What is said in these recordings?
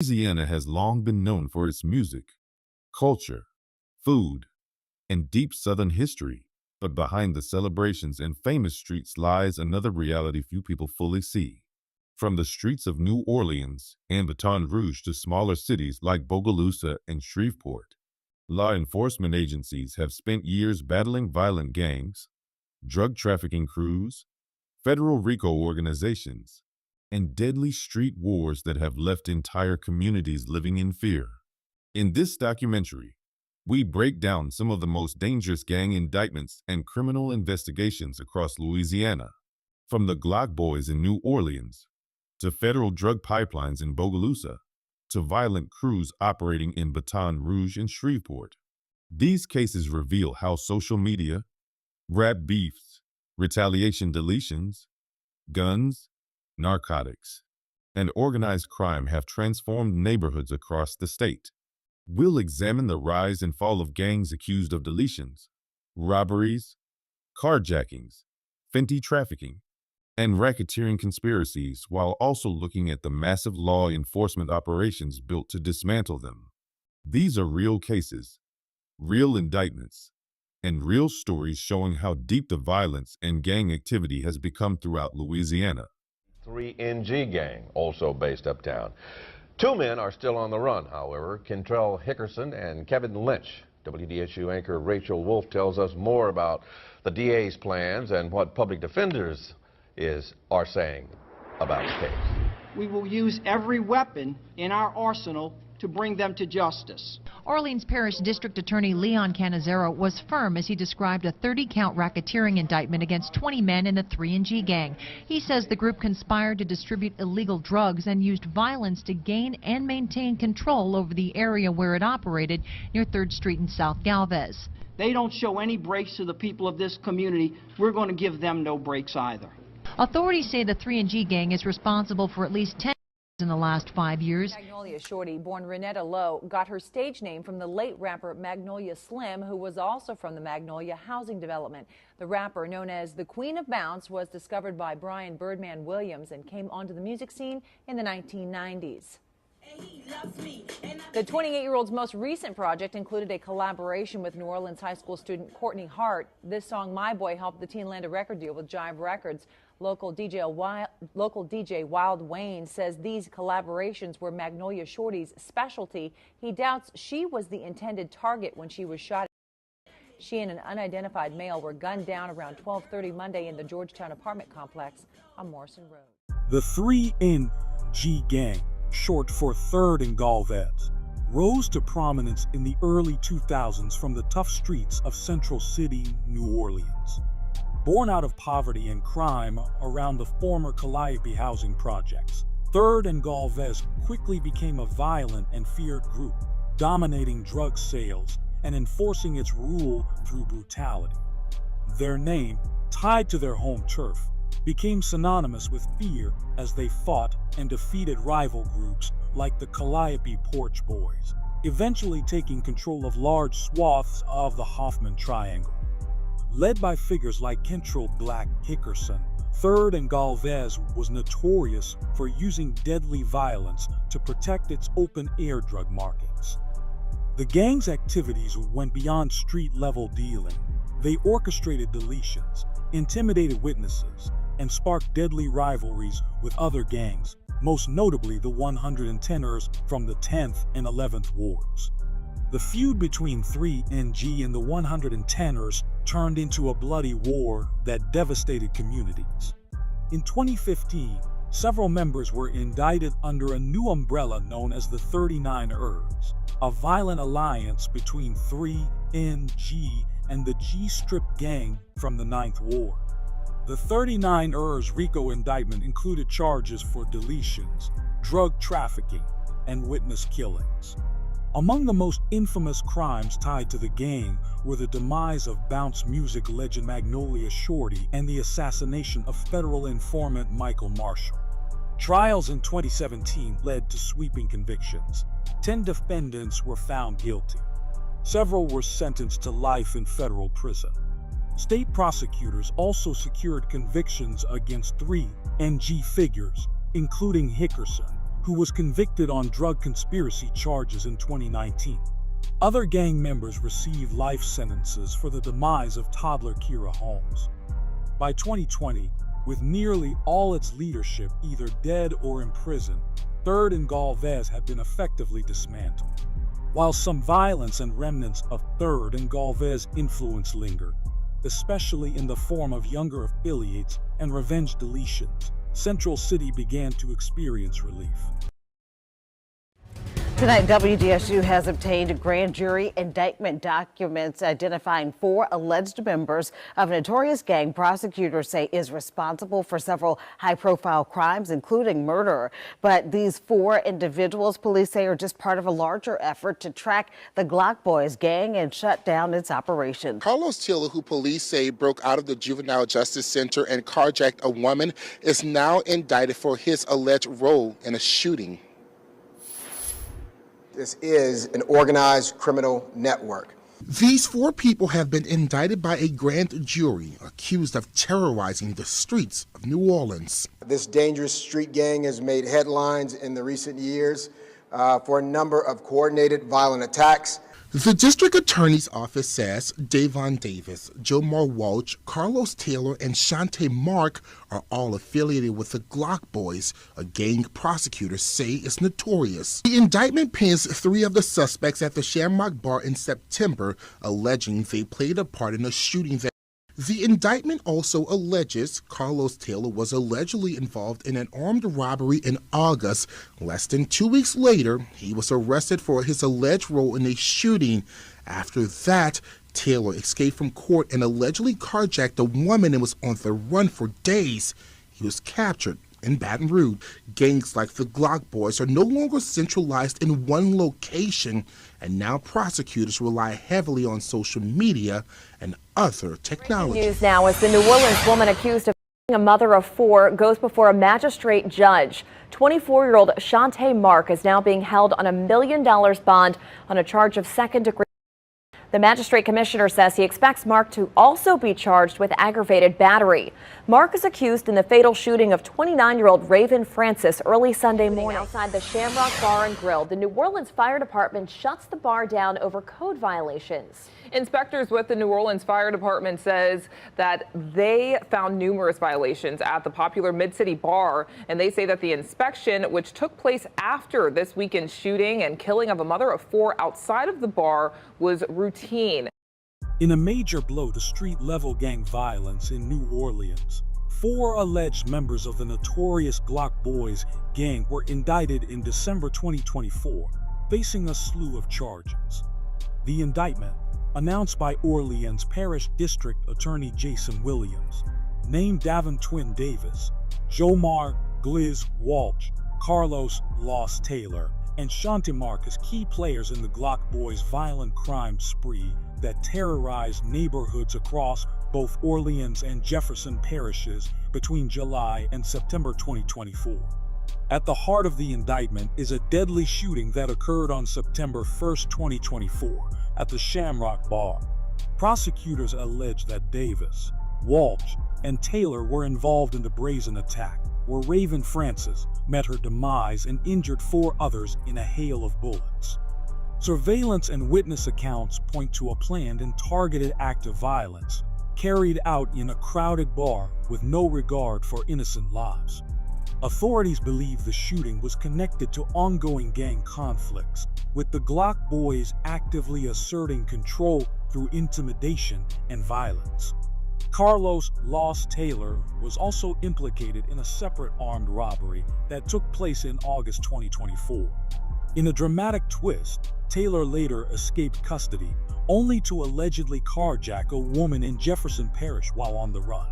Louisiana has long been known for its music, culture, food, and deep Southern history. But behind the celebrations and famous streets lies another reality few people fully see. From the streets of New Orleans and Baton Rouge to smaller cities like Bogalusa and Shreveport, law enforcement agencies have spent years battling violent gangs, drug trafficking crews, federal RICO organizations, and deadly street wars that have left entire communities living in fear. In this documentary, we break down some of the most dangerous gang indictments and criminal investigations across Louisiana, from the Glock Boys in New Orleans, to federal drug pipelines in Bogalusa, to violent crews operating in Baton Rouge and Shreveport. These cases reveal how social media, rap beefs, retaliation deletions, guns, narcotics, and organized crime have transformed neighborhoods across the state. We'll examine the rise and fall of gangs accused of deletions, robberies, carjackings, fentanyl trafficking, and racketeering conspiracies, while also looking at the massive law enforcement operations built to dismantle them. These are real cases, real indictments, and real stories showing how deep the violence and gang activity has become throughout Louisiana. 3NG gang, also based uptown. Two men are still on the run, however, Kentrell Hickerson and Kevin Lynch. WDSU anchor Rachel Wolf tells us more about the DA's plans and what public defenders are saying about the case. We will use every weapon in our arsenal to bring them to justice. Orleans Parish District Attorney Leon Canizero was firm as he described a 30-count racketeering indictment against 20 men in a 3NG gang. He says the group conspired to distribute illegal drugs and used violence to gain and maintain control over the area where it operated near 3rd Street in South Galvez. They don't show any breaks to the people of this community. We're going to give them no breaks either. Authorities say the 3NG gang is responsible for at least 10 in the last 5 years. Magnolia Shorty, born Renetta Lowe, got her stage name from the late rapper Magnolia Slim, who was also from the Magnolia housing development. The rapper, known as the Queen of Bounce, was discovered by Brian Birdman Williams and came onto the music scene in the 1990s. The 28-year-old's most recent project included a collaboration with New Orleans high school student Courtney Hart. This song, My Boy, helped the teen land a record deal with Jive Records. Local DJ Wild Wayne says these collaborations were Magnolia Shorty's specialty. He doubts she was the intended target when she was shot. She and an unidentified male were gunned down around 12:30 Monday in the Georgetown apartment complex on Morrison Road. The 3NG gang, short for Third and Galvez, rose to prominence in the early 2000s from the tough streets of Central City, New Orleans. Born out of poverty and crime around the former Calliope housing projects, Third and Galvez quickly became a violent and feared group, dominating drug sales and enforcing its rule through brutality. Their name, tied to their home turf, became synonymous with fear as they fought and defeated rival groups like the Calliope Porch Boys, eventually taking control of large swaths of the Hoffman Triangle. Led by figures like Kentrell Black Hickerson, Third and Galvez was notorious for using deadly violence to protect its open-air drug markets. The gang's activities went beyond street-level dealing. They orchestrated deletions, intimidated witnesses, and sparked deadly rivalries with other gangs, most notably the 110ers from the 10th and 11th wards. The feud between 3NG and the 110ers turned into a bloody war that devastated communities. In 2015, several members were indicted under a new umbrella known as the 39ers, a violent alliance between 3NG and the G-Strip gang from the 9th Ward. The 39ers RICO indictment included charges for deletions, drug trafficking, and witness killings. Among the most infamous crimes tied to the gang were the demise of bounce music legend Magnolia Shorty and the assassination of federal informant Michael Marshall. Trials in 2017 led to sweeping convictions. 10 defendants were found guilty. Several were sentenced to life in federal prison. State prosecutors also secured convictions against 3NG figures, including Hickerson, who was convicted on drug conspiracy charges in 2019. Other gang members received life sentences for the demise of toddler Kira Holmes. By 2020, with nearly all its leadership either dead or in prison, 3rd and Galvez had been effectively dismantled. While some violence and remnants of 3rd and Galvez influence lingered, especially in the form of younger affiliates and revenge deletions, Central City began to experience relief. Tonight, WDSU has obtained grand jury indictment documents identifying 4 alleged members of a notorious gang prosecutors say is responsible for several high-profile crimes, including murder. But these 4 individuals, police say, are just part of a larger effort to track the Glock Boys gang and shut down its operations. Carlos Taylor, who police say broke out of the Juvenile Justice Center and carjacked a woman, is now indicted for his alleged role in a shooting. This is an organized criminal network. These 4 people have been indicted by a grand jury accused of terrorizing the streets of New Orleans. This dangerous street gang has made headlines in the recent years for a number of coordinated violent attacks. The district attorney's office says Davon Davis, Jomar Walsh, Carlos Taylor, and Shante Mark are all affiliated with the Glock Boys, a gang prosecutors say is notorious. The indictment pins 3 of the suspects at the Shamrock Bar in September, alleging they played a part in a shooting that. The indictment also alleges Carlos Taylor was allegedly involved in an armed robbery in August. Less than 2 weeks later, he was arrested for his alleged role in a shooting. After that, Taylor escaped from court and allegedly carjacked a woman and was on the run for days. He was captured in Baton Rouge. Gangs like the Glock Boys are no longer centralized in one location, and now prosecutors rely heavily on social media and other technology. News now as the New Orleans woman accused of a mother of 4 goes before a magistrate judge. 24-year-old Shante Mark is now being held on $1 million bond on a charge of second-degree. The magistrate commissioner says he expects Mark to also be charged with aggravated battery. Mark is accused in the fatal shooting of 29-year-old Raven Francis early Sunday morning. Outside the Shamrock Bar and Grill, the New Orleans Fire Department shuts the bar down over code violations. Inspectors with the New Orleans Fire Department says that they found numerous violations at the popular Mid-City bar, and they say that the inspection, which took place after this weekend's shooting and killing of a mother of 4 outside of the bar, was routine. In a major blow to street-level gang violence in New Orleans, 4 alleged members of the notorious Glock Boys gang were indicted in December 2024, facing a slew of charges. The indictment, announced by Orleans Parish District Attorney Jason Williams, named Davon Twin Davis, Jomar Gliz Walsh, Carlos Los Taylor, and Shante Mark as key players in the Glock Boys' violent crime spree that terrorized neighborhoods across both Orleans and Jefferson parishes between July and September 2024. At the heart of the indictment is a deadly shooting that occurred on September 1, 2024, at the Shamrock Bar. Prosecutors allege that Davis, Walsh, and Taylor were involved in the brazen attack, where Raven Francis met her demise and injured 4 others in a hail of bullets. Surveillance and witness accounts point to a planned and targeted act of violence carried out in a crowded bar with no regard for innocent lives. Authorities believe the shooting was connected to ongoing gang conflicts, with the Glock Boys actively asserting control through intimidation and violence. Carlos Los Taylor was also implicated in a separate armed robbery that took place in August 2024. In a dramatic twist, Taylor later escaped custody, only to allegedly carjack a woman in Jefferson Parish while on the run.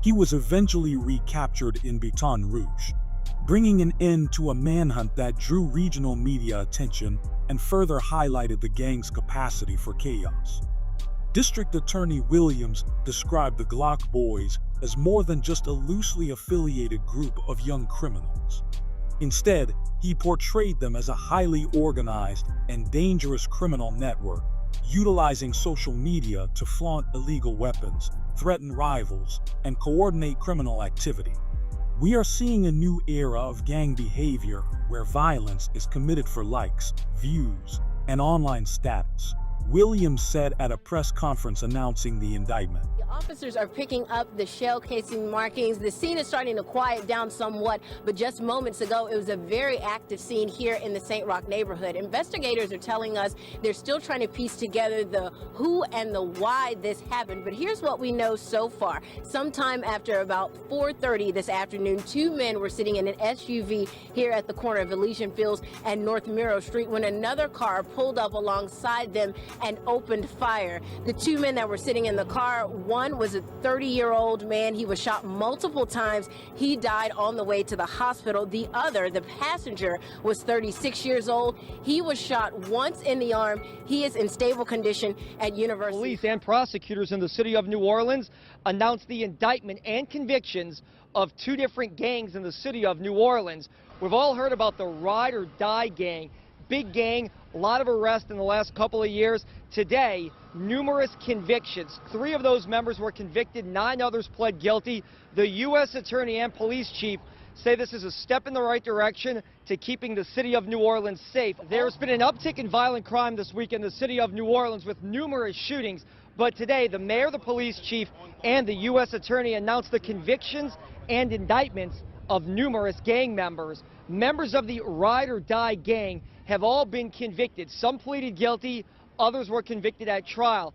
He was eventually recaptured in Baton Rouge, bringing an end to a manhunt that drew regional media attention and further highlighted the gang's capacity for chaos. District Attorney Williams described the Glock Boys as more than just a loosely affiliated group of young criminals. Instead, he portrayed them as a highly organized and dangerous criminal network, utilizing social media to flaunt illegal weapons, threaten rivals, and coordinate criminal activity. We are seeing a new era of gang behavior where violence is committed for likes, views, and online status, Williams said at a press conference announcing the indictment. Officers are picking up the shell casing markings. The scene is starting to quiet down somewhat, but just moments ago, it was a very active scene here in the St. Roch neighborhood. Investigators are telling us they're still trying to piece together the who and the why this happened. But here's what we know so far. Sometime after about 4:30 this afternoon, two men were sitting in an SUV here at the corner of Elysian Fields and North Miro Street when another car pulled up alongside them and opened fire. The two men that were sitting in the car, one was a 30-year-old man. He was shot multiple times. He died on the way to the hospital. The other, the passenger, was 36 years old. He was shot once in the arm. He is in stable condition at University. Police and prosecutors in the city of New Orleans announced the indictment and convictions of two different gangs in the city of New Orleans. We've all heard about the Ride or Die gang. Big gang, a lot of arrests in the last couple of years. Today, numerous convictions. 3 of those members were convicted, 9 others pled guilty. The U.S. Attorney and police chief say this is a step in the right direction to keeping the city of New Orleans safe. There's been an uptick in violent crime this week in the city of New Orleans with numerous shootings. But today, the mayor, the police chief, and the U.S. Attorney announced the convictions and indictments of numerous gang members. Members of the Ride or Die gang have all been convicted. Some pleaded guilty, others were convicted at trial.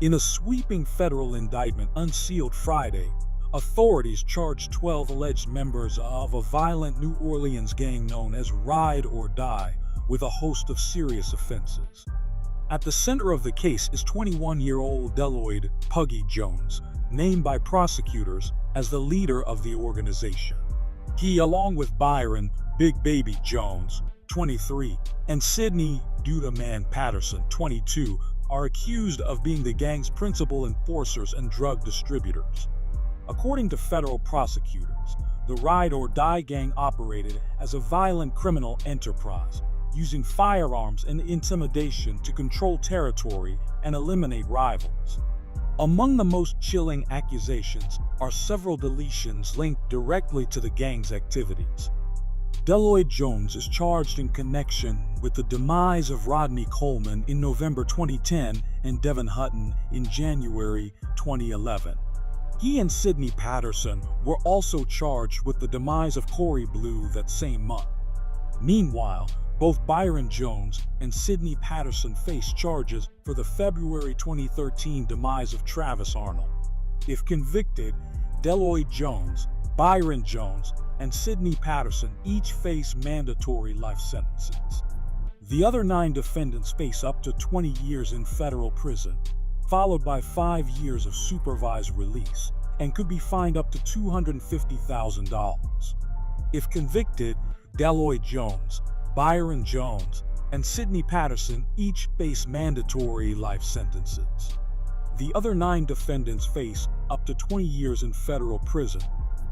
In a sweeping federal indictment unsealed Friday, authorities charged 12 alleged members of a violent New Orleans gang known as Ride or Die with a host of serious offenses. At the center of the case is 21-year-old Deloyd Puggy Jones, named by prosecutors as the leader of the organization. He, along with Byron Big Baby Jones, 23, and Sidney Duda Man Patterson, 22, are accused of being the gang's principal enforcers and drug distributors. According to federal prosecutors, the Ride or Die gang operated as a violent criminal enterprise, using firearms and intimidation to control territory and eliminate rivals. Among the most chilling accusations are several deletions linked directly to the gang's activities. Deloyd Jones is charged in connection with the demise of Rodney Coleman in November 2010 and Devin Hutton in January 2011. He and Sidney Patterson were also charged with the demise of Corey Blue that same month. Meanwhile, both Byron Jones and Sidney Patterson faced charges for the February 2013 demise of Travis Arnold. If convicted, Deloyd Jones, Byron Jones, and Sidney Patterson each face mandatory life sentences. The other 9 defendants face up to 20 years in federal prison, followed by 5 years of supervised release, and could be fined up to $250,000. If convicted, Deloyd Jones, Byron Jones, and Sidney Patterson each face mandatory life sentences. The other 9 defendants face up to 20 years in federal prison,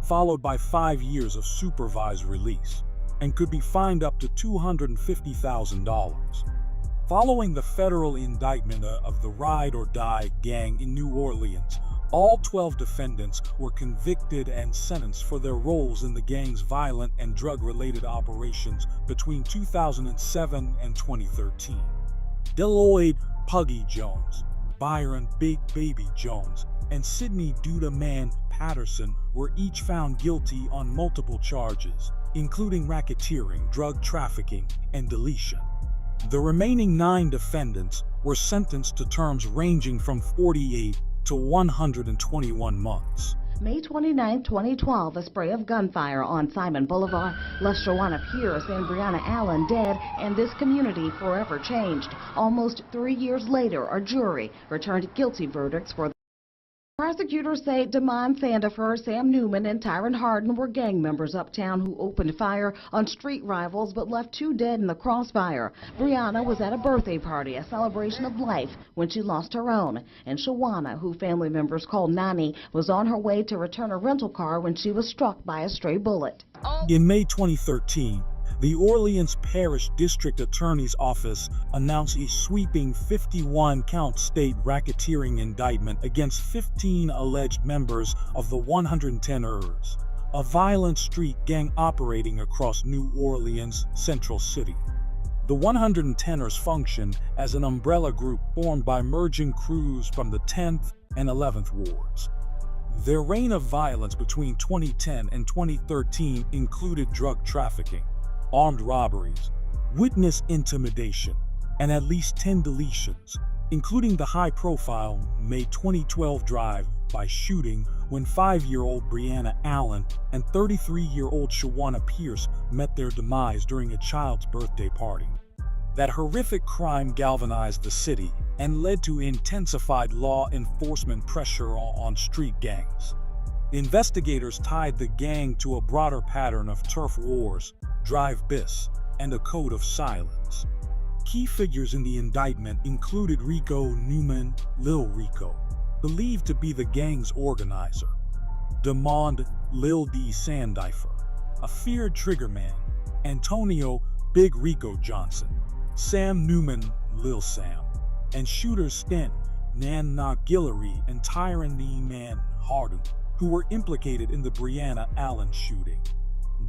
followed by 5 years of supervised release, and could be fined up to $250,000. Following the federal indictment of the Ride or Die gang in New Orleans, all 12 defendants were convicted and sentenced for their roles in the gang's violent and drug-related operations between 2007 and 2013. Deloyd Puggy Jones, Byron Big Baby Jones, and Sidney Duda Man Patterson were each found guilty on multiple charges, including racketeering, drug trafficking, and deletion. The remaining 9 defendants were sentenced to terms ranging from 48 to 121 months. May 29, 2012, a spray of gunfire on Simon Boulevard left Shawana Pierce and Breonna Allen dead, and this community forever changed. Almost 3 years later, a jury returned guilty verdicts for prosecutors say Damon Sandifer, Sam Newman, and Tyron Harden were gang members uptown who opened fire on street rivals but left 2 dead in the crossfire. Breonna was at a birthday party, a celebration of life, when she lost her own. And Shawana, who family members called Nani, was on her way to return a rental car when she was struck by a stray bullet. In May 2013, the Orleans Parish District Attorney's Office announced a sweeping 51-count state racketeering indictment against 15 alleged members of the 110 ERs. a violent street gang operating across New Orleans' central city. The 110ers function as an umbrella group formed by merging crews from the 10th and 11th wards. Their reign of violence between 2010 and 2013 included drug trafficking, armed robberies, witness intimidation, and at least 10 deletions, including the high-profile May 2012 drive-by shooting when 5-year-old Brianna Allen and 33-year-old Shawana Pierce met their demise during a child's birthday party. That horrific crime galvanized the city and led to intensified law enforcement pressure on street gangs. Investigators tied the gang to a broader pattern of turf wars, drive-bis, and a code of silence. Key figures in the indictment included Rico Newman, Lil Rico, believed to be the gang's organizer, Demond Lil D Sandifer, a feared triggerman, Antonio Big Rico Johnson, Sam Newman Lil Sam, and shooters Stanton, Nan Guillory, and Tyranny Man Harden, who were implicated in the Brianna Allen shooting.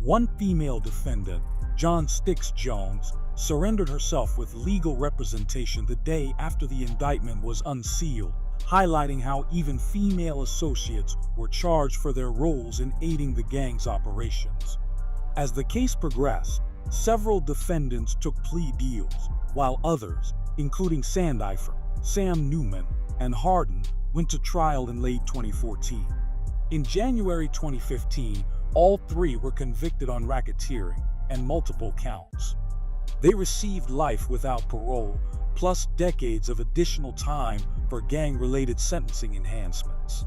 One female defendant, John Sticks Jones, surrendered herself with legal representation the day after the indictment was unsealed, highlighting how even female associates were charged for their roles in aiding the gang's operations. As the case progressed, several defendants took plea deals, while others, including Sandifer, Sam Newman, and Harden, went to trial in late 2014. In January 2015, all three were convicted on racketeering and multiple counts. They received life without parole, plus decades of additional time for gang-related sentencing enhancements.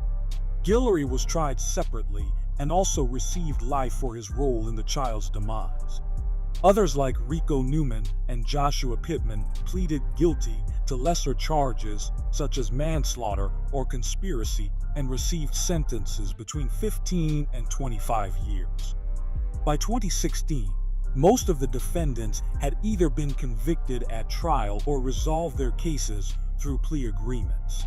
Guillory was tried separately and also received life for his role in the child's demise. Others like Rico Newman and Joshua Pittman pleaded guilty to lesser charges such as manslaughter or conspiracy and received sentences between 15 and 25 years. By 2016, most of the defendants had either been convicted at trial or resolved their cases through plea agreements.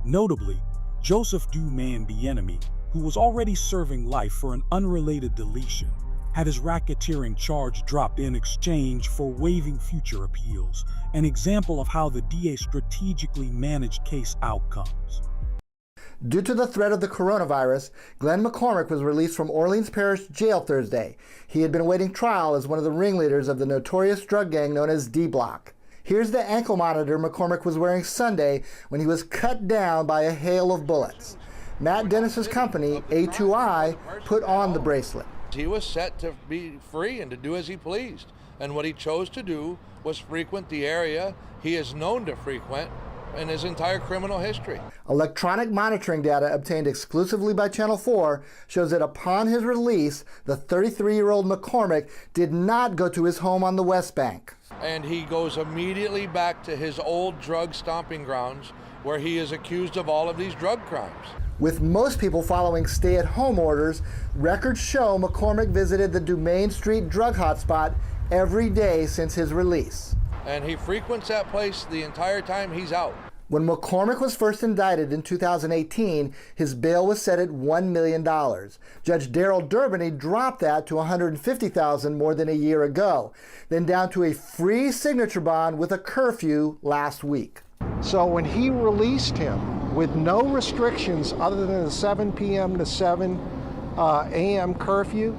Notably, Joseph Du-Man Bienemy, who was already serving life for an unrelated deletion, had his racketeering charge dropped in exchange for waiving future appeals, an example of how the DA strategically managed case outcomes. Due to the threat of the coronavirus, Glenn McCormick was released from Orleans Parish Jail Thursday. He had been awaiting trial as one of the ringleaders of the notorious drug gang known as DBlock. Here's the ankle monitor McCormick was wearing Sunday when he was cut down by a hail of bullets. Matt Dennis's company, A2I, put on the bracelet. He was set to be free and to do as he pleased. And what he chose to do was frequent the area he is known to frequent in his entire criminal history. Electronic monitoring data obtained exclusively by Channel 4 shows that upon his release, the 33-year-old McCormick did not go to his home on the West Bank. And he goes immediately back to his old drug stomping grounds where he is accused of all of these drug crimes. With most people following stay-at-home orders, records show McCormick visited the Dumaine Street drug hotspot every day since his release. And he frequents that place the entire time he's out. When McCormick was first indicted in 2018, his bail was set at $1 million. Judge Darrell Durbany dropped that to $150,000 more than a year ago, then down to a free signature bond with a curfew last week. So when he released him with no restrictions other than the 7 p.m. to 7 a.m. curfew,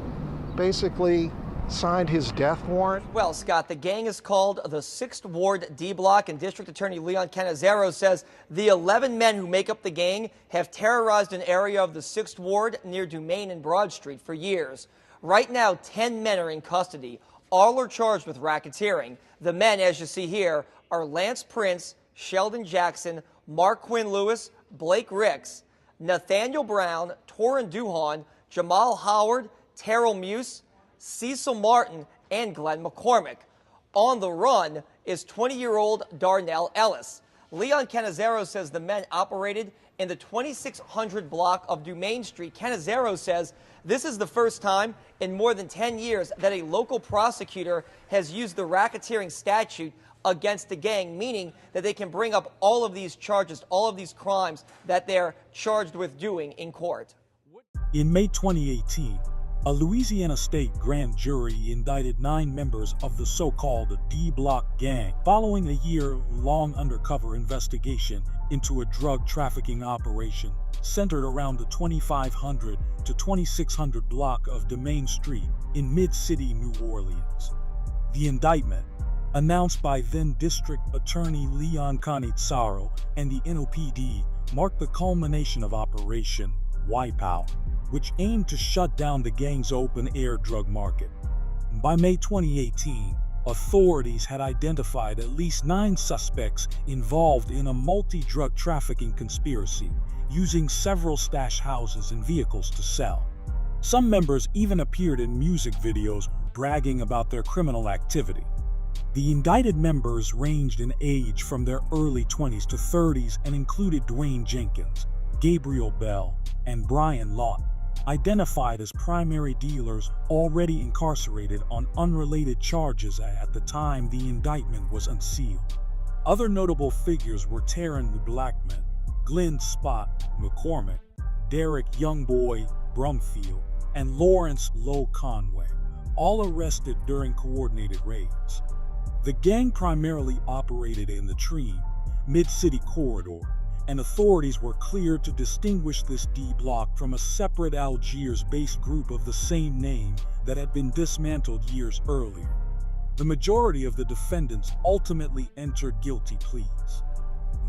basically signed his death warrant. Well, Scott, the gang is called the 6th Ward D-Block, and District Attorney Leon Canizero says the 11 men who make up the gang have terrorized an area of the 6th Ward near Dumaine and Broad Street for years. Right now, 10 men are in custody. All are charged with racketeering. The men, as you see here, are Lance Prince, Sheldon Jackson, Mark Quinn Lewis, Blake Ricks, Nathaniel Brown, Torrin Duhon, Jamal Howard, Terrell Muse, Cecil Martin, and Glenn McCormick. On the run is 20-year-old Darnell Ellis. Leon Canizero says the men operated in the 2600 block of Dumaine Street. Canizero says this is the first time in more than 10 years that a local prosecutor has used the racketeering statute against the gang, meaning that they can bring up all of these charges, all of these crimes that they're charged with doing in court. In May 2018, A Louisiana state grand jury indicted 9 members of the so-called DBlock gang following a year-long undercover investigation into a drug trafficking operation centered around the 2500 to 2600 block of Domain Street in Mid-City, New Orleans. The indictment, announced by then District Attorney Leon Canizaro and the NOPD, marked the culmination of Operation Wipeout, which aimed to shut down the gang's open-air drug market. By May 2018, authorities had identified at least 9 suspects involved in a multi-drug trafficking conspiracy, using several stash houses and vehicles to sell. Some members even appeared in music videos bragging about their criminal activity. The indicted members ranged in age from their early 20s to 30s and included Dwayne Jenkins, Gabriel Bell, and Brian Lawton, identified as primary dealers already incarcerated on unrelated charges at the time the indictment was unsealed. Other notable figures were Taryn Blackman, Glenn Spot McCormick, Derek Youngboy Brumfield, and Lawrence Lowe Conway, all arrested during coordinated raids. The gang primarily operated in the Treme, Mid-City corridor, and authorities were cleared to distinguish this D-block from a separate Algiers-based group of the same name that had been dismantled years earlier. The majority of the defendants ultimately entered guilty pleas.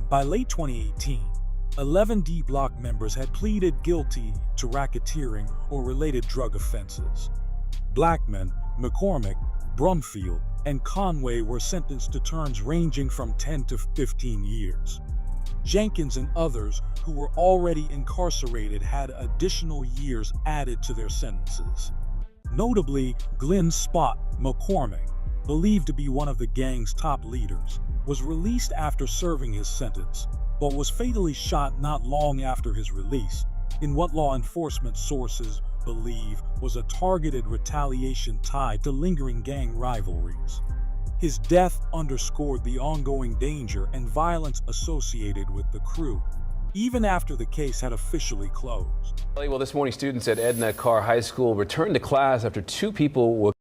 By late 2018, 11 D-block members had pleaded guilty to racketeering or related drug offenses. Blackman, McCormick, Brumfield, and Conway were sentenced to terms ranging from 10 to 15 years. Jenkins and others who were already incarcerated had additional years added to their sentences. Notably, Glenn Spot McCormick, believed to be one of the gang's top leaders, was released after serving his sentence, but was fatally shot not long after his release, in what law enforcement sources believe was a targeted retaliation tied to lingering gang rivalries. His death underscored the ongoing danger and violence associated with the crew, even after the case had officially closed. Well, this morning, students at Edna Carr High School returned to class after 2 people were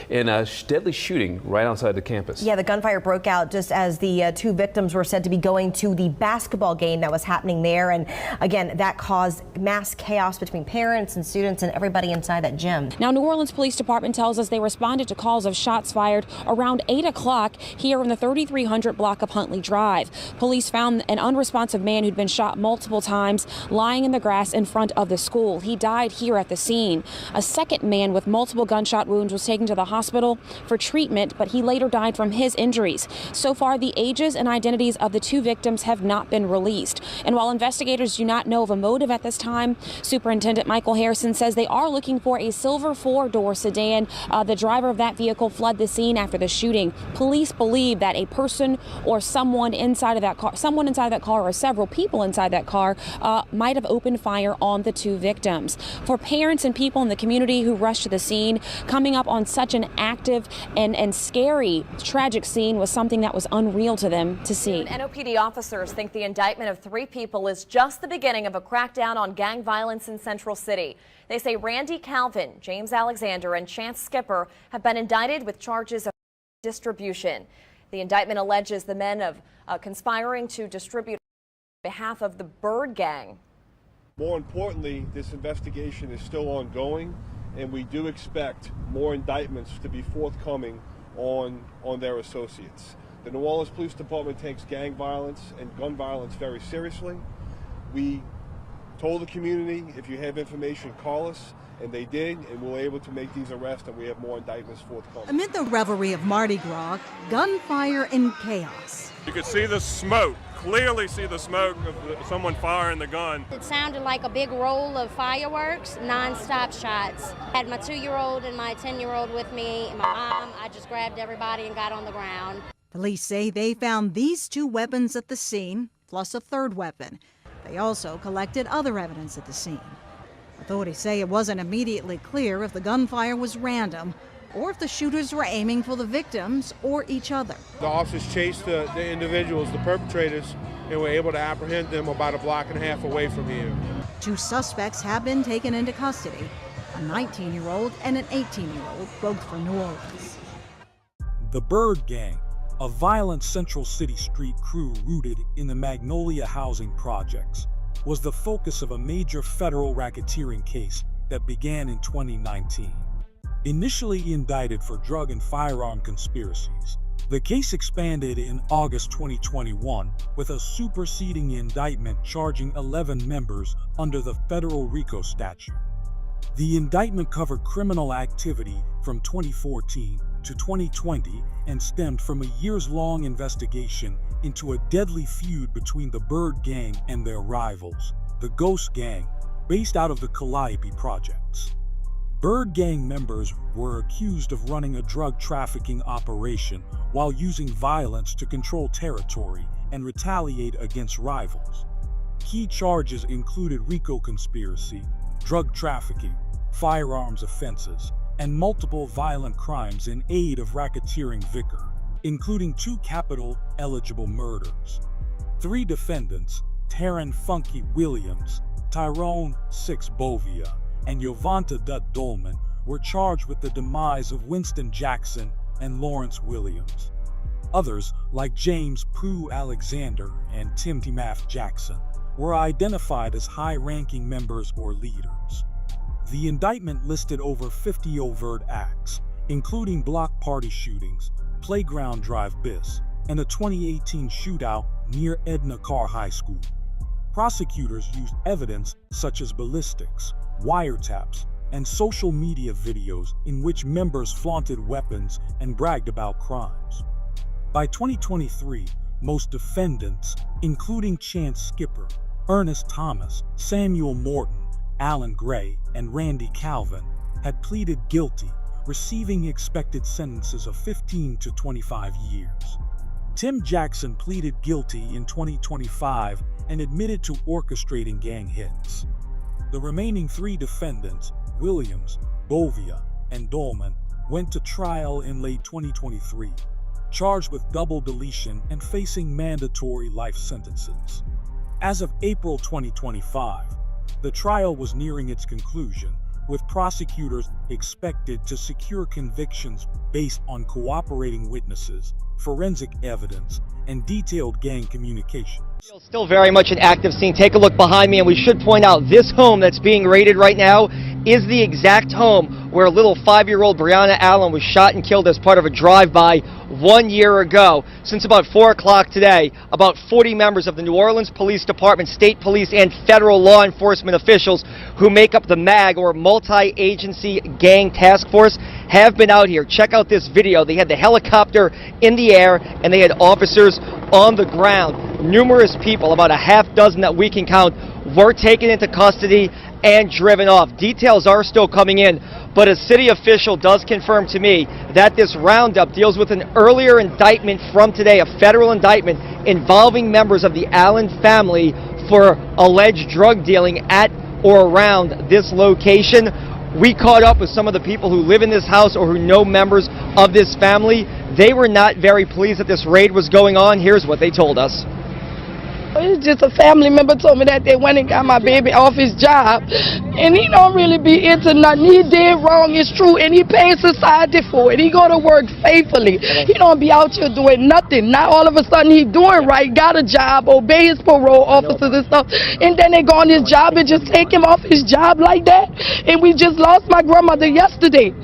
in a deadly shooting right outside the campus. Yeah, the gunfire broke out just as the 2 victims were said to be going to the basketball game that was happening there. And again, that caused mass chaos between parents and students and everybody inside that gym. Now, New Orleans Police Department tells us they responded to calls of shots fired around 8 o'clock here in the 3300 block of Huntley Drive. Police found an unresponsive man who'd been shot multiple times lying in the grass in front of the school. He died here at the scene. A second man with multiple gunshot wounds was taken to the hospital for treatment, but he later died from his injuries. So far, the ages and identities of the 2 victims have not been released. And while investigators do not know of a motive at this time, Superintendent Michael Harrison says they are looking for a silver 4-door sedan. The driver of that vehicle fled the scene after the shooting. Police believe that a person or someone inside of that car, or several people inside that car, might have opened fire on the 2 victims. For parents and people in the community who rushed to the scene, coming up on such an active and scary, tragic scene was something that was unreal to them to see. NOPD officers think the indictment of 3 people is just the beginning of a crackdown on gang violence in Central City. They say Randy Calvin, James Alexander, and Chance Skipper have been indicted with charges of distribution. The indictment alleges the men of conspiring to distribute on behalf of the Bird Gang. More importantly, this investigation is still ongoing, and we do expect more indictments to be forthcoming on their associates. The New Orleans Police Department takes gang violence and gun violence very seriously. We told the community, if you have information, call us, and they did, and we were able to make these arrests, and we have more indictments forthcoming. Amid the revelry of Mardi Gras, gunfire and chaos. You could see the smoke, clearly see the smoke of someone firing the gun. It sounded like a big roll of fireworks, non-stop shots. I had my 2-year-old and my 10-year-old with me, and my mom. I just grabbed everybody and got on the ground. Police say they found these 2 weapons at the scene, plus a 3rd weapon. They also collected other evidence at the scene. Authorities say it wasn't immediately clear if the gunfire was random or if the shooters were aiming for the victims or each other. The officers chased the individuals, the perpetrators, and were able to apprehend them about 1.5 blocks away from here. 2 suspects have been taken into custody. A 19-year-old and an 18-year-old, both from New Orleans. The Bird Gang, a violent Central City street crew rooted in the Magnolia housing projects, was the focus of a major federal racketeering case that began in 2019. Initially indicted for drug and firearm conspiracies, the case expanded in August 2021 with a superseding indictment charging 11 members under the federal RICO statute. The indictment covered criminal activity from 2014 to 2020 and stemmed from a years-long investigation into a deadly feud between the Bird Gang and their rivals, the Ghost Gang, based out of the Calliope projects. Bird Gang members were accused of running a drug trafficking operation while using violence to control territory and retaliate against rivals. Key charges included RICO conspiracy, drug trafficking, firearms offenses, and multiple violent crimes in aid of racketeering vicor, including 2 capital-eligible murders. 3 defendants, Taryn Funky Williams, Tyrone Six Bovia, and Yovanta Dutt Dolman, were charged with the demise of Winston Jackson and Lawrence Williams. Others, like James Pooh Alexander and Timothy Math Jackson, were identified as high-ranking members or leaders. The indictment listed over 50 overt acts, including block party shootings, playground drive bis, and a 2018 shootout near Edna Carr High School. Prosecutors used evidence such as ballistics, wiretaps, and social media videos in which members flaunted weapons and bragged about crimes. By 2023, most defendants, including Chance Skipper, Ernest Thomas, Samuel Morton, Alan Gray, and Randy Calvin, had pleaded guilty, receiving expected sentences of 15 to 25 years. Tim Jackson pleaded guilty in 2025 and admitted to orchestrating gang hits. The remaining 3 defendants, Williams, Bovia, and Dolman, went to trial in late 2023, charged with double deletion and facing mandatory life sentences. As of April 2025, the trial was nearing its conclusion, with prosecutors expected to secure convictions based on cooperating witnesses, forensic evidence, and detailed gang communications. Still very much an active scene. Take a look behind me, and we should point out this home that's being raided right now is the exact home where little 5-year-old Breonna Allen was shot and killed as part of a drive-by 1 year ago. Since about 4 o'clock today, about 40 members of the New Orleans Police Department, state police, and federal law enforcement officials who make up the MAG, or Multi-Agency Gang Task Force, have been out here. Check out this video. They had the helicopter in the air and they had officers on the ground. Numerous people, about a half dozen that we can count, were taken into custody and driven off. Details are still coming in, but a city official does confirm to me that this roundup deals with an earlier indictment from today, a federal indictment involving members of the Allen family for alleged drug dealing at or around this location. We caught up with some of the people who live in this house or who know members of this family. They were not very pleased that this raid was going on. Here's what they told us. It's just a family member told me that they went and got my baby off his job, and he don't really be into nothing. He did wrong, it's true, and he pays society for it. He go to work faithfully. He don't be out here doing nothing. Now all of a sudden he doing right, got a job, obey his parole officers and stuff, and then they go on his job and just take him off his job like that. And we just lost my grandmother yesterday.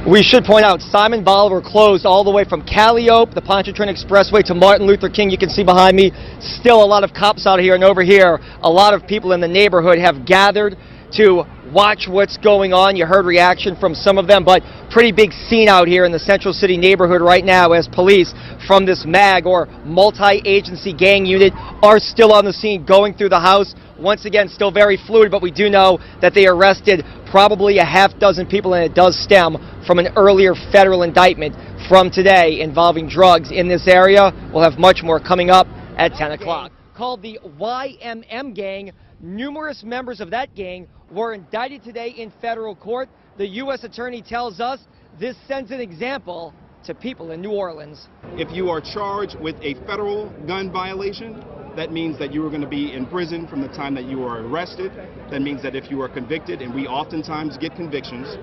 We should point out Simon Bolivar closed all the way from Calliope, the Pontchartrain Expressway, to Martin Luther King. You can see behind me still a lot of cops out here, and over here a lot of people in the neighborhood have gathered to watch what's going on. You heard reaction from some of them, but pretty big scene out here in the Central City neighborhood right now as police from this MAG, or Multi-Agency Gang Unit, are still on the scene going through the house. Once again, still very fluid, but we do know that they arrested probably a half dozen people, and it does stem from an earlier federal indictment from today involving drugs in this area. We'll have much more coming up at 10 o'clock. Called the YMM Gang, numerous members of that gang were indicted today in federal court. The U.S. Attorney tells us this sends an example to people in New Orleans. If you are charged with a federal gun violation, that means that you are going to be in prison from the time that you are arrested. That means that if you are convicted, and we oftentimes get convictions,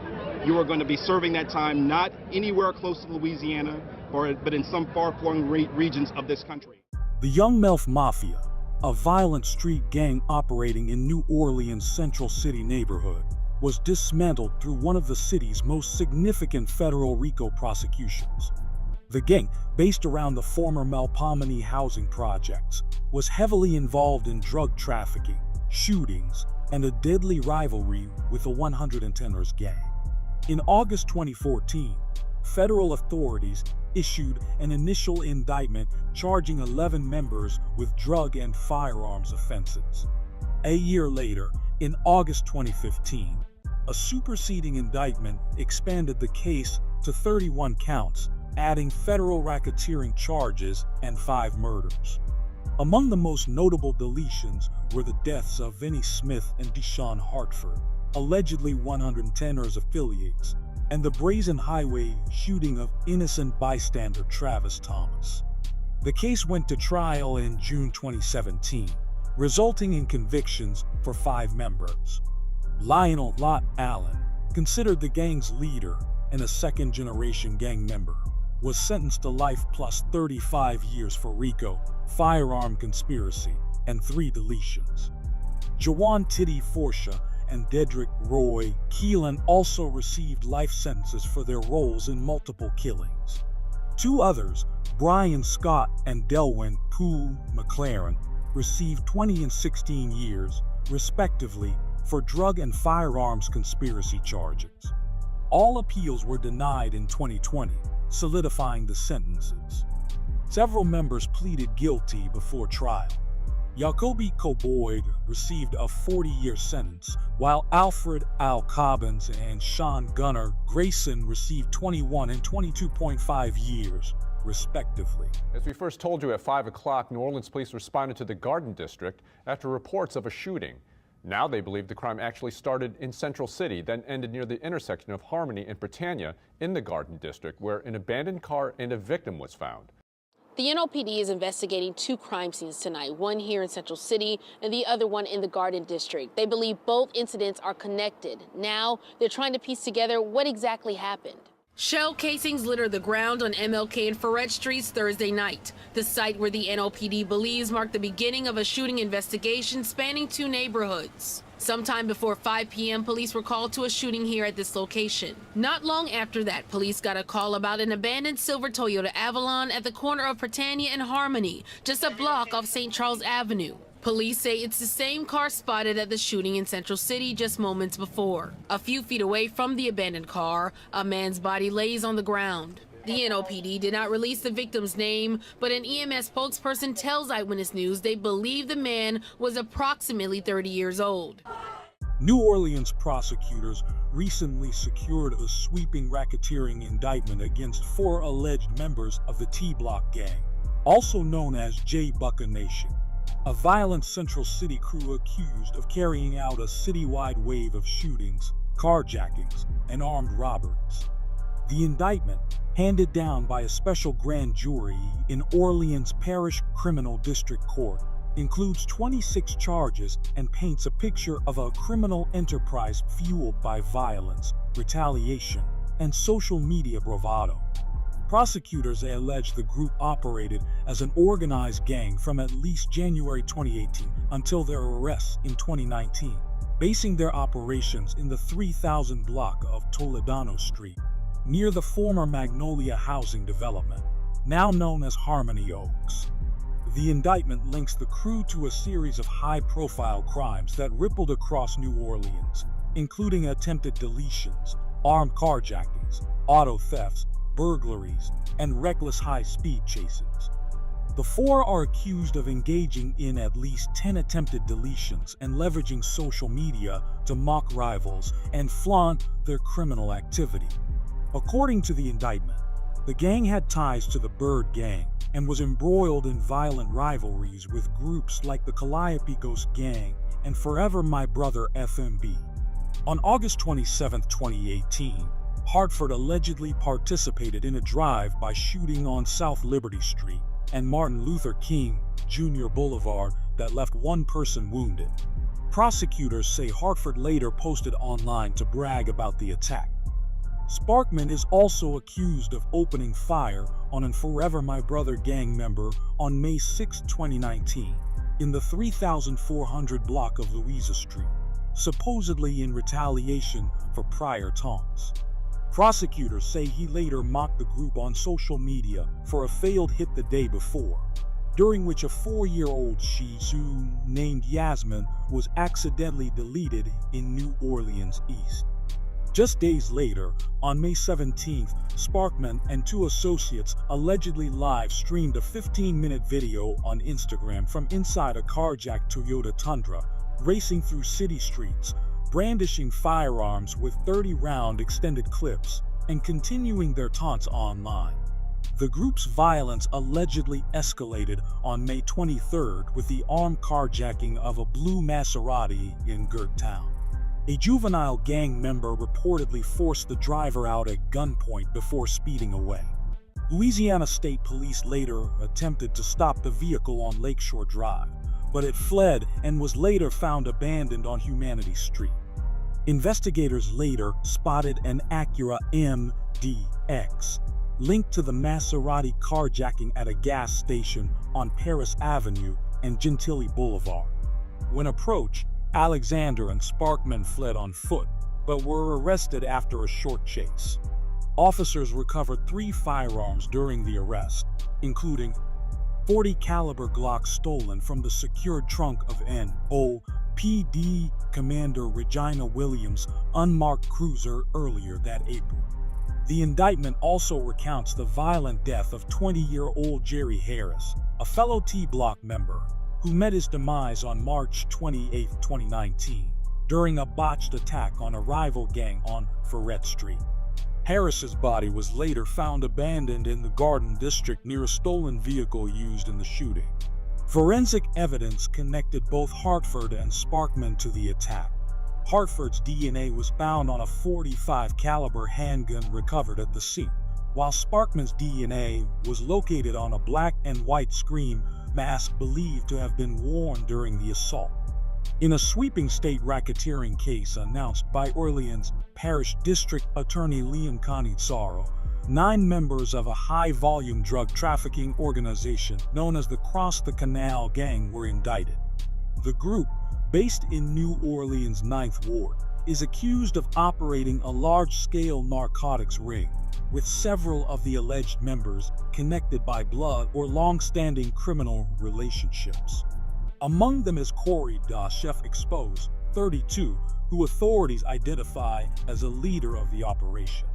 you are going to be serving that time not anywhere close to Louisiana, but in some far-flung regions of this country. The Young Mel Mafia, a violent street gang operating in New Orleans' Central City neighborhood, was dismantled through one of the city's most significant federal RICO prosecutions. The gang, based around the former Melpomene housing projects, was heavily involved in drug trafficking, shootings, and a deadly rivalry with the 110ers gang. In August 2014, federal authorities issued an initial indictment charging 11 members with drug and firearms offenses. A year later, in August 2015, a superseding indictment expanded the case to 31 counts, adding federal racketeering charges and 5 murders. Among the most notable deletions were the deaths of Vinnie Smith and Deshaun Hartford, allegedly 110ers affiliates, and the brazen highway shooting of innocent bystander Travis Thomas. The case went to trial in June 2017, resulting in convictions for 5 members. Lionel "Lot" Allen, considered the gang's leader and a second-generation gang member, was sentenced to life plus 35 years for RICO, firearm conspiracy, and 3 deletions. Jawan Titty Forsha and Dedrick Roy Keelan also received life sentences for their roles in multiple killings. 2 others, Brian Scott and Delwyn Pooh McLaren, received 20 and 16 years, respectively, for drug and firearms conspiracy charges. All appeals were denied in 2020, solidifying the sentences. Several members pleaded guilty before trial. Jacoby Coboyd received a 40-year sentence, while Alfred Al Cobbins and Sean Gunnar Grayson received 21 and 22.5 years, respectively. As we first told you at 5 o'clock, New Orleans police responded to the Garden District after reports of a shooting. Now they believe the crime actually started in Central City, then ended near the intersection of Harmony and Britannia in the Garden District, where an abandoned car and a victim was found. The NOPD is investigating 2 crime scenes tonight, one here in Central City and the other one in the Garden District. They believe both incidents are connected. Now they're trying to piece together what exactly happened. Shell casings litter the ground on MLK and Ferret Streets Thursday night, the site where the NOPD believes marked the beginning of a shooting investigation spanning 2 neighborhoods. Sometime before 5 p.m., police were called to a shooting here at this location. Not long after that, police got a call about an abandoned silver Toyota Avalon at the corner of Britannia and Harmony, just a block off St. Charles Avenue. Police say it's the same car spotted at the shooting in Central City just moments before. A few feet away from the abandoned car, a man's body lays on the ground. The NOPD did not release the victim's name, but an EMS spokesperson tells Eyewitness News they believe the man was approximately 30 years old. New Orleans prosecutors recently secured a sweeping racketeering indictment against 4 alleged members of the DBlock gang, also known as J-Bucka Nation, a violent Central City crew accused of carrying out a citywide wave of shootings, carjackings, and armed robberies. The indictment, handed down by a special grand jury in Orleans Parish Criminal District Court, includes 26 charges and paints a picture of a criminal enterprise fueled by violence, retaliation, and social media bravado. Prosecutors allege the group operated as an organized gang from at least January 2018 until their arrests in 2019, basing their operations in the 3000 block of Toledano Street, near the former Magnolia housing development, now known as Harmony Oaks. The indictment links the crew to a series of high-profile crimes that rippled across New Orleans, including attempted deletions, armed carjackings, auto thefts, burglaries, and reckless high-speed chases. The 4 are accused of engaging in at least 10 attempted deletions and leveraging social media to mock rivals and flaunt their criminal activity. According to the indictment, the gang had ties to the Bird Gang and was embroiled in violent rivalries with groups like the Calliope Ghost Gang and Forever My Brother FMB. On August 27, 2018, Hartford allegedly participated in a drive-by shooting on South Liberty Street, and Martin Luther King Jr. Boulevard that left one person wounded. Prosecutors say Hartford later posted online to brag about the attack. Sparkman is also accused of opening fire on an Forever My Brother gang member on May 6, 2019, in the 3400 block of Louisa Street, supposedly in retaliation for prior taunts. Prosecutors say he later mocked the group on social media for a failed hit the day before, during which a 4-year-old Shih Tzu named Yasmin was accidentally deleted in New Orleans East. Just days later, on May 17th, Sparkman and 2 associates allegedly live-streamed a 15-minute video on Instagram from inside a carjacked Toyota Tundra, racing through city streets, brandishing firearms with 30-round extended clips, and continuing their taunts online. The group's violence allegedly escalated on May 23rd with the armed carjacking of a blue Maserati in Gerttown. A juvenile gang member reportedly forced the driver out at gunpoint before speeding away. Louisiana State Police later attempted to stop the vehicle on Lakeshore Drive, but it fled and was later found abandoned on Humanity Street. Investigators later spotted an Acura MDX linked to the Maserati carjacking at a gas station on Paris Avenue and Gentilly Boulevard. When approached, Alexander and Sparkman fled on foot, but were arrested after a short chase. Officers recovered 3 firearms during the arrest, including .40 caliber Glock stolen from the secured trunk of NOPD Commander Regina Williams' unmarked cruiser earlier that April. The indictment also recounts the violent death of 20-year-old Jerry Harris, a fellow DBlock member, who met his demise on March 28, 2019, during a botched attack on a rival gang on Ferret Street. Harris's body was later found abandoned in the Garden District near a stolen vehicle used in the shooting. Forensic evidence connected both Hartford and Sparkman to the attack. Hartford's DNA was found on a .45 caliber handgun recovered at the scene, while Sparkman's DNA was located on a black and white scream mask believed to have been worn during the assault. In a sweeping state racketeering case announced by Orleans Parish District Attorney Liam Canizzaro, 9 members of a high-volume drug trafficking organization known as the Cross the Canal Gang were indicted. The group, based in New Orleans' 9th Ward, is accused of operating a large-scale narcotics ring, with several of the alleged members connected by blood or long-standing criminal relationships. Among them is Corey Da Chef Expose, 32, who authorities identify as a leader of the operation.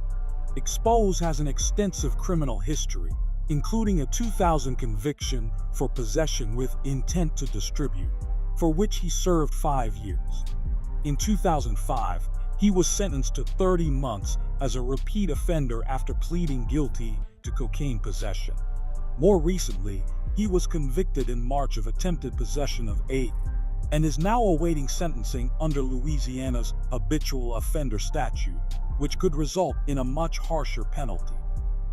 Expose has an extensive criminal history, including a 2000 conviction for possession with intent to distribute, for which he served 5 years. In 2005, he was sentenced to 30 months as a repeat offender after pleading guilty to cocaine possession. More recently, he was convicted in March of attempted possession of 8 and is now awaiting sentencing under Louisiana's habitual offender statute, which could result in a much harsher penalty.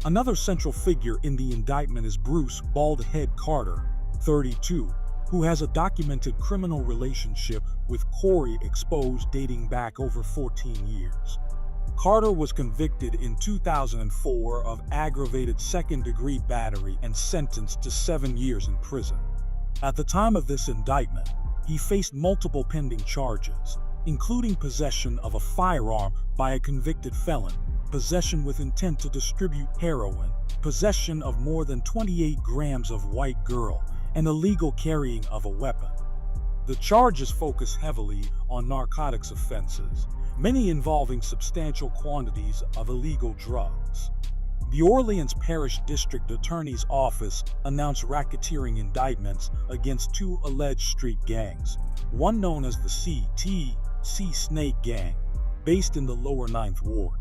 Another central figure in the indictment is Bruce Baldhead Carter, 32, who has a documented criminal relationship with Corey Expose dating back over 14 years. Carter was convicted in 2004 of aggravated second-degree battery and sentenced to 7 years in prison. At the time of this indictment, he faced multiple pending charges, including possession of a firearm by a convicted felon, possession with intent to distribute heroin, possession of more than 28 grams of white girl, and illegal carrying of a weapon. The charges focus heavily on narcotics offenses, many involving substantial quantities of illegal drugs. The Orleans Parish District Attorney's Office announced racketeering indictments against 2 alleged street gangs, one known as the CTC Snake Gang, based in the lower 9th Ward.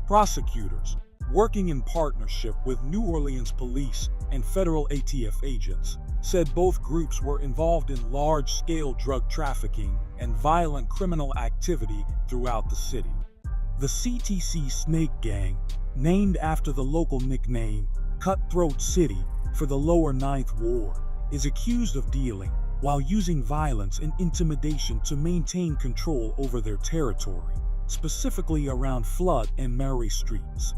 Prosecutors, working in partnership with New Orleans police and federal ATF agents, said both groups were involved in large-scale drug trafficking and violent criminal activity throughout the city. The CTC Snake Gang, named after the local nickname Cutthroat City, for the lower Ninth Ward, is accused of dealing while using violence and intimidation to maintain control over their territory, specifically around Flood and Mary Streets.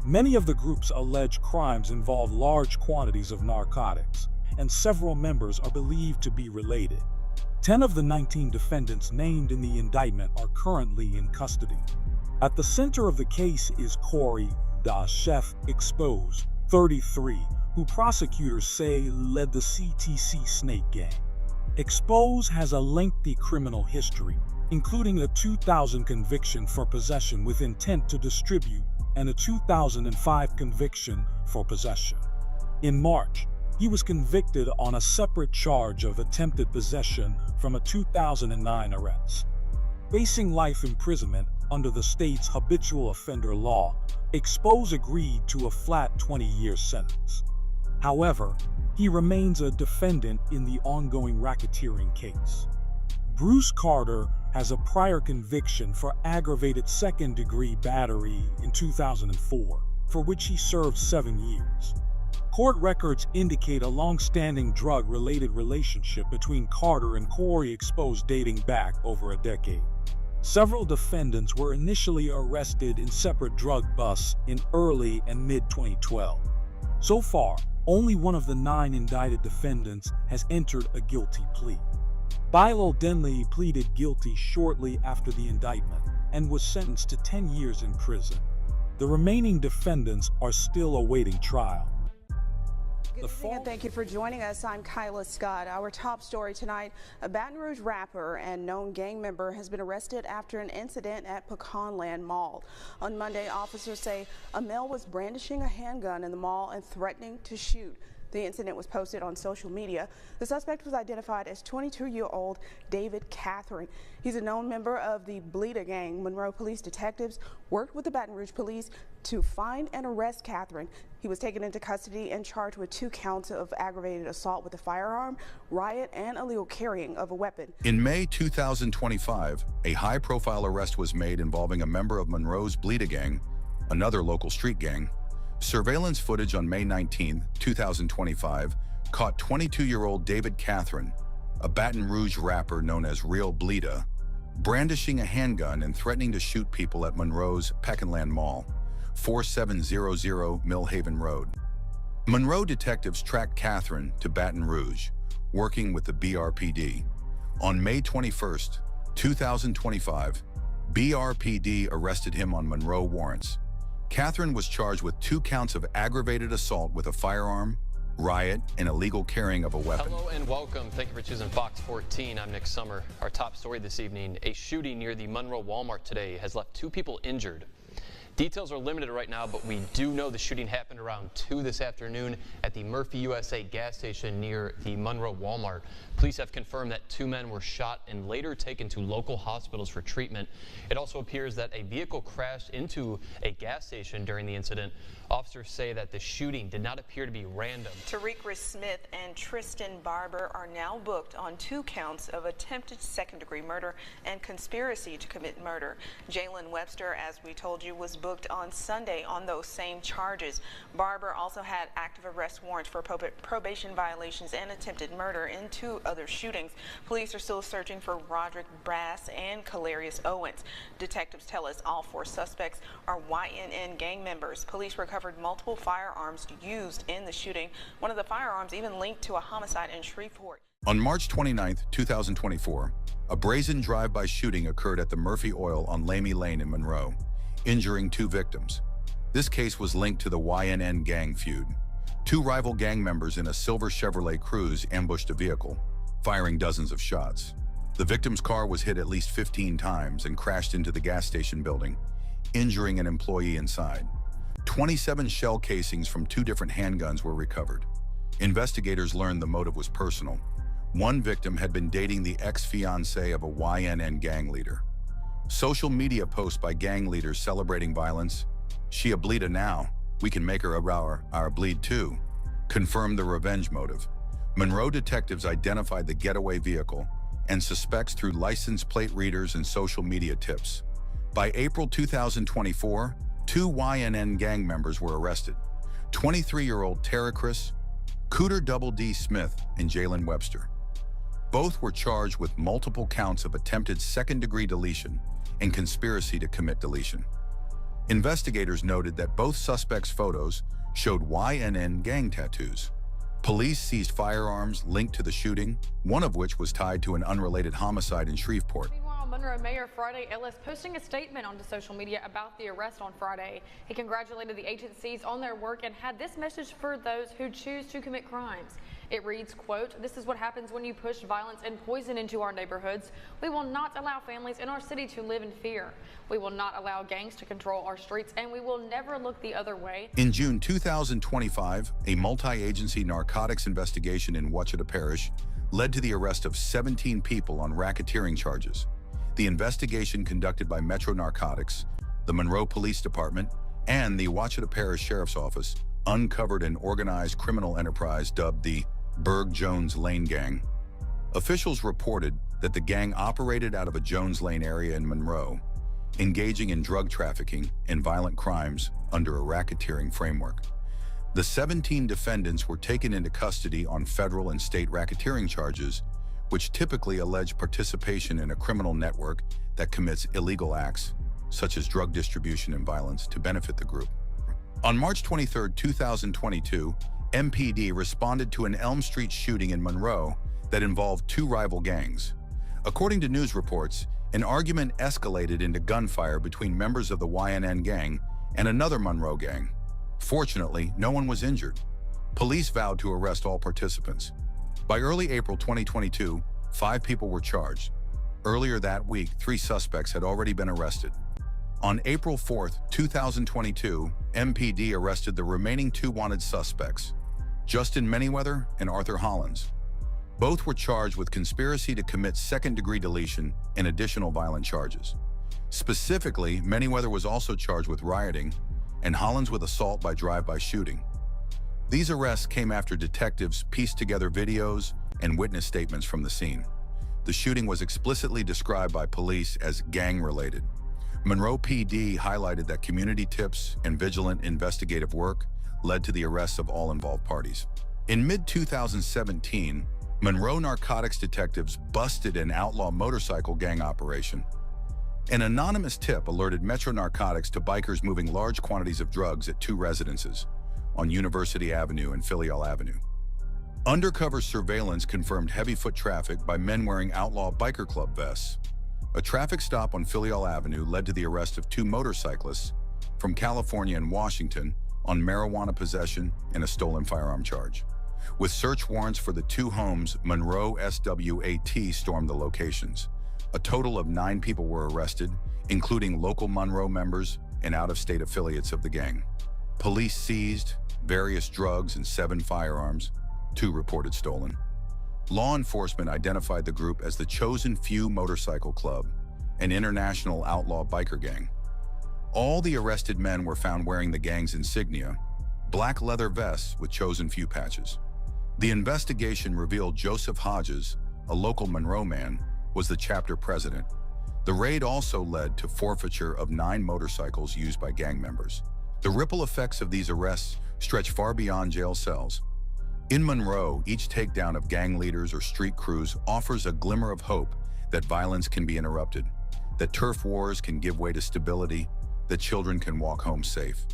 Many of the group's alleged crimes involve large quantities of narcotics, and several members are believed to be related. 10 of the 19 defendants named in the indictment are currently in custody. At the center of the case is Corey Da Chef Expose, 33, who prosecutors say led the CTC Snake Gang. Expose has a lengthy criminal history, including a 2000 conviction for possession with intent to distribute and a 2005 conviction for possession. In March, he was convicted on a separate charge of attempted possession from a 2009 arrest. Facing life imprisonment under the state's habitual offender law, Expose agreed to a flat 20-year sentence. However, he remains a defendant in the ongoing racketeering case. Bruce Carter has a prior conviction for aggravated second-degree battery in 2004, for which he served 7 years. Court records indicate a long-standing drug-related relationship between Carter and Corey Expose dating back over a decade. Several defendants were initially arrested in separate drug busts in early and mid-2012. So far, only one of the 9 indicted defendants has entered a guilty plea. Bilo Denley pleaded guilty shortly after the indictment and was sentenced to 10 years in prison. The remaining defendants are still awaiting trial. Good evening and thank you for joining us. I'm Kyla Scott. Our top story tonight, a Baton Rouge rapper and known gang member has been arrested after an incident at Pecanland Mall. On Monday, officers say a male was brandishing a handgun in the mall and threatening to shoot. The incident was posted on social media. The suspect was identified as 22-year-old David Catherine. He's a known member of the Bleetas gang. Monroe police detectives worked with the Baton Rouge police to find and arrest Catherine. He was taken into custody and charged with 2 counts of aggravated assault with a firearm, riot, and illegal carrying of a weapon. In May 2025, a high-profile arrest was made involving a member of Monroe's Bleetas gang, another local street gang. Surveillance footage on May 19, 2025, caught 22-year-old David Catherine, a Baton Rouge rapper known as Real Bleetas, brandishing a handgun and threatening to shoot people at Monroe's Pecanland Mall, 4700 Millhaven Road. Monroe detectives tracked Catherine to Baton Rouge, working with the BRPD. On May 21, 2025, BRPD arrested him on Monroe warrants. Catherine was charged with 2 counts of aggravated assault with a firearm, riot, and illegal carrying of a weapon. Hello and welcome. Thank you for choosing Fox 14. I'm Nick Summer. Our top story this evening, a shooting near the Monroe Walmart today has left 2 people injured. Details are limited right now, but we do know the shooting happened around 2 this afternoon at the Murphy USA gas station near the Monroe Walmart. Police have confirmed that 2 men were shot and later taken to local hospitals for treatment. It also appears that a vehicle crashed into a gas station during the incident. Officers say that the shooting did not appear to be random. Tariq Smith and Tristan Barber are now booked on 2 counts of attempted second-degree murder and conspiracy to commit murder. Jalen Webster, as we told you, was booked on Sunday on those same charges. Barber also had active arrest warrants for probation violations and attempted murder in 2 other shootings. Police are still searching for Roderick Brass and Calarius Owens. Detectives tell us all 4 suspects are YNN gang members. Police recovered multiple firearms used in the shooting. One of the firearms even linked to a homicide in Shreveport. On March 29, 2024, a brazen drive-by shooting occurred at the Murphy Oil on Lamy Lane in Monroe, injuring 2 victims. This case was linked to the YNN gang feud. 2 rival gang members in a silver Chevrolet Cruze ambushed a vehicle, firing dozens of shots. The victim's car was hit at least 15 times and crashed into the gas station building, injuring an employee inside. 27 shell casings from 2 different handguns were recovered. Investigators learned the motive was personal. One victim had been dating the ex-fiancé of a YNN gang leader. Social media posts by gang leaders celebrating violence, "She a Bleetas now, we can make her our bleed too," confirmed the revenge motive. Monroe detectives identified the getaway vehicle and suspects through license plate readers and social media tips. By April 2024, 2 YNN gang members were arrested. 23-year-old Terry Cooter Double D Smith and Jalen Webster. Both were charged with multiple counts of attempted second-degree deletion and conspiracy to commit deletion. Investigators noted that both suspects' photos showed YNN gang tattoos. Police seized firearms linked to the shooting, one of which was tied to an unrelated homicide in Shreveport. Meanwhile, Monroe Mayor Friday Ellis posting a statement onto social media about the arrest on Friday. He congratulated the agencies on their work and had this message for those who choose to commit crimes. It reads, quote, "This is what happens when you push violence and poison into our neighborhoods. We will not allow families in our city to live in fear. We will not allow gangs to control our streets, and we will never look the other way." In June 2025, a multi-agency narcotics investigation in Ouachita Parish led to the arrest of 17 people on racketeering charges. The investigation, conducted by Metro Narcotics, the Monroe Police Department, and the Ouachita Parish Sheriff's Office, uncovered an organized criminal enterprise dubbed the Berg Jones Lane Gang. Officials reported that the gang operated out of a Jones Lane area in Monroe, engaging in drug trafficking and violent crimes under a racketeering framework. The 17 defendants were taken into custody on federal and state racketeering charges, which typically allege participation in a criminal network that commits illegal acts, such as drug distribution and violence, to benefit the group. On March 23, 2022, MPD responded to an Elm Street shooting in Monroe that involved two rival gangs. According to news reports, an argument escalated into gunfire between members of the YNN gang and another Monroe gang. Fortunately, no one was injured. Police vowed to arrest all participants. By early April 2022, 5 people were charged. Earlier that week, 3 suspects had already been arrested. On April 4, 2022, MPD arrested the remaining 2 wanted suspects, Justin Manyweather and Arthur Hollins. Both were charged with conspiracy to commit second-degree deletion and additional violent charges. Specifically, Manyweather was also charged with rioting and Hollins with assault by drive-by shooting. These arrests came after detectives pieced together videos and witness statements from the scene. The shooting was explicitly described by police as gang-related. Monroe PD highlighted that community tips and vigilant investigative work led to the arrests of all involved parties. In mid-2017, Monroe narcotics detectives busted an outlaw motorcycle gang operation. An anonymous tip alerted Metro Narcotics to bikers moving large quantities of drugs at 2 residences on University Avenue and Filial Avenue. Undercover surveillance confirmed heavy foot traffic by men wearing outlaw biker club vests. A traffic stop on Filial Avenue led to the arrest of 2 motorcyclists from California and Washington on marijuana possession and a stolen firearm charge. With search warrants for the 2 homes, Monroe SWAT stormed the locations. A total of 9 people were arrested, including local Monroe members and out-of-state affiliates of the gang. Police seized various drugs and 7 firearms, 2 reported stolen. Law enforcement identified the group as the Chosen Few Motorcycle Club, an international outlaw biker gang. All the arrested men were found wearing the gang's insignia, black leather vests with Chosen Few patches. The investigation revealed Joseph Hodges, a local Monroe man, was the chapter president. The raid also led to forfeiture of 9 motorcycles used by gang members. The ripple effects of these arrests stretch far beyond jail cells. In Monroe, each takedown of gang leaders or street crews offers a glimmer of hope that violence can be interrupted, that turf wars can give way to stability, that children can walk home safe.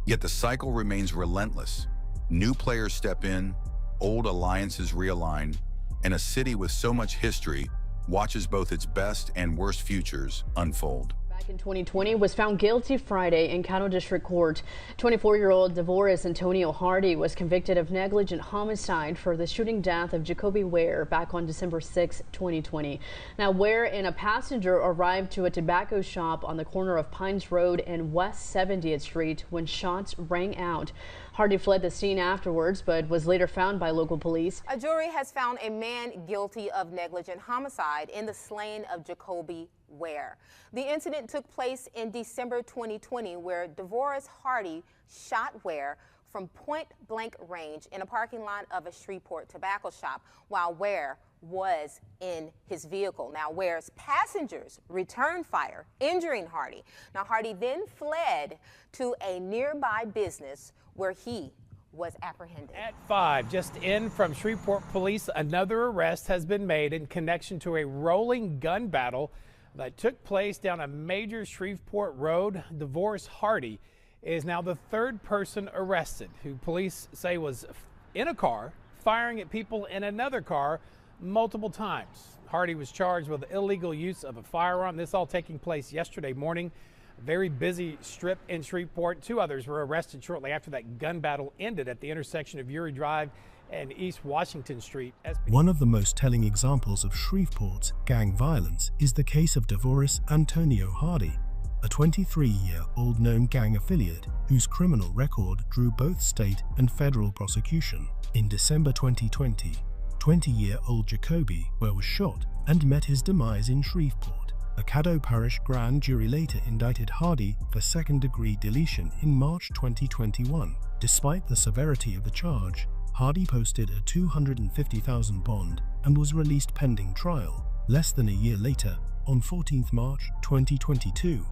Yet the cycle remains relentless. New players step in, old alliances realign, and a city with so much history watches both its best and worst futures unfold. Back in 2020, was found guilty Friday in Canal District Court. 24-year-old DeVoris Antonio Hardy was convicted of negligent homicide for the shooting death of Jacoby Ware back on December 6, 2020. Now, Ware and a passenger arrived to a tobacco shop on the corner of Pines Road and West 70th Street when shots rang out. Hardy fled the scene afterwards, but was later found by local police. A jury has found a man guilty of negligent homicide in the slaying of Jacoby Ware. The incident took place in December 2020, where DeVoris Hardy shot Ware from point-blank range in a parking lot of a Shreveport tobacco shop while Ware was in his vehicle. Now, Ware's passengers returned fire, injuring Hardy. Now, Hardy then fled to a nearby business where he was apprehended. At 5, just in from Shreveport police, another arrest has been made in connection to a rolling gun battle that took place down a major Shreveport road. DeVoris Hardy is now the third person arrested, who police say was in a car firing at people in another car multiple times. Hardy was charged with illegal use of a firearm. This all taking place yesterday morning. A very busy strip in Shreveport. 2 others were arrested shortly after that gun battle ended at the intersection of Uri Drive and East Washington Street. One of the most telling examples of Shreveport's gang violence is the case of DeVoris Antonio Hardy, a 23-year-old known gang affiliate whose criminal record drew both state and federal prosecution. In December 2020, 20-year-old Jacoby Ware was shot and met his demise in Shreveport. A Caddo Parish grand jury later indicted Hardy for second-degree deletion in March 2021. Despite the severity of the charge, Hardy posted a $250,000 bond and was released pending trial. Less than a year later, on 14th March 2022,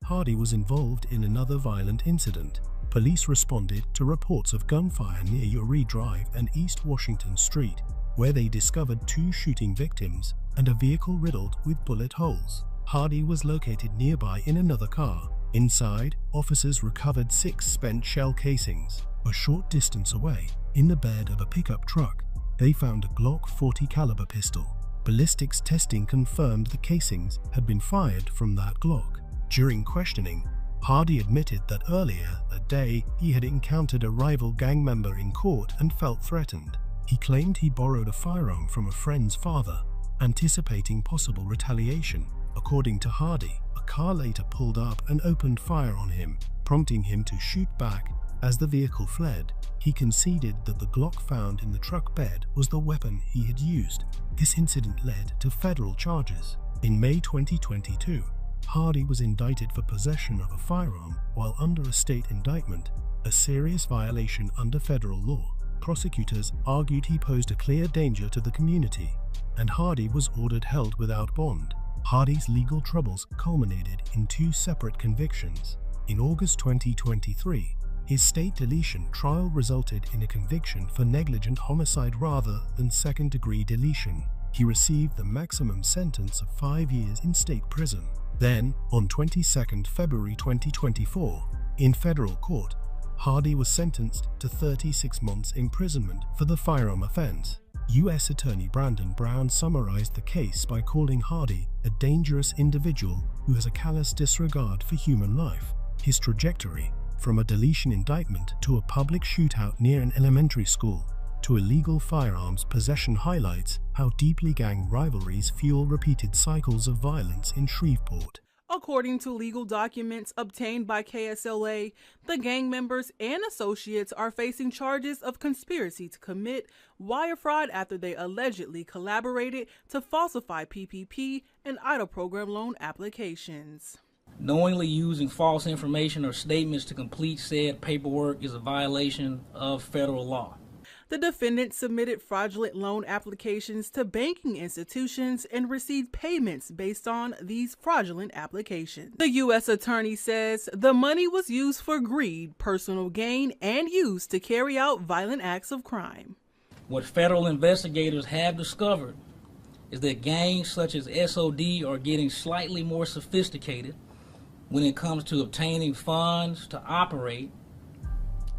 Hardy was involved in another violent incident. Police responded to reports of gunfire near Uri Drive and East Washington Street, where they discovered 2 shooting victims and a vehicle riddled with bullet holes. Hardy was located nearby in another car. Inside, officers recovered 6 spent shell casings. A short distance away, in the bed of a pickup truck, they found a Glock 40 caliber pistol. Ballistics testing confirmed the casings had been fired from that Glock. During questioning, Hardy admitted that earlier that day he had encountered a rival gang member in court and felt threatened. He claimed he borrowed a firearm from a friend's father, anticipating possible retaliation. According to Hardy, a car later pulled up and opened fire on him, prompting him to shoot back. As the vehicle fled, he conceded that the Glock found in the truck bed was the weapon he had used. This incident led to federal charges. In May 2022, Hardy was indicted for possession of a firearm while under a state indictment, a serious violation under federal law. Prosecutors argued he posed a clear danger to the community, and Hardy was ordered held without bond. Hardy's legal troubles culminated in 2 separate convictions. In August 2023, his state deletion trial resulted in a conviction for negligent homicide rather than second-degree deletion. He received the maximum sentence of 5 years in state prison. Then, on 22nd February 2024, in federal court, Hardy was sentenced to 36 months imprisonment for the firearm offense. U.S. Attorney Brandon Brown summarized the case by calling Hardy a dangerous individual who has a callous disregard for human life. His trajectory, from a deletion indictment to a public shootout near an elementary school to illegal firearms possession, highlights how deeply gang rivalries fuel repeated cycles of violence in Shreveport. According to legal documents obtained by KSLA, the gang members and associates are facing charges of conspiracy to commit wire fraud after they allegedly collaborated to falsify PPP and EIDL program loan applications. Knowingly using false information or statements to complete said paperwork is a violation of federal law. The defendant submitted fraudulent loan applications to banking institutions and received payments based on these fraudulent applications. The U.S. Attorney says the money was used for greed, personal gain, and used to carry out violent acts of crime. What federal investigators have discovered is that gangs such as SOD are getting slightly more sophisticated when it comes to obtaining funds to operate.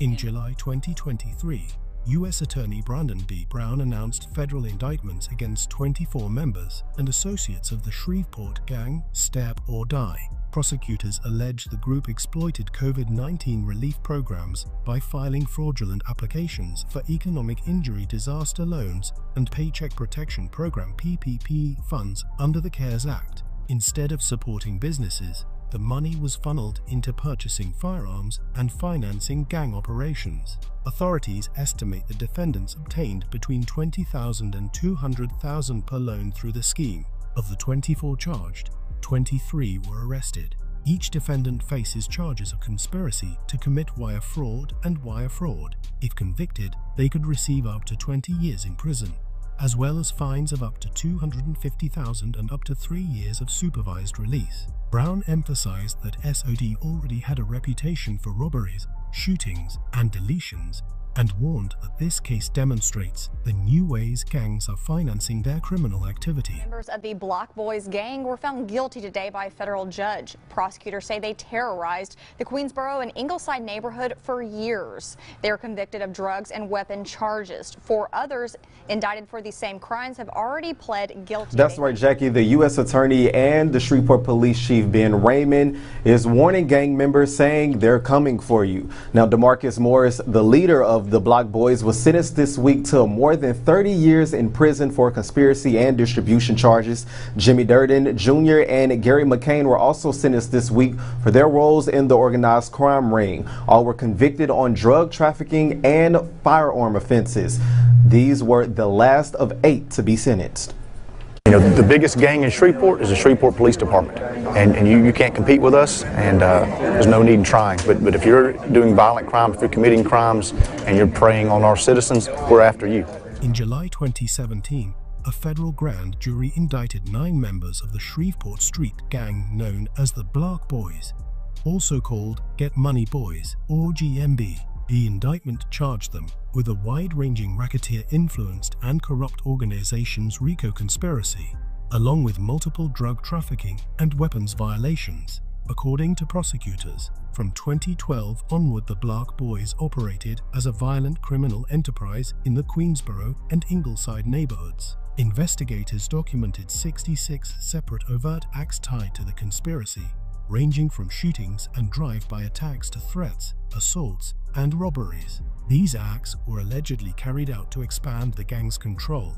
In July 2023, U.S. Attorney Brandon B. Brown announced federal indictments against 24 members and associates of the Shreveport gang, Step or Die. Prosecutors allege the group exploited COVID-19 relief programs by filing fraudulent applications for economic injury disaster loans and Paycheck Protection Program (PPP) funds under the CARES Act. Instead of supporting businesses, the money was funneled into purchasing firearms and financing gang operations. Authorities estimate the defendants obtained between $20,000 and $200,000 per loan through the scheme. Of the 24 charged, 23 were arrested. Each defendant faces charges of conspiracy to commit wire fraud and wire fraud. If convicted, they could receive up to 20 years in prison, as well as fines of up to $250,000 and up to 3 years of supervised release. Brown emphasized that SOD already had a reputation for robberies, shootings, and deletions, and warned that this case demonstrates the new ways gangs are financing their criminal activity. Members of the Glock Boys gang were found guilty today by a federal judge. Prosecutors say they terrorized the Queensboro and Ingleside neighborhood for years. They are convicted of drugs and weapon charges. 4 others indicted for the same crimes have already pled guilty. That's right, Jackie. The U.S. Attorney and the Shreveport Police Chief Ben Raymond is warning gang members, saying they're coming for you. Now, DeMarcus Morris, the leader of the Glock Boys, was sentenced this week to more than 30 years in prison for conspiracy and distribution charges. Jimmy Durden Jr. and Gary McCain were also sentenced this week for their roles in the organized crime ring. All were convicted on drug trafficking and firearm offenses. These were the last of 8 to be sentenced. You know, the biggest gang in Shreveport is the Shreveport Police Department, and you can't compete with us, and there's no need in trying. But if you're doing violent crimes, if you're committing crimes, and you're preying on our citizens, we're after you. In July 2017, a federal grand jury indicted 9 members of the Shreveport street gang known as the Glock Boys, also called Get Money Boys, or GMB. The indictment charged them with a wide-ranging racketeer-influenced and corrupt organization's RICO conspiracy, along with multiple drug trafficking and weapons violations. According to prosecutors, from 2012 onward, the Glock Boys operated as a violent criminal enterprise in the Queensboro and Ingleside neighborhoods. Investigators documented 66 separate overt acts tied to the conspiracy, ranging from shootings and drive-by attacks to threats, assaults, and robberies. These acts were allegedly carried out to expand the gang's control,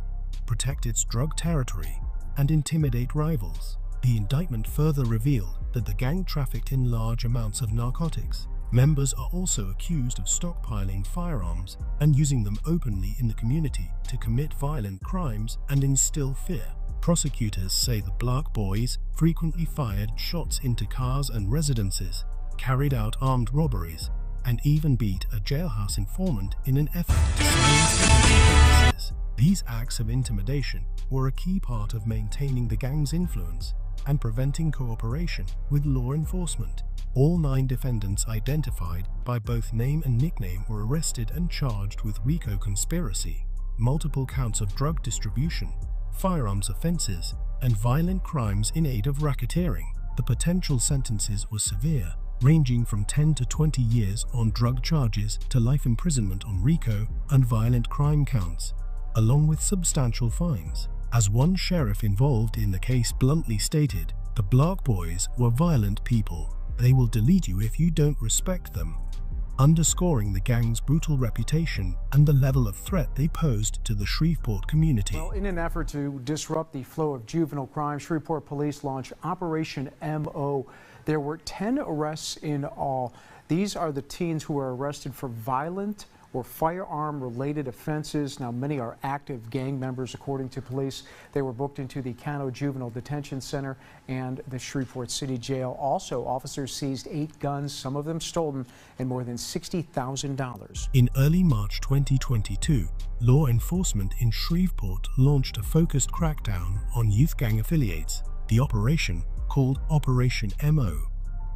protect its drug territory, and intimidate rivals. The indictment further revealed that the gang trafficked in large amounts of narcotics. Members are also accused of stockpiling firearms and using them openly in the community to commit violent crimes and instill fear. Prosecutors say the Glock Boys frequently fired shots into cars and residences, carried out armed robberies, and even beat a jailhouse informant in an effort to silence witnesses. These acts of intimidation were a key part of maintaining the gang's influence and preventing cooperation with law enforcement. All 9 defendants identified by both name and nickname were arrested and charged with RICO conspiracy, multiple counts of drug distribution, firearms offenses, and violent crimes in aid of racketeering. The potential sentences were severe, ranging from 10 to 20 years on drug charges to life imprisonment on RICO and violent crime counts, along with substantial fines. As one sheriff involved in the case bluntly stated, the Glock Boys were violent people. They will delete you if you don't respect them, underscoring the gang's brutal reputation and the level of threat they posed to the Shreveport community. Well, in an effort to disrupt the flow of juvenile crime, Shreveport police launched Operation MO. There were 10 arrests in all. These are the teens who were arrested for violent or firearm-related offenses. Now, many are active gang members, according to police. They were booked into the Canal Juvenile Detention Center and the Shreveport City Jail. Also, officers seized 8 guns, some of them stolen, and more than $60,000. In early March 2022, law enforcement in Shreveport launched a focused crackdown on youth gang affiliates. The operation, called Operation MO,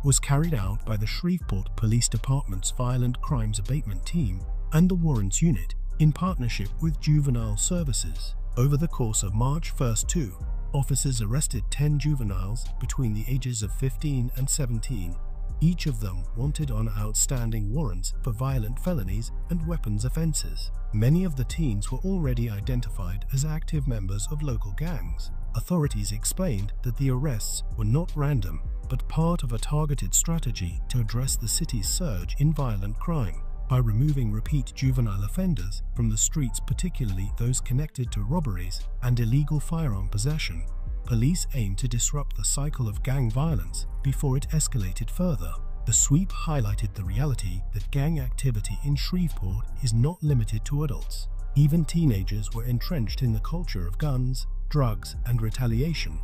was carried out by the Shreveport Police Department's Violent Crimes Abatement Team and the Warrants Unit in partnership with Juvenile Services. Over the course of March 1st, 2 officers arrested 10 juveniles between the ages of 15 and 17, each of them wanted on outstanding warrants for violent felonies and weapons offenses. Many of the teens were already identified as active members of local gangs. Authorities explained that the arrests were not random, but part of a targeted strategy to address the city's surge in violent crime. By removing repeat juvenile offenders from the streets, particularly those connected to robberies and illegal firearm possession, police aimed to disrupt the cycle of gang violence before it escalated further. The sweep highlighted the reality that gang activity in Shreveport is not limited to adults. Even teenagers were entrenched in the culture of guns, drugs, and retaliation,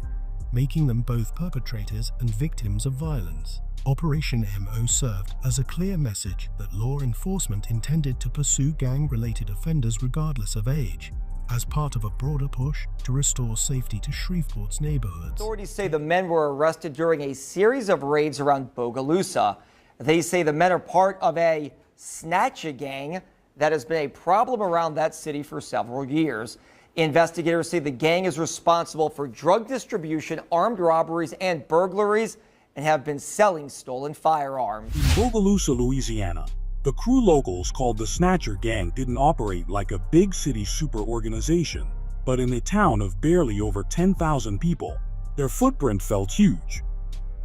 making them both perpetrators and victims of violence. Operation MO served as a clear message that law enforcement intended to pursue gang-related offenders regardless of age, as part of a broader push to restore safety to Shreveport's neighborhoods. Authorities say the men were arrested during a series of raids around Bogalusa. They say the men are part of a snatcher gang that has been a problem around that city for several years. Investigators say the gang is responsible for drug distribution, armed robberies, and burglaries, and have been selling stolen firearms. In Bogalusa, Louisiana, the crew locals called the Snatcher Gang didn't operate like a big city super organization, but in a town of barely over 10,000 people, their footprint felt huge.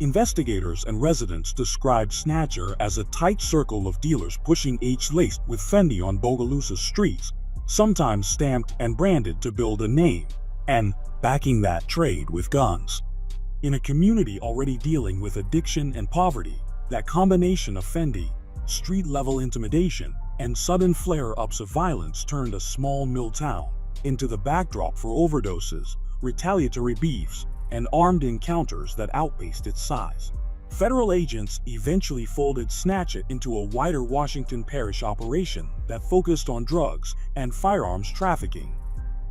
Investigators and residents described Snatcher as a tight circle of dealers pushing H laced with Fendi on Bogalusa streets, sometimes stamped and branded to build a name, and backing that trade with guns. In a community already dealing with addiction and poverty, that combination of Fendi, street-level intimidation, and sudden flare-ups of violence turned a small mill town into the backdrop for overdoses, retaliatory beefs, and armed encounters that outpaced its size. Federal agents eventually folded Snatch It into a wider Washington Parish operation that focused on drugs and firearms trafficking.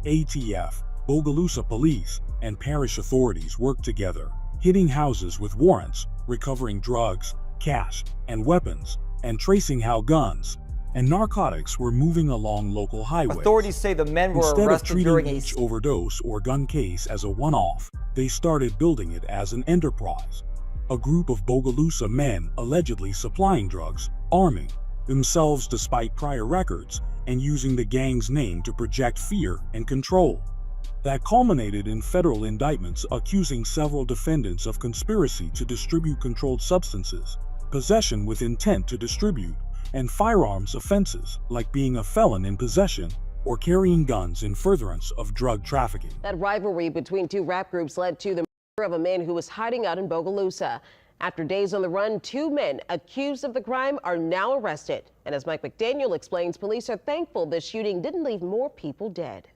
ATF, Bogalusa police, and parish authorities worked together, hitting houses with warrants, recovering drugs, cash, and weapons, and tracing how guns and narcotics were moving along local highways. Authorities say the men were arrested during each overdose or gun case as a one-off, they started building it as an enterprise. A group of Bogalusa men allegedly supplying drugs, arming themselves despite prior records, and using the gang's name to project fear and control. That culminated in federal indictments accusing several defendants of conspiracy to distribute controlled substances, possession with intent to distribute, and firearms offenses like being a felon in possession or carrying guns in furtherance of drug trafficking. That rivalry between two rap groups led to the murder of a man who was hiding out in Bogalusa. After days on the run, two men accused of the crime are now arrested. And as Mike McDaniel explains, police are thankful the shooting didn't leave more people dead.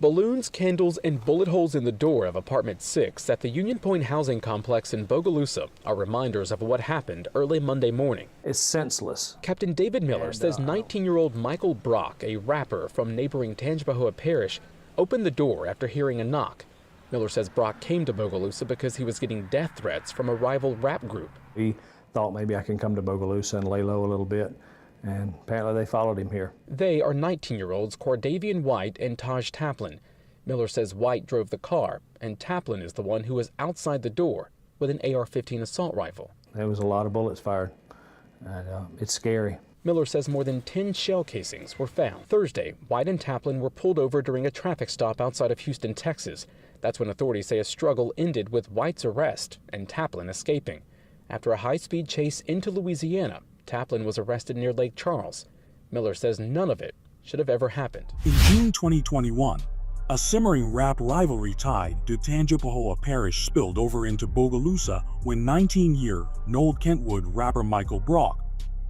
Balloons, candles, and bullet holes in the door of apartment 6 at the Union Point housing complex in Bogalusa are reminders of what happened early Monday morning. It's senseless. Captain David Miller says 19-year-old Michael Brock, a rapper from neighboring Tangipahoa Parish, opened the door after hearing a knock. Miller says Brock came to Bogalusa because he was getting death threats from a rival rap group. He thought maybe I can come to Bogalusa and lay low a little bit, and apparently they followed him here. They are 19-year-olds Cordavian White and Taj Taplin. Miller says White drove the car, and Taplin is the one who was outside the door with an AR-15 assault rifle. There was a lot of bullets fired, and it's scary. Miller says more than 10 shell casings were found. Thursday, White and Taplin were pulled over during a traffic stop outside of Houston, Texas. That's when authorities say a struggle ended with White's arrest and Taplin escaping. After a high-speed chase into Louisiana, Taplin was arrested near Lake Charles. Miller says none of it should have ever happened. In June 2021, a simmering rap rivalry tied to Tangipahoa Parish spilled over into Bogalusa when 19-year Noel Kentwood rapper Michael Brock,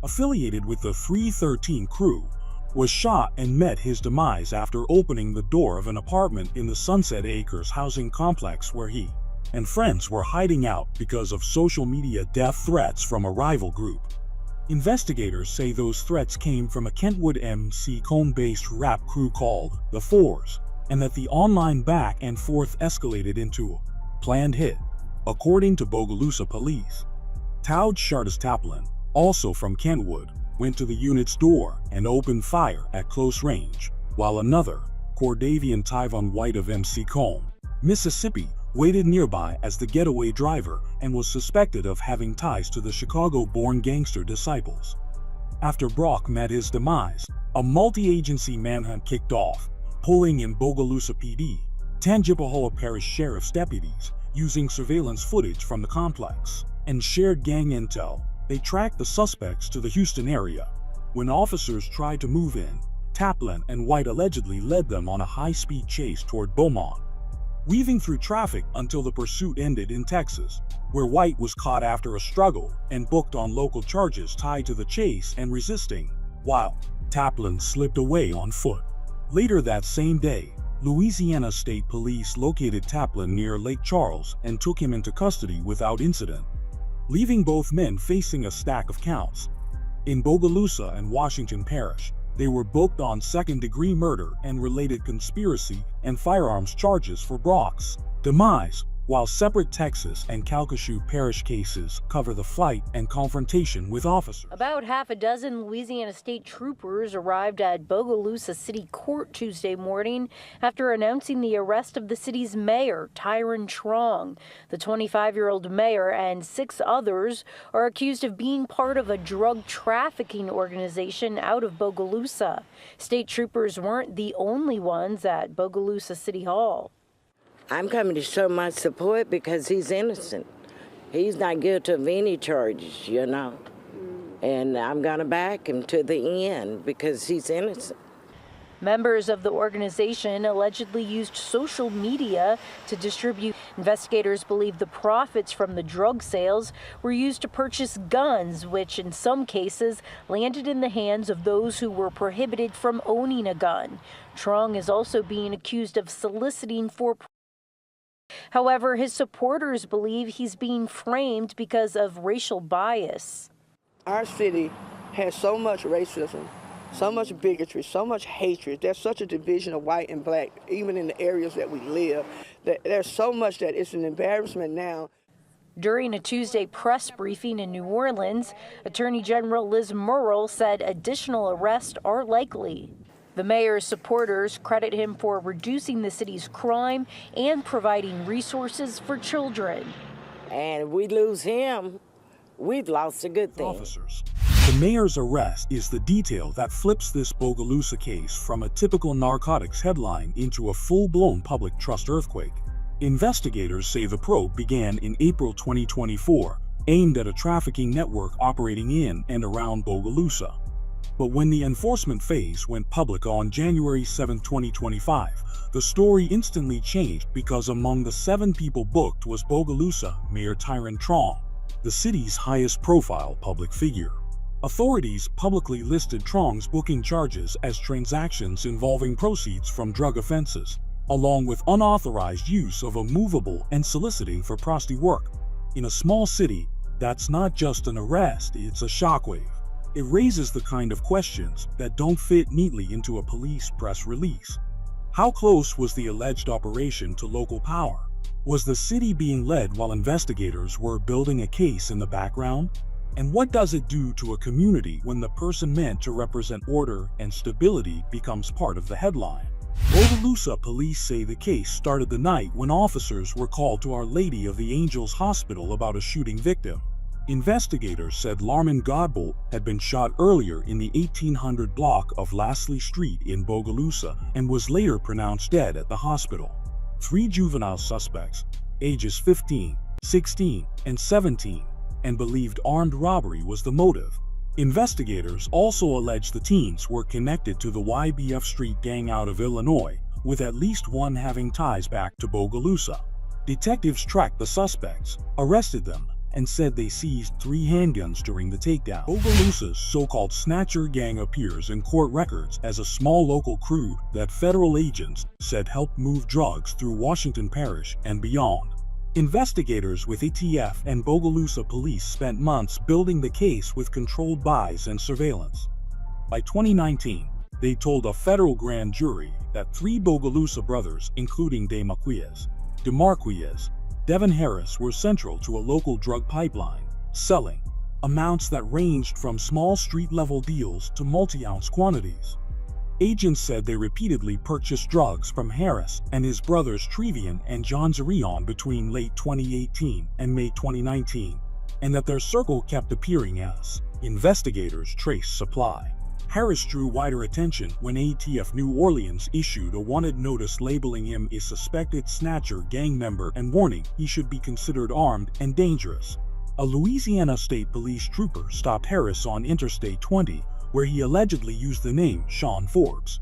affiliated with the 313 crew, was shot and met his demise after opening the door of an apartment in the Sunset Acres housing complex where he and friends were hiding out because of social media death threats from a rival group. Investigators say those threats came from a Kentwood MC Cone-based rap crew called The Fours, and that the online back and forth escalated into a planned hit. According to Bogalusa police, Taud Shardas Taplin, also from Kentwood, went to the unit's door and opened fire at close range, while another, Cordavian Tyvon White of MC Cone, Mississippi, waited nearby as the getaway driver and was suspected of having ties to the Chicago-born gangster Disciples. After Brock met his demise, a multi-agency manhunt kicked off, pulling in Bogalusa PD, Tangipahoa Parish Sheriff's deputies, using surveillance footage from the complex, and shared gang intel. They tracked the suspects to the Houston area. When officers tried to move in, Taplin and White allegedly led them on a high-speed chase toward Beaumont, weaving through traffic until the pursuit ended in Texas, where White was caught after a struggle and booked on local charges tied to the chase and resisting, while Taplin slipped away on foot. Later that same day, Louisiana State Police located Taplin near Lake Charles and took him into custody without incident, leaving both men facing a stack of counts. In Bogalusa and Washington Parish, they were booked on second-degree murder and related conspiracy and firearms charges for Brock's demise, while separate Texas and Calcasieu Parish cases cover the flight and confrontation with officers. About half a dozen Louisiana state troopers arrived at Bogalusa City Court Tuesday morning after announcing the arrest of the city's mayor, Tyron Trong. The 25-year-old mayor and 6 others are accused of being part of a drug trafficking organization out of Bogalusa. State troopers weren't the only ones at Bogalusa City Hall. I'm coming to show my support because he's innocent. He's not guilty of any charges, you know. And I'm going to back him to the end because he's innocent. Members of the organization allegedly used social media to distribute. Investigators believe the profits from the drug sales were used to purchase guns, which in some cases landed in the hands of those who were prohibited from owning a gun. Trong is also being accused of soliciting for. However, his supporters believe he's being framed because of racial bias. Our city has so much racism, so much bigotry, so much hatred. There's such a division of white and black, even in the areas that we live. There's so much that it's an embarrassment now. During a Tuesday press briefing in New Orleans, Attorney General Liz Murrill said additional arrests are likely. The mayor's supporters credit him for reducing the city's crime and providing resources for children. And if we lose him, we've lost a good thing. Officers. The mayor's arrest is the detail that flips this Bogalusa case from a typical narcotics headline into a full-blown public trust earthquake. Investigators say the probe began in April 2024, aimed at a trafficking network operating in and around Bogalusa. But when the enforcement phase went public on January 7, 2025, the story instantly changed because among the 7 people booked was Bogalusa Mayor Tyron Trong, the city's highest-profile public figure. Authorities publicly listed Trong's booking charges as transactions involving proceeds from drug offenses, along with unauthorized use of a movable and soliciting for prosti work. In a small city, that's not just an arrest, it's a shockwave. It raises the kind of questions that don't fit neatly into a police press release. How close was the alleged operation to local power? Was the city being led while investigators were building a case in the background? And what does it do to a community when the person meant to represent order and stability becomes part of the headline? Bogalusa police say the case started the night when officers were called to Our Lady of the Angels Hospital about a shooting victim. Investigators said Larman Godbolt had been shot earlier in the 1800 block of Lasley Street in Bogalusa and was later pronounced dead at the hospital. 3 juvenile suspects, ages 15, 16, and 17, and believed armed robbery was the motive. Investigators also alleged the teens were connected to the YBF Street gang out of Illinois, with at least one having ties back to Bogalusa. Detectives tracked the suspects, arrested them, and said they seized 3 handguns during the takedown. Bogalusa's so-called Snatcher Gang appears in court records as a small local crew that federal agents said helped move drugs through Washington Parish and beyond. Investigators with ATF and Bogalusa police spent months building the case with controlled buys and surveillance. By 2019, they told a federal grand jury that 3 Bogalusa brothers, including DeMarquez, Devin Harris, were central to a local drug pipeline, selling amounts that ranged from small street-level deals to multi-ounce quantities. Agents said they repeatedly purchased drugs from Harris and his brothers Trevian and John Zarion between late 2018 and May 2019, and that their circle kept appearing as investigators traced supply. Harris drew wider attention when ATF New Orleans issued a wanted notice labeling him a suspected Snatcher gang member and warning he should be considered armed and dangerous. A Louisiana State Police trooper stopped Harris on Interstate 20, where he allegedly used the name Sean Forbes.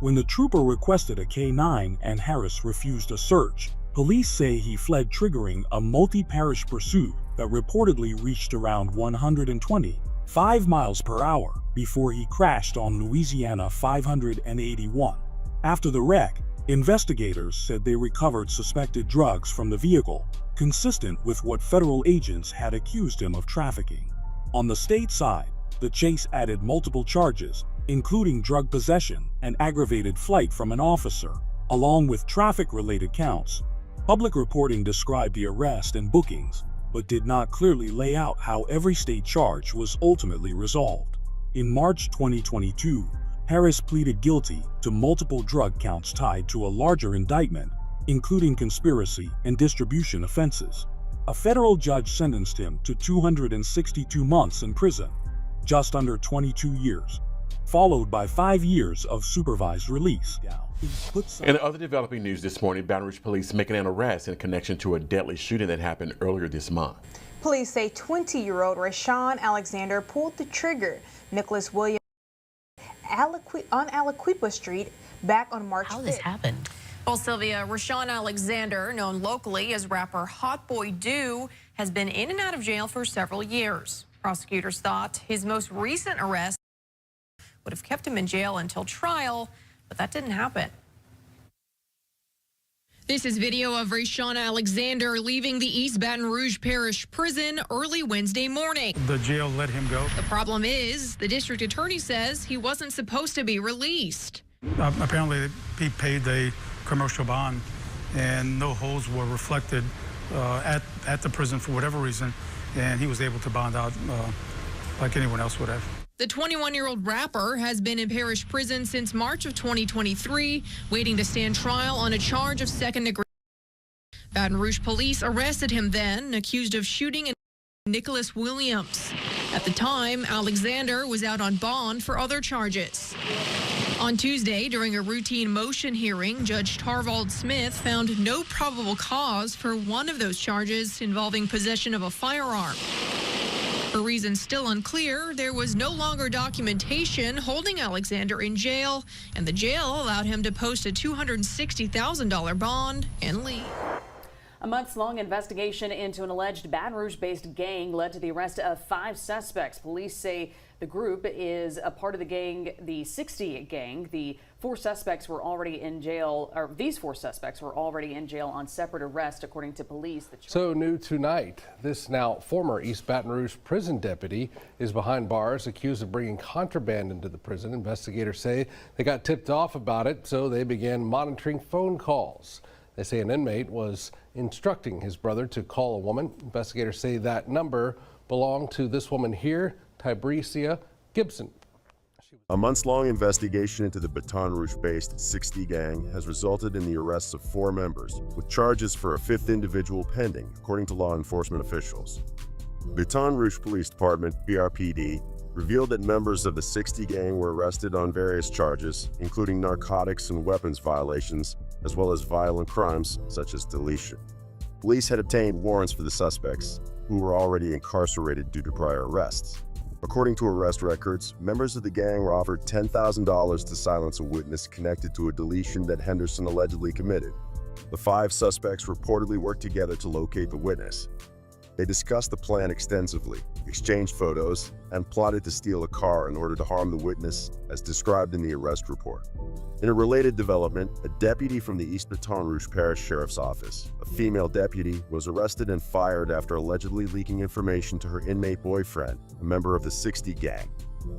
When the trooper requested a K-9 and Harris refused a search, police say he fled, triggering a multi-parish pursuit that reportedly reached around 125 miles per hour before he crashed on Louisiana 581. After the wreck, investigators said they recovered suspected drugs from the vehicle, consistent with what federal agents had accused him of trafficking. On the state side, the chase added multiple charges, including drug possession and aggravated flight from an officer, along with traffic-related counts. Public reporting described the arrest and bookings, but did not clearly lay out how every state charge was ultimately resolved. In March 2022, Harris pleaded guilty to multiple drug counts tied to a larger indictment, including conspiracy and distribution offenses. A federal judge sentenced him to 262 months in prison, just under 22 years, followed by 5 years of supervised release. In other developing news this morning, Baton Rouge police making an arrest in connection to a deadly shooting that happened earlier this month. Police say 20-year-old Rashawn Alexander pulled the trigger. Nicholas Williams on Aliquippa Street back on March 5th. How this happened? Well, Sylvia, Rashawn Alexander, known locally as rapper Hot Boy Do, has been in and out of jail for several years. Prosecutors thought his most recent arrest would have kept him in jail until trial, but that didn't happen. This is video of Rashawn Alexander leaving the East Baton Rouge Parish Prison early Wednesday morning. The jail let him go. The problem is, the district attorney says he wasn't supposed to be released. Apparently, he paid a commercial bond, and no holds were reflected at the prison for whatever reason, and he was able to bond out like anyone else would have. The 21-year-old rapper has been in parish prison since March of 2023, waiting to stand trial on a charge of second-degree. Baton Rouge police arrested him then, accused of shooting Nicholas Williams. At the time, Alexander was out on bond for other charges. On Tuesday, during a routine motion hearing, Judge Tarvald Smith found no probable cause for one of those charges involving possession of a firearm. For reasons still unclear, there was no longer documentation holding Alexander in jail, and the jail allowed him to post a $260,000 bond and leave. A months-long investigation into an alleged Baton Rouge-based gang led to the arrest of 5 suspects. Police say the group is a part of the gang, the 60 gang. The 4 suspects were already in jail, or these 4 suspects were already in jail on separate arrest, according to police. So new tonight, this now former East Baton Rouge prison deputy is behind bars, accused of bringing contraband into the prison. Investigators say they got tipped off about it, so they began monitoring phone calls. They say an inmate was instructing his brother to call a woman. Investigators say that number belonged to this woman here, Tibrecia Gibson. A months-long investigation into the Baton Rouge-based 60 gang has resulted in the arrests of 4 members, with charges for a 5th individual pending, according to law enforcement officials. Baton Rouge Police Department, BRPD, revealed that members of the 60 gang were arrested on various charges, including narcotics and weapons violations, as well as violent crimes such as deletion. Police had obtained warrants for the suspects, who were already incarcerated due to prior arrests. According to arrest records, members of the gang were offered $10,000 to silence a witness connected to a deletion that Henderson allegedly committed. The 5 suspects reportedly worked together to locate the witness. They discussed the plan extensively, exchanged photos, and plotted to steal a car in order to harm the witness, as described in the arrest report. In a related development, a deputy from the East Baton Rouge Parish Sheriff's Office, a female deputy, was arrested and fired after allegedly leaking information to her inmate boyfriend, a member of the 60 gang.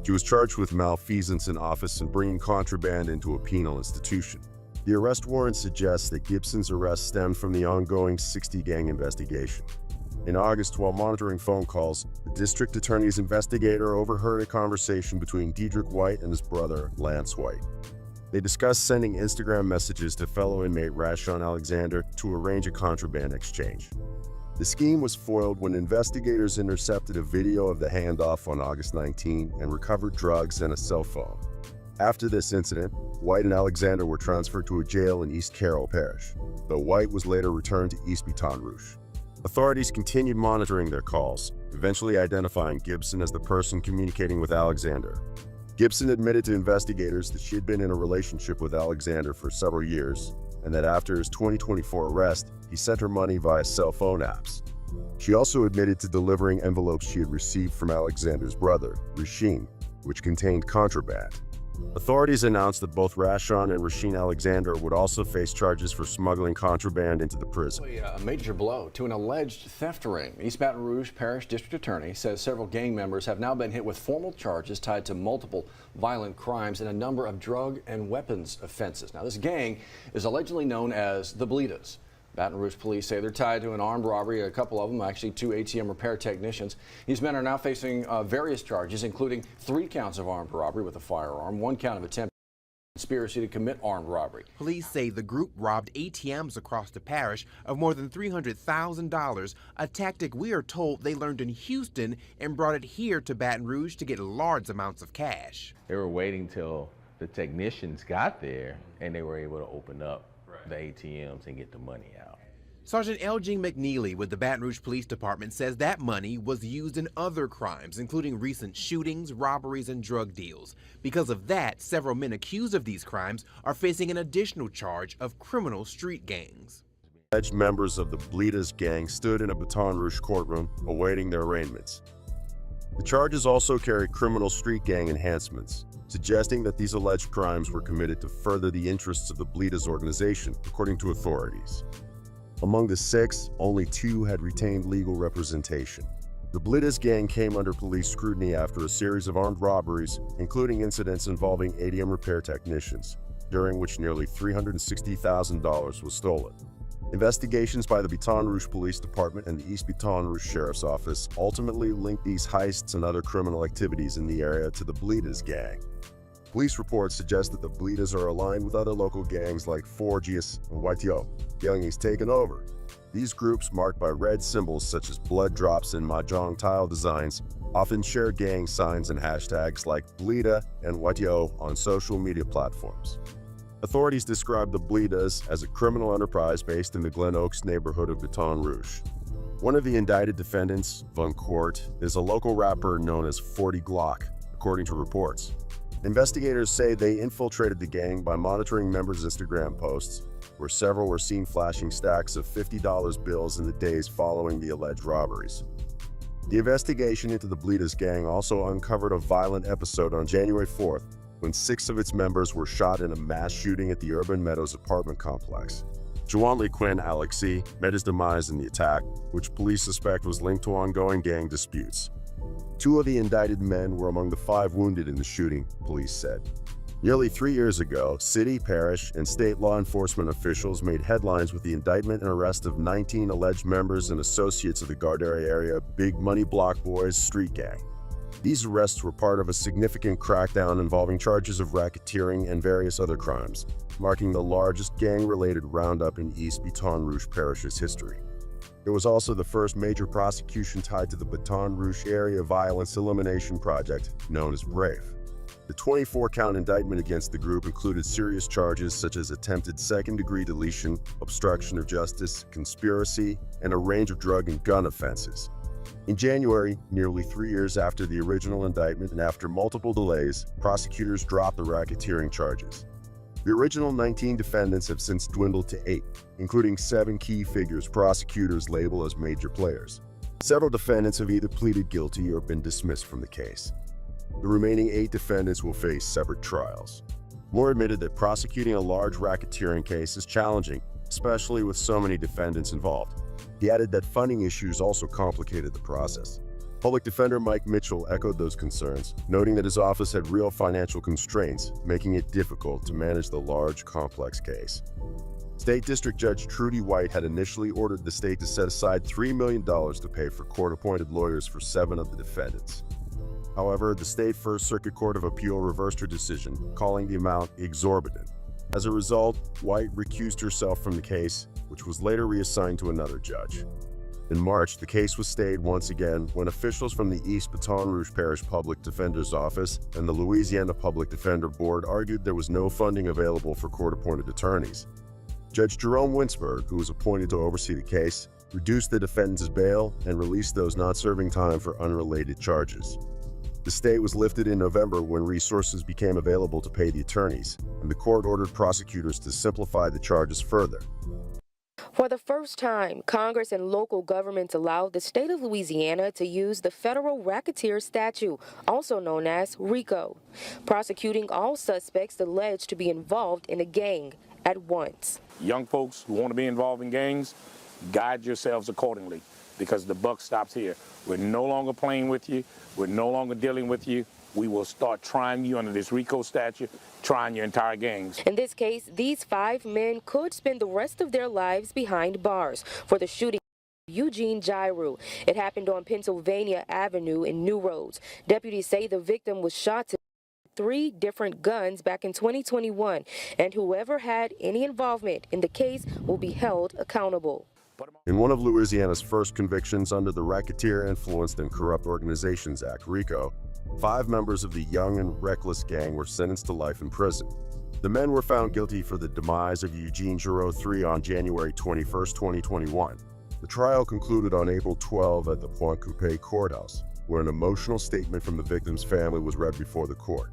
She was charged with malfeasance in office and bringing contraband into a penal institution. The arrest warrant suggests that Gibson's arrest stemmed from the ongoing 60 gang investigation. In August, while monitoring phone calls, the district attorney's investigator overheard a conversation between Dedrick White and his brother, Lance White. They discussed sending Instagram messages to fellow inmate Rashawn Alexander to arrange a contraband exchange. The scheme was foiled when investigators intercepted a video of the handoff on August 19 and recovered drugs and a cell phone. After this incident, White and Alexander were transferred to a jail in East Carroll Parish, though White was later returned to East Baton Rouge. Authorities continued monitoring their calls, eventually identifying Gibson as the person communicating with Alexander. Gibson admitted to investigators that she had been in a relationship with Alexander for several years, and that after his 2024 arrest, he sent her money via cell phone apps. She also admitted to delivering envelopes she had received from Alexander's brother, Rasheem, which contained contraband. Authorities announced that both Rashawn and Rasheem Alexander would also face charges for smuggling contraband into the prison. A major blow to an alleged theft ring. East Baton Rouge Parish District Attorney says several gang members have now been hit with formal charges tied to multiple violent crimes and a number of drug and weapons offenses. Now, this gang is allegedly known as the Bleetas. Baton Rouge police say they're tied to an armed robbery, a couple of them, actually 2 ATM repair technicians. These men are now facing various charges, including 3 counts of armed robbery with a firearm, 1 count of attempted conspiracy to commit armed robbery. Police say the group robbed ATMs across the parish of more than $300,000, a tactic we are told they learned in Houston and brought it here to Baton Rouge to get large amounts of cash. They were waiting till the technicians got there and they were able to open up the ATMs and get the money out. Sergeant Elgin McNeely with the Baton Rouge Police Department says that money was used in other crimes, including recent shootings, robberies, and drug deals. Because of that, several men accused of these crimes are facing an additional charge of criminal street gangs. Alleged members of the Bleetas gang stood in a Baton Rouge courtroom awaiting their arraignments. The charges also carry criminal street gang enhancements, suggesting that these alleged crimes were committed to further the interests of the Bleetas organization, according to authorities. Among the 6, only 2 had retained legal representation. The Bleetas gang came under police scrutiny after a series of armed robberies, including incidents involving ATM repair technicians, during which nearly $360,000 was stolen. Investigations by the Baton Rouge Police Department and the East Baton Rouge Sheriff's Office ultimately linked these heists and other criminal activities in the area to the Bleetas gang. Police reports suggest that the Bleetas are aligned with other local gangs like Forgius and Waitio. Gang is taken over. These groups, marked by red symbols such as blood drops and mahjong tile designs, often share gang signs and hashtags like Bleeta and Waitio on social media platforms. Authorities describe the Bleetas as a criminal enterprise based in the Glen Oaks neighborhood of Baton Rouge. One of the indicted defendants, Von Court, is a local rapper known as 40 Glock, according to reports. Investigators say they infiltrated the gang by monitoring members' Instagram posts, where several were seen flashing stacks of $50 bills in the days following the alleged robberies. The investigation into the Bleetas gang also uncovered a violent episode on January 4th, when 6 of its members were shot in a mass shooting at the Urban Meadows apartment complex. Juwanli Quinn Alexi met his demise in the attack, which police suspect was linked to ongoing gang disputes. 2 of the indicted men were among the 5 wounded in the shooting, police said. Nearly 3 years ago, city, parish, and state law enforcement officials made headlines with the indictment and arrest of 19 alleged members and associates of the Gardera area Big Money Glock Boys street gang. These arrests were part of a significant crackdown involving charges of racketeering and various other crimes, marking the largest gang-related roundup in East Baton Rouge Parish's history. It was also the first major prosecution tied to the Baton Rouge Area Violence Elimination Project, known as BRAVE. The 24-count indictment against the group included serious charges such as attempted second-degree deletion, obstruction of justice, conspiracy, and a range of drug and gun offenses. In January, nearly 3 years after the original indictment and after multiple delays, prosecutors dropped the racketeering charges. The original 19 defendants have since dwindled to 8, including 7 key figures prosecutors label as major players. Several defendants have either pleaded guilty or been dismissed from the case. The remaining 8 defendants will face separate trials. Moore admitted that prosecuting a large racketeering case is challenging, especially with so many defendants involved. He added that funding issues also complicated the process. Public Defender Mike Mitchell echoed those concerns, noting that his office had real financial constraints, making it difficult to manage the large, complex case. State District Judge Trudy White had initially ordered the state to set aside $3 million to pay for court-appointed lawyers for 7 of the defendants. However, the State First Circuit Court of Appeal reversed her decision, calling the amount exorbitant. As a result, White recused herself from the case, which was later reassigned to another judge. In March, the case was stayed once again when officials from the East Baton Rouge Parish Public Defender's Office and the Louisiana Public Defender Board argued there was no funding available for court-appointed attorneys. Judge Jerome Winsberg, who was appointed to oversee the case, reduced the defendants' bail and released those not serving time for unrelated charges. The stay was lifted in November when resources became available to pay the attorneys, and the court ordered prosecutors to simplify the charges further. For the first time, Congress and local governments allowed the state of Louisiana to use the federal racketeer statute, also known as RICO, prosecuting all suspects alleged to be involved in a gang at once. Young folks who want to be involved in gangs, guide yourselves accordingly, because the buck stops here. We're no longer playing with you. We're no longer dealing with you. we will start trying you under this RICO statute, trying your entire gangs. In this case, these 5 men could spend the rest of their lives behind bars for the shooting of Eugene Giroux. It happened on Pennsylvania Avenue in New Roads. Deputies say the victim was shot to 3 different guns back in 2021, and whoever had any involvement in the case will be held accountable. In one of Louisiana's first convictions under the Racketeer Influenced and Corrupt Organizations Act, RICO, 5 members of the Young and Reckless gang were sentenced to life in prison. The men were found guilty for the demise of Eugene Giroux III on January 21, 2021. The trial concluded on April 12 at the Pointe Coupée courthouse, where an emotional statement from the victim's family was read before the court.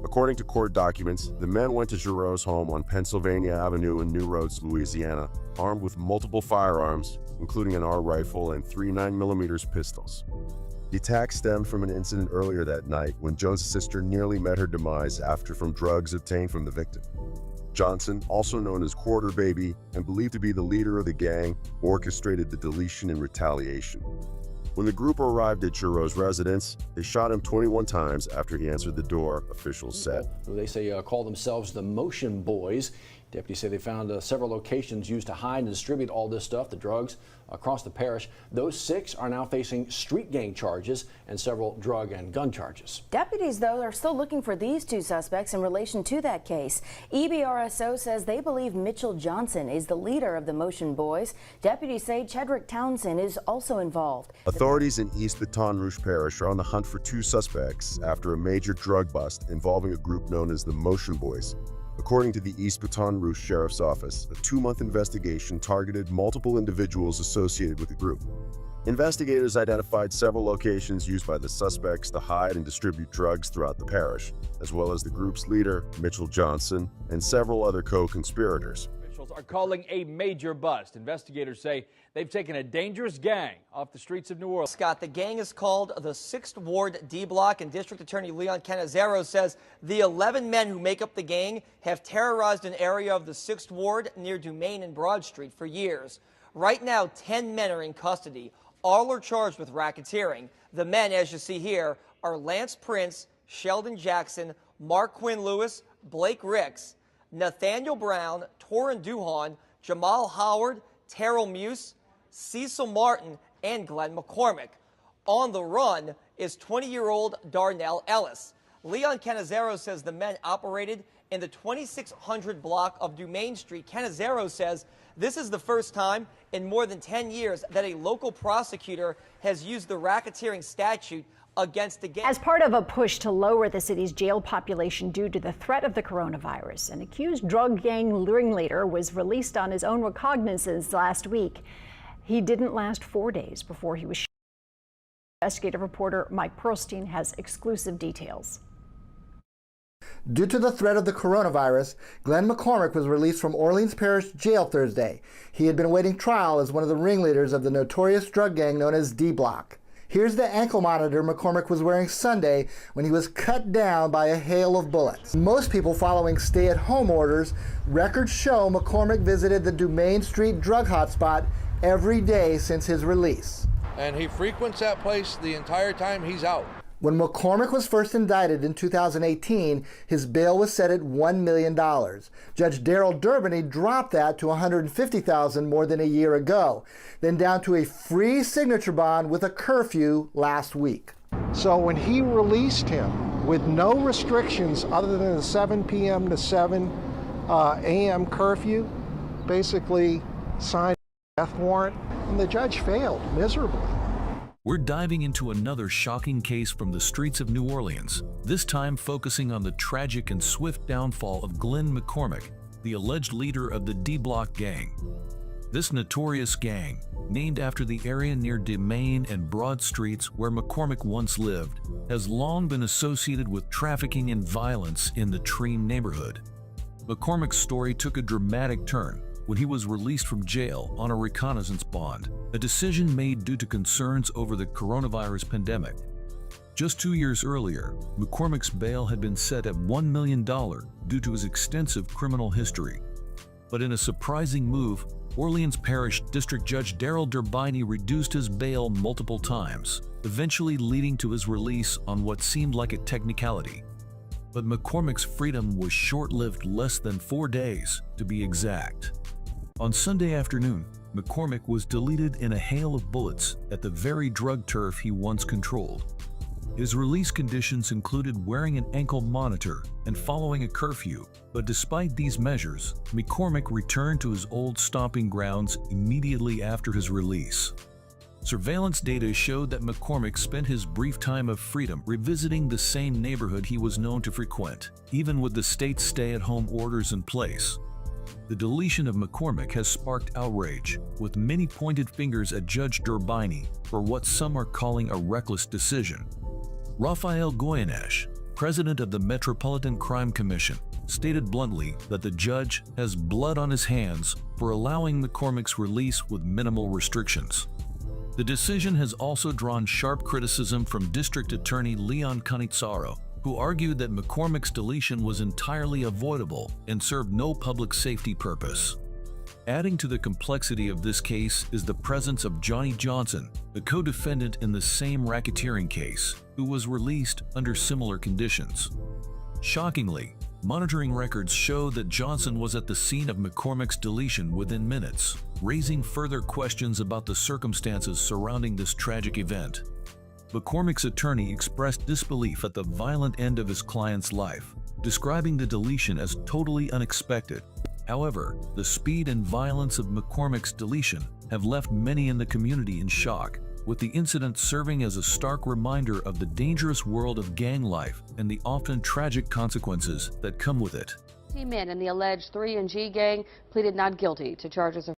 According to court documents, the men went to Giroux's home on Pennsylvania Avenue in New Roads, Louisiana, armed with multiple firearms, including an R rifle and 3 9mm pistols. The attack stemmed from an incident earlier that night when Jones' sister nearly met her demise from drugs obtained from the victim. Johnson, also known as Quarter Baby and believed to be the leader of the gang, orchestrated the deletion in retaliation. When the group arrived at Giroux's residence, they shot him 21 times after he answered the door, officials said. They say call themselves the Motion Boys. Deputies say they found several locations used to hide and distribute all this stuff, the drugs, across the parish. Those 6 are now facing street gang charges and several drug and gun charges. Deputies, though, are still looking for these 2 suspects in relation to that case. EBRSO says they believe Mitchell Johnson is the leader of the Motion Boys. Deputies say Chedrick Townsend is also involved. Authorities in East Baton Rouge Parish are on the hunt for 2 suspects after a major drug bust involving a group known as the Motion Boys. According to the East Baton Rouge Sheriff's Office, a 2-month investigation targeted multiple individuals associated with the group. Investigators identified several locations used by the suspects to hide and distribute drugs throughout the parish, as well as the group's leader, Mitchell Johnson, and several other co-conspirators. Officials are calling a major bust. Investigators say they've taken a dangerous gang off the streets of New Orleans. Scott, the gang is called the 6th Ward D-Block, and District Attorney Leon Canizero says the 11 men who make up the gang have terrorized an area of the 6th Ward near Dumaine and Broad Street for years. Right now, 10 men are in custody. All are charged with racketeering. The men, as you see here, are Lance Prince, Sheldon Jackson, Mark Quinn Lewis, Blake Ricks, Nathaniel Brown, Torin Duhon, Jamal Howard, Terrell Muse, Cecil Martin, and Glenn McCormick. On the run is 20-year-old Darnell Ellis. Leon Canizero says the men operated in the 2600 block of Dumaine Street. Canizero says this is the first time in more than 10 years that a local prosecutor has used the racketeering statute against the gang. As part of a push to lower the city's jail population due to the threat of the coronavirus, an accused drug gang ringleader was released on his own recognizance last week. He didn't last 4 days before he was shot. Investigative reporter Mike Perlstein has exclusive details. Due to the threat of the coronavirus, Glenn McCormick was released from Orleans Parish Jail Thursday. He had been awaiting trial as one of the ringleaders of the notorious drug gang known as DBlock. Here's the ankle monitor McCormick was wearing Sunday when he was cut down by a hail of bullets. Most people following stay-at-home orders, records show McCormick visited the Dumaine Street drug hotspot every day since his release. And he frequents that place the entire time he's out. When McCormick was first indicted in 2018, his bail was set at $1 million. Judge Daryl Durbany dropped that to $150,000 more than a year ago, then down to a free signature bond with a curfew last week. So when he released him with no restrictions other than the 7 p.m. to 7 a.m. curfew, basically signed a death warrant, and the judge failed miserably. We're diving into another shocking case from the streets of New Orleans, this time focusing on the tragic and swift downfall of Glenn McCormick, the alleged leader of the D-Block gang. This notorious gang, named after the area near Dumaine and Broad Streets where McCormick once lived, has long been associated with trafficking and violence in the Treem neighborhood. McCormick's story took a dramatic turn when he was released from jail on a reconnaissance bond, a decision made due to concerns over the coronavirus pandemic. Just 2 years earlier, McCormick's bail had been set at $1 million due to his extensive criminal history. But in a surprising move, Orleans Parish District Judge Darrell Durbiny reduced his bail multiple times, eventually leading to his release on what seemed like a technicality. But McCormick's freedom was short-lived, less than 4 days, to be exact. On Sunday afternoon, McCormick was deleted in a hail of bullets at the very drug turf he once controlled. His release conditions included wearing an ankle monitor and following a curfew, but despite these measures, McCormick returned to his old stomping grounds immediately after his release. Surveillance data showed that McCormick spent his brief time of freedom revisiting the same neighborhood he was known to frequent, even with the state's stay-at-home orders in place. The deletion of McCormick has sparked outrage, with many pointed fingers at Judge Durbiny for what some are calling a reckless decision. Raphael Goyenesh, president of the Metropolitan Crime Commission, stated bluntly that the judge has blood on his hands for allowing McCormick's release with minimal restrictions. The decision has also drawn sharp criticism from District Attorney Leon Canizzaro, who argued that McCormick's deletion was entirely avoidable and served no public safety purpose. Adding to the complexity of this case is the presence of Johnny Johnson, the co-defendant in the same racketeering case, who was released under similar conditions. Shockingly, monitoring records show that Johnson was at the scene of McCormick's deletion within minutes, raising further questions about the circumstances surrounding this tragic event. McCormick's attorney expressed disbelief at the violent end of his client's life, describing the deletion as totally unexpected. However, the speed and violence of McCormick's deletion have left many in the community in shock, with the incident serving as a stark reminder of the dangerous world of gang life and the often tragic consequences that come with it. 2 men in the alleged 3G gang pleaded not guilty to charges of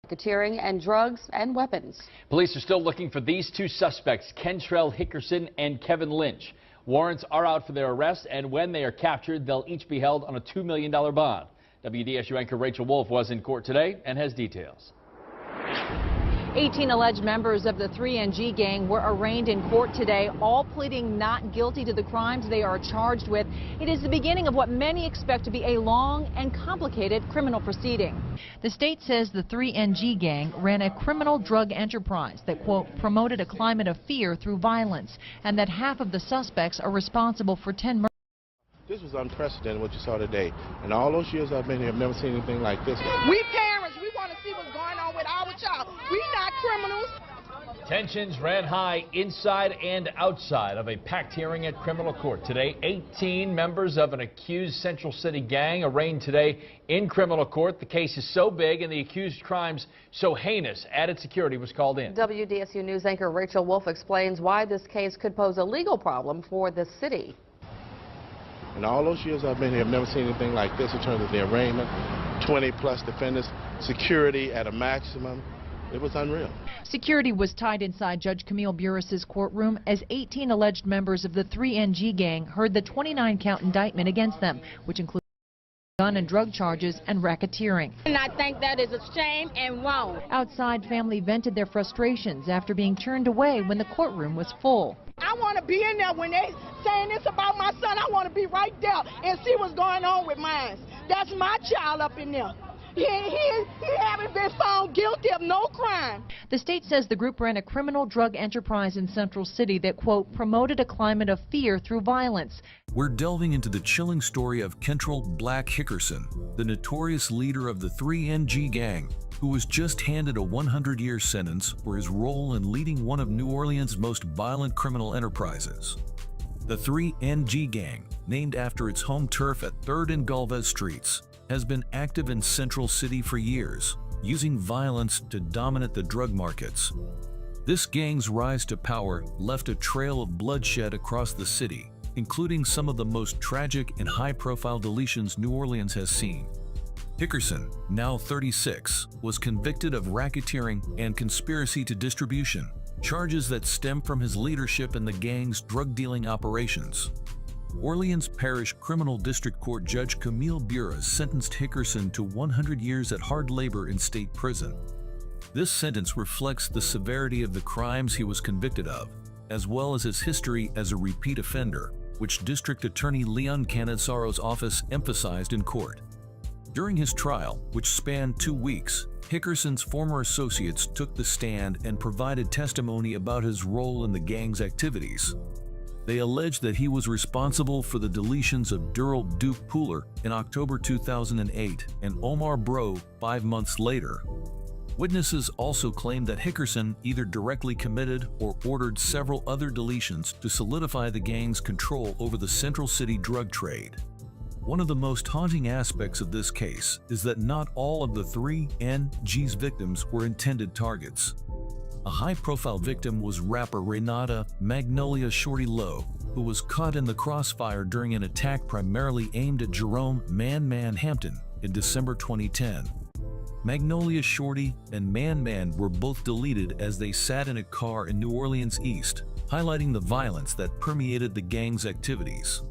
racketeering and drugs and weapons. Police are still looking for these 2 suspects, Kentrell Hickerson and Kevin Lynch. Warrants are out for their arrest, and when they are captured, they'll each be held on a $2 million bond. WDSU anchor Rachel Wolf was in court today and has details. 18 alleged members of the 3NG gang were arraigned in court today, all pleading not guilty to the crimes they are charged with. It is the beginning of what many expect to be a long and complicated criminal proceeding. The state says the 3NG gang ran a criminal drug enterprise that, quote, promoted a climate of fear through violence, and that half of the suspects are responsible for 10 murders. This was unprecedented, what you saw today. In all those years I've been here, I've never seen anything like this. We parents, we want to see what's going on with our child. We not criminals. Tensions ran high inside and outside of a packed hearing at criminal court today. 18 members of an accused Central City gang arraigned today in criminal court. The case is so big and the accused crimes so heinous, added security was called in. WDSU News anchor Rachel Wolf explains why this case could pose a legal problem for the city. In all those years I've been here, I've never seen anything like this in terms of the arraignment. 20-plus defendants, security at a maximum. It was unreal. Security was tied inside Judge Camille Burris's courtroom as 18 alleged members of the 3NG gang heard the 29-count indictment against them, which includes gun and drug charges and racketeering. And I think that is a shame and wrong. Outside, family vented their frustrations after being turned away when the courtroom was full. I want to be in there when they saying this about my son. I want to be right there and see what's going on with mine. That's my child up in there. He haven't been found guilty of no crime. The state says the group ran a criminal drug enterprise in Central City that, quote, promoted a climate of fear through violence. We're delving into the chilling story of Kentrell "Black" Hickerson, the notorious leader of the 3NG gang, who was just handed a 100-year sentence for his role in leading one of New Orleans' most violent criminal enterprises. The 3NG gang, named after its home turf at 3rd and Galvez Streets, has been active in Central City for years, using violence to dominate the drug markets. This gang's rise to power left a trail of bloodshed across the city, including some of the most tragic and high-profile deletions New Orleans has seen. Hickerson, now 36, was convicted of racketeering and conspiracy to distribution, charges that stem from his leadership in the gang's drug-dealing operations. Orleans Parish Criminal District Court Judge Camille Burris sentenced Hickerson to 100 years at hard labor in state prison. This sentence reflects the severity of the crimes he was convicted of, as well as his history as a repeat offender, which District Attorney Leon Canizzaro's office emphasized in court. During his trial, which spanned 2 weeks, Hickerson's former associates took the stand and provided testimony about his role in the gang's activities. They alleged that he was responsible for the deletions of Durrell Duke Pooler in October 2008 and Omar Bro 5 months later. Witnesses also claimed that Hickerson either directly committed or ordered several other deletions to solidify the gang's control over the Central City drug trade. One of the most haunting aspects of this case is that not all of the 3NG's victims were intended targets. A high-profile victim was rapper Renata Magnolia Shorty Lowe, who was caught in the crossfire during an attack primarily aimed at Jerome Man Hampton in December 2010. Magnolia Shorty and Man were both deleted as they sat in a car in New Orleans East, highlighting the violence that permeated the gang's activities.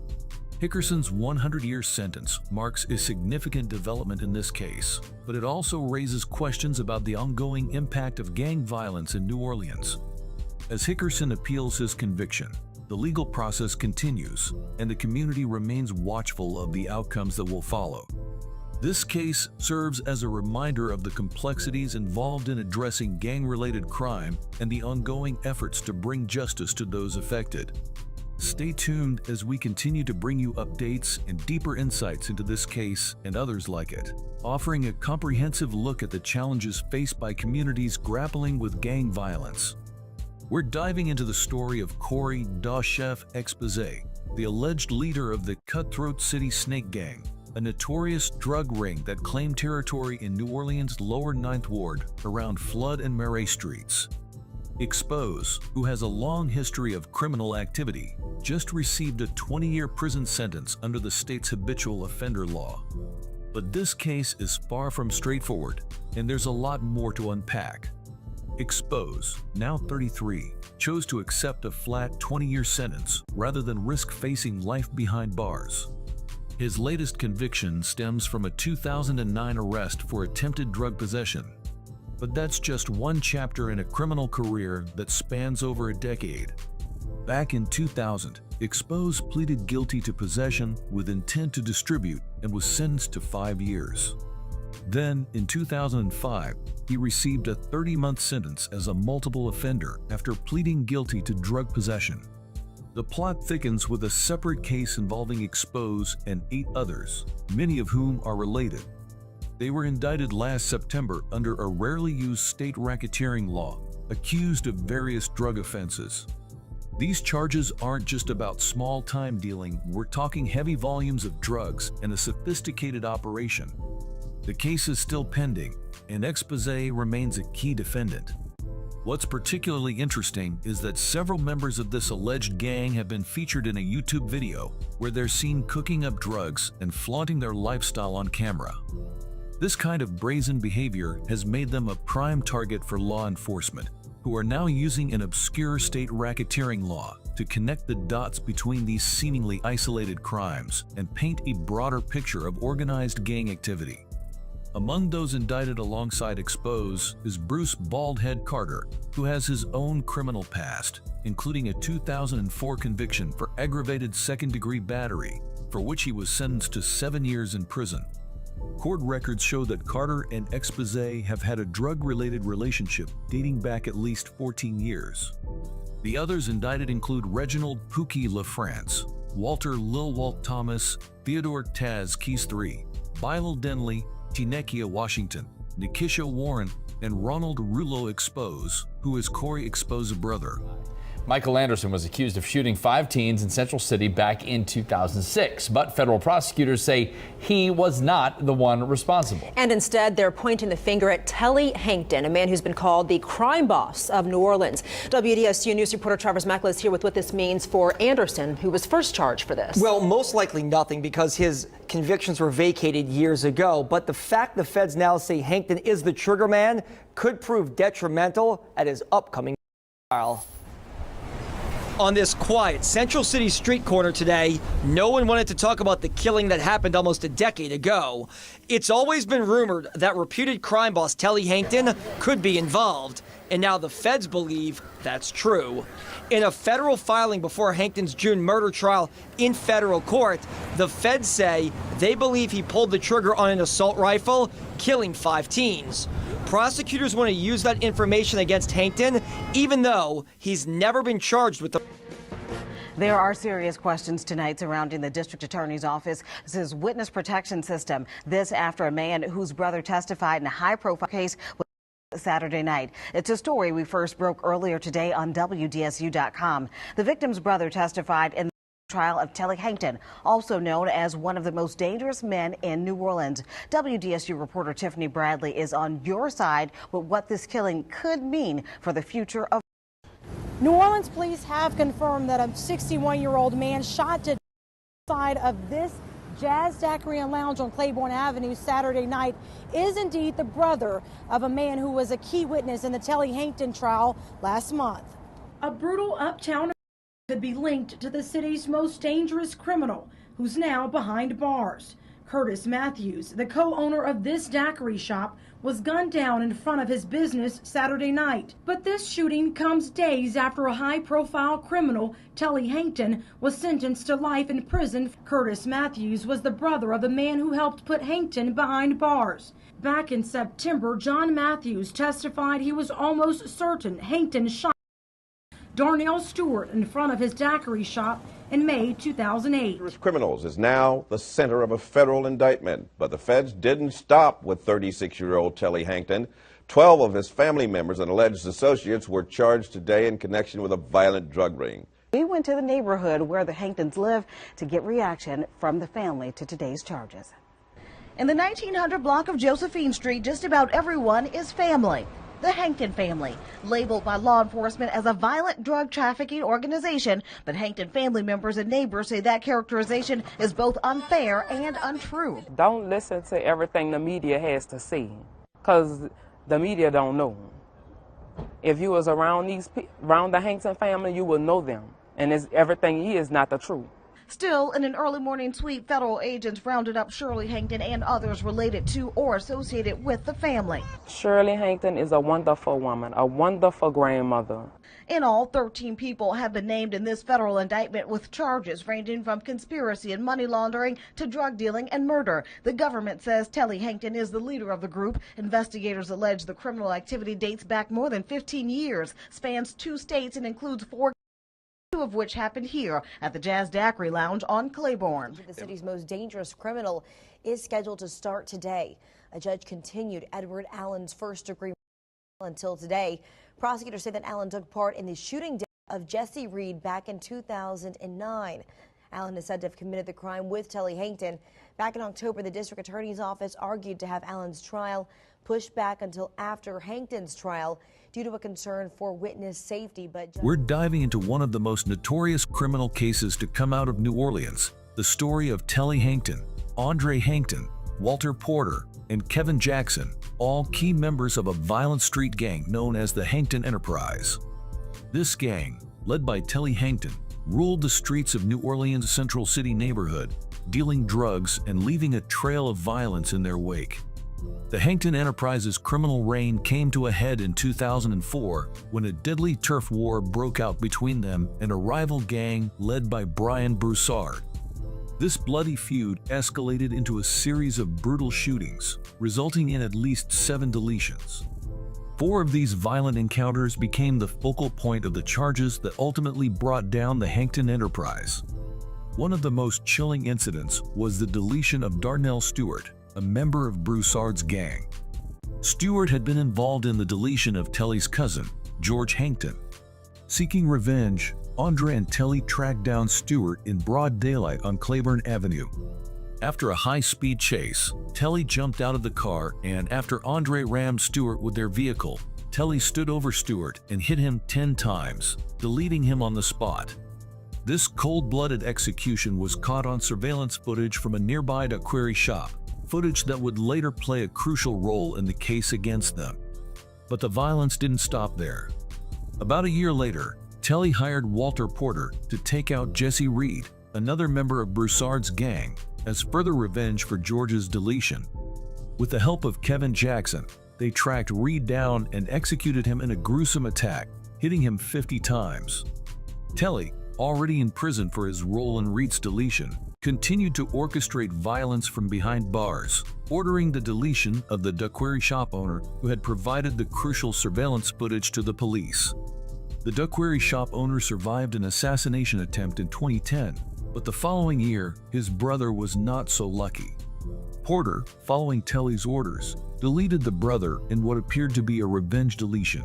Hickerson's 100-year sentence marks a significant development in this case, but it also raises questions about the ongoing impact of gang violence in New Orleans. As Hickerson appeals his conviction, the legal process continues, and the community remains watchful of the outcomes that will follow. This case serves as a reminder of the complexities involved in addressing gang-related crime and the ongoing efforts to bring justice to those affected. Stay tuned as we continue to bring you updates and deeper insights into this case and others like it, offering a comprehensive look at the challenges faced by communities grappling with gang violence. We're diving into the story of Corey Chef Expose, the alleged leader of the Cutthroat City Snake Gang, a notorious drug ring that claimed territory in New Orleans' lower 9th Ward around Flood and Marais Streets. Expose, who has a long history of criminal activity, just received a 20-year prison sentence under the state's habitual offender law. But this case is far from straightforward, and there's a lot more to unpack. Expose, now 33, chose to accept a flat 20-year sentence rather than risk facing life behind bars. His latest conviction stems from a 2009 arrest for attempted drug possession. But that's just one chapter in a criminal career that spans over a decade. Back in 2000, Expose pleaded guilty to possession with intent to distribute and was sentenced to 5 years. Then, in 2005, he received a 30-month sentence as a multiple offender after pleading guilty to drug possession. The plot thickens with a separate case involving Expose and 8 others, many of whom are related. They were indicted last September under a rarely used state racketeering law, accused of various drug offenses. These charges aren't just about small-time dealing, we're talking heavy volumes of drugs and a sophisticated operation. The case is still pending, and Expose remains a key defendant. What's particularly interesting is that several members of this alleged gang have been featured in a YouTube video where they're seen cooking up drugs and flaunting their lifestyle on camera. This kind of brazen behavior has made them a prime target for law enforcement, who are now using an obscure state racketeering law to connect the dots between these seemingly isolated crimes and paint a broader picture of organized gang activity. Among those indicted alongside Expose is Bruce Baldhead Carter, who has his own criminal past, including a 2004 conviction for aggravated second-degree battery, for which he was sentenced to 7 years in prison. Court records show that Carter and Expose have had a drug-related relationship dating back at least 14 years. The others indicted include Reginald Pookie LaFrance, Walter Lil Walt Thomas, Theodore Taz Keys III, Bylal Denley, Tinekia Washington, Nikisha Warren, and Ronald Rouleau Expose, who is Corey Expose's brother. Michael Anderson was accused of shooting 5 teens in Central City back in 2006, but federal prosecutors say he was not the one responsible. And instead, they're pointing the finger at Telly Hankton, a man who's been called the crime boss of New Orleans. WDSU News reporter Travis Mackler is here with what this means for Anderson, who was first charged for this. Well, most likely nothing, because his convictions were vacated years ago. But the fact the feds now say Hankton is the trigger man could prove detrimental at his upcoming trial. On this quiet Central City street corner today, no one wanted to talk about the killing that happened almost a decade ago. It's always been rumored that reputed crime boss Telly Hankton could be involved. and now the feds believe that's true. In a federal filing before Hankton's June murder trial in federal court, the feds say they believe he pulled the trigger on an assault rifle, killing 5 teens. Prosecutors want to use that information against Hankton, even though he's never been charged with the... There are serious questions tonight surrounding the district attorney's office's witness protection system. This after a man whose brother testified in a high-profile case Saturday night. It's a story we first broke earlier today on WDSU.com. The victim's brother testified in the trial of Telly Hankton, also known as one of the most dangerous men in New Orleans. WDSU reporter Tiffany Bradley is on your side with what this killing could mean for the future of New Orleans police have confirmed that a 61-year-old man shot to the side of this Jazz Daiquiri and Lounge on Claiborne Avenue Saturday night is indeed the brother of a man who was a key witness in the Telly Hankton trial last month. A brutal uptown could be linked to the city's most dangerous criminal, who's now behind bars. Curtis Matthews, the co-owner of this daiquiri shop, was gunned down in front of his business Saturday night. But this shooting comes days after a high-profile criminal, Telly Hankton, was sentenced to life in prison. Curtis Matthews was the brother of the man who helped put Hankton behind bars. Back in September, John Matthews testified he was almost certain Hankton shot Darnell Stewart in front of his daiquiri shop in May 2008. Criminals is now the center of a federal indictment, but the feds didn't stop with 36-year-old Telly Hankton. 12 of his family members and alleged associates were charged today in connection with a violent drug ring. We went to the neighborhood where the Hanktons live to get reaction from the family to today's charges. In the 1900 block of Josephine Street, just about everyone is family. The Hankton family, labeled by law enforcement as a violent drug trafficking organization, but Hankton family members and neighbors say that characterization is both unfair and untrue. Don't listen to everything the media has to say, because the media don't know. If you was around around the Hankton family, you would know them, and everything is not the truth. Still, in an early morning sweep, federal agents rounded up Shirley Hankton and others related to or associated with the family. Shirley Hankton is a wonderful woman, a wonderful grandmother. In all, 13 people have been named in this federal indictment with charges ranging from conspiracy and money laundering to drug dealing and murder. The government says Telly Hankton is the leader of the group. Investigators allege the criminal activity dates back more than 15 years, spans 2 states, and includes 4 of which happened here at the Jazz Daiquiri Lounge on Claiborne. The city's most dangerous criminal is scheduled to start today. A judge continued Edward Allen's first-degree until today. Prosecutors say that Allen took part in the shooting death of Jesse Reed back in 2009. Allen is said to have committed the crime with Telly Hankton. Back in October, the district attorney's office argued to have Allen's trial pushed back until after Hankton's trial due to a concern for witness safety. But we're diving into one of the most notorious criminal cases to come out of New Orleans, the story of Telly Hankton, Andre Hankton, Walter Porter, and Kevin Jackson, all key members of a violent street gang known as the Hankton Enterprise. This gang, led by Telly Hankton, ruled the streets of New Orleans' Central City neighborhood, dealing drugs and leaving a trail of violence in their wake. The Hankton Enterprise's criminal reign came to a head in 2004 when a deadly turf war broke out between them and a rival gang led by Brian Broussard. This bloody feud escalated into a series of brutal shootings, resulting in at least 7 deletions. 4 of these violent encounters became the focal point of the charges that ultimately brought down the Hankton Enterprise. One of the most chilling incidents was the deletion of Darnell Stewart, a member of Broussard's gang. Stewart had been involved in the deletion of Telly's cousin, George Hankton. Seeking revenge, Andre and Telly tracked down Stewart in broad daylight on Claiborne Avenue. After a high-speed chase, Telly jumped out of the car, and after Andre rammed Stewart with their vehicle, Telly stood over Stewart and hit him 10 times, deleting him on the spot. This cold-blooded execution was caught on surveillance footage from a nearby daiquiri shop, footage that would later play a crucial role in the case against them. But the violence didn't stop there. About a year later, Telly hired Walter Porter to take out Jesse Reed, another member of Broussard's gang, as further revenge for George's deletion. With the help of Kevin Jackson, they tracked Reed down and executed him in a gruesome attack, hitting him 50 times. Telly, already in prison for his role in Reed's deletion, continued to orchestrate violence from behind bars, ordering the deletion of the Duckwary shop owner who had provided the crucial surveillance footage to the police. The Duckwary shop owner survived an assassination attempt in 2010, but the following year, his brother was not so lucky. Porter, following Telly's orders, deleted the brother in what appeared to be a revenge deletion.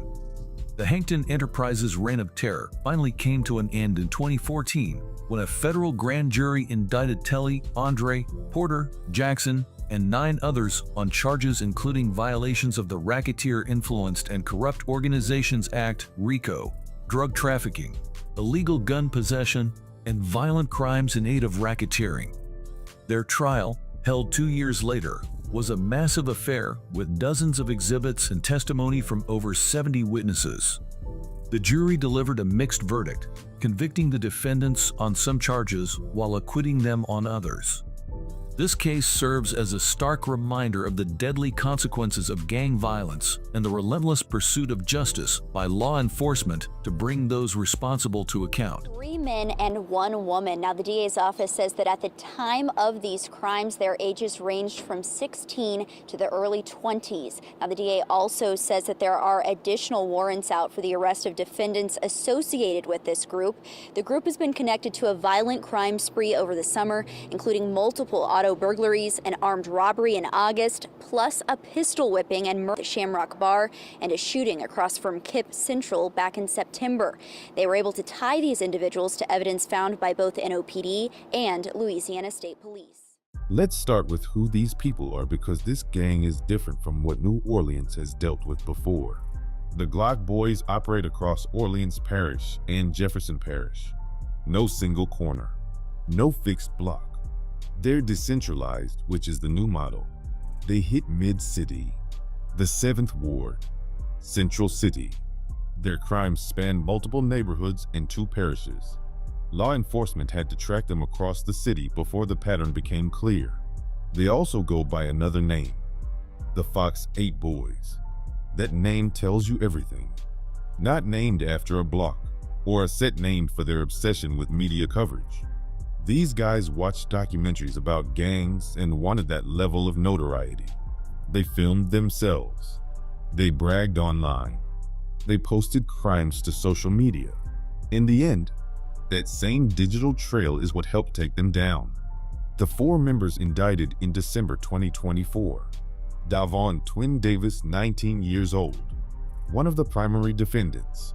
The Hankton Enterprises' reign of terror finally came to an end in 2014 when a federal grand jury indicted Telly, Andre, Porter, Jackson, and 9 others on charges including violations of the Racketeer Influenced and Corrupt Organizations Act, RICO, drug trafficking, illegal gun possession, and violent crimes in aid of racketeering. Their trial, held 2 years later, was a massive affair with dozens of exhibits and testimony from over 70 witnesses. The jury delivered a mixed verdict, convicting the defendants on some charges while acquitting them on others. This case serves as a stark reminder of the deadly consequences of gang violence and the relentless pursuit of justice by law enforcement to bring those responsible to account. 3 men and 1 woman. Now, the DA's office says that at the time of these crimes, their ages ranged from 16 to the early 20s. Now, the DA also says that there are additional warrants out for the arrest of defendants associated with this group. The group has been connected to a violent crime spree over the summer, including multiple auto burglaries, an armed robbery in August, plus a pistol whipping and murder at Shamrock Bar and a shooting across from Kip Central back in September. They were able to tie these individuals to evidence found by both NOPD and Louisiana State Police. Let's start with who these people are, because this gang is different from what New Orleans has dealt with before. The Glock Boys operate across Orleans Parish and Jefferson Parish. No single corner, no fixed block. They're decentralized, which is the new model. They hit mid-city, the 7th Ward, Central City. Their crimes span multiple neighborhoods and 2 parishes. Law enforcement had to track them across the city before the pattern became clear. They also go by another name, the Fox 8 Boys. That name tells you everything. Not named after a block or a set named for their obsession with media coverage. These guys watched documentaries about gangs and wanted that level of notoriety. They filmed themselves. They bragged online. They posted crimes to social media. In the end, that same digital trail is what helped take them down. The 4 members indicted in December 2024. Davon Twin Davis, 19 years old, one of the primary defendants,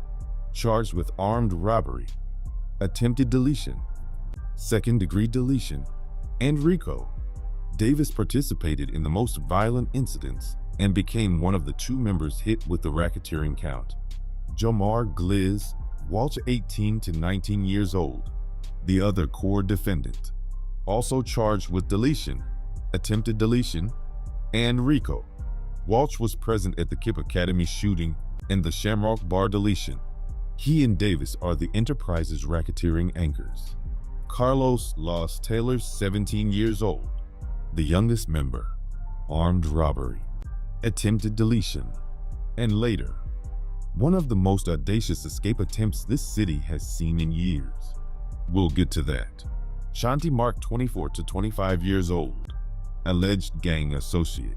charged with armed robbery, attempted deletion, second-degree deletion, and RICO. Davis participated in the most violent incidents and became one of the 2 members hit with the racketeering count. Jomar Gliz Walsh, 18 to 19 years old, the other core defendant, also charged with deletion, attempted deletion, and RICO. Walsh was present at the Kip Academy shooting and the Shamrock Bar deletion. He and Davis are the Enterprise's racketeering anchors. Carlos Los Taylor, 17 years old, the youngest member, armed robbery, attempted deletion, and later, one of the most audacious escape attempts this city has seen in years. We'll get to that. Shanti Mark, 24 to 25 years old, alleged gang associate,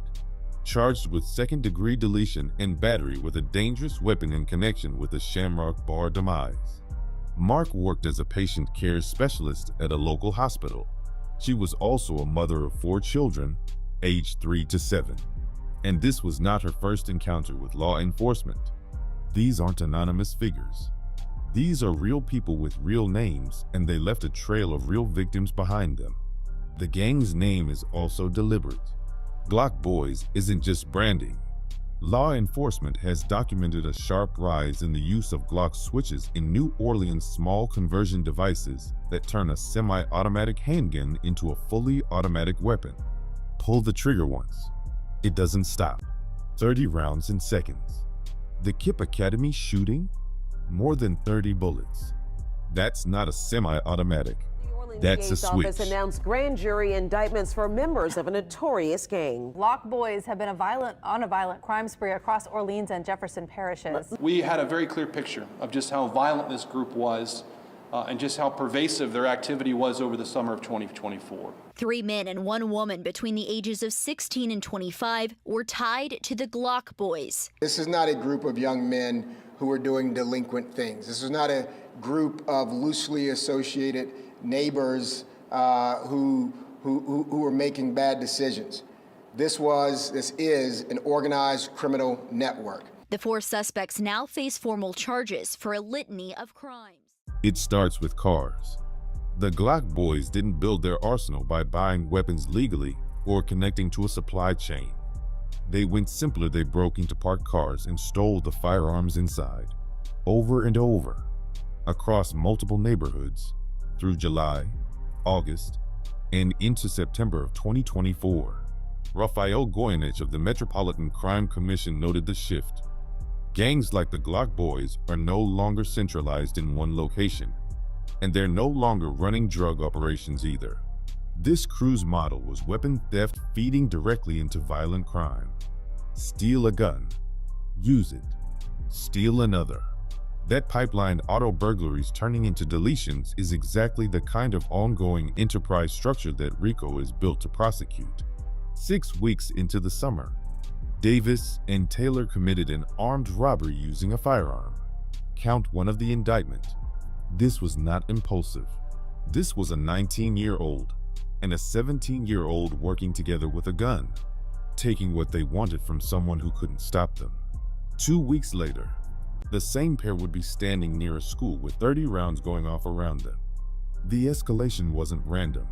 charged with second-degree deletion and battery with a dangerous weapon in connection with the Shamrock Bar demise. Mark worked as a patient care specialist at a local hospital. She was also a mother of 4 children, aged 3 to 7. And this was not her first encounter with law enforcement. These aren't anonymous figures. These are real people with real names, and they left a trail of real victims behind them. The gang's name is also deliberate. Glock Boys isn't just branding. Law enforcement has documented a sharp rise in the use of Glock switches in New Orleans small conversion devices that turn a semi-automatic handgun into a fully automatic weapon. Pull the trigger once. It doesn't stop. 30 rounds in seconds. The Kip Academy shooting? More than 30 bullets. That's not a semi-automatic. That's a switch. Office announced grand jury indictments for members of a notorious gang. Glock Boys have been on a violent crime spree across Orleans and Jefferson parishes. We had a very clear picture of just how violent this group was and just how pervasive their activity was over the summer of 2024. 3 men and 1 woman between the ages of 16 and 25 were tied to the Glock Boys. This is not a group of young men who are doing delinquent things. This is not a group of loosely associated neighbors who are making bad decisions. This is an organized criminal network. The 4 suspects now face formal charges for a litany of crimes. It starts with cars. The Glock Boys didn't build their arsenal by buying weapons legally or connecting to a supply chain. They went simpler. They broke into parked cars and stole the firearms inside, over and over, across multiple neighborhoods, through July, August, and into September of 2024. Rafael Goyeneche of the Metropolitan Crime Commission noted the shift. Gangs like the Glock Boys are no longer centralized in one location, and they're no longer running drug operations either. This crew's model was weapon theft feeding directly into violent crime. Steal a gun, use it, steal another. That pipeline auto burglaries turning into deletions is exactly the kind of ongoing enterprise structure that RICO is built to prosecute. 6 weeks into the summer, Davis and Taylor committed an armed robbery using a firearm. Count 1 of the indictment. This was not impulsive. This was a 19-year-old and a 17-year-old working together with a gun, taking what they wanted from someone who couldn't stop them. 2 weeks later, the same pair would be standing near a school with 30 rounds going off around them. The escalation wasn't random.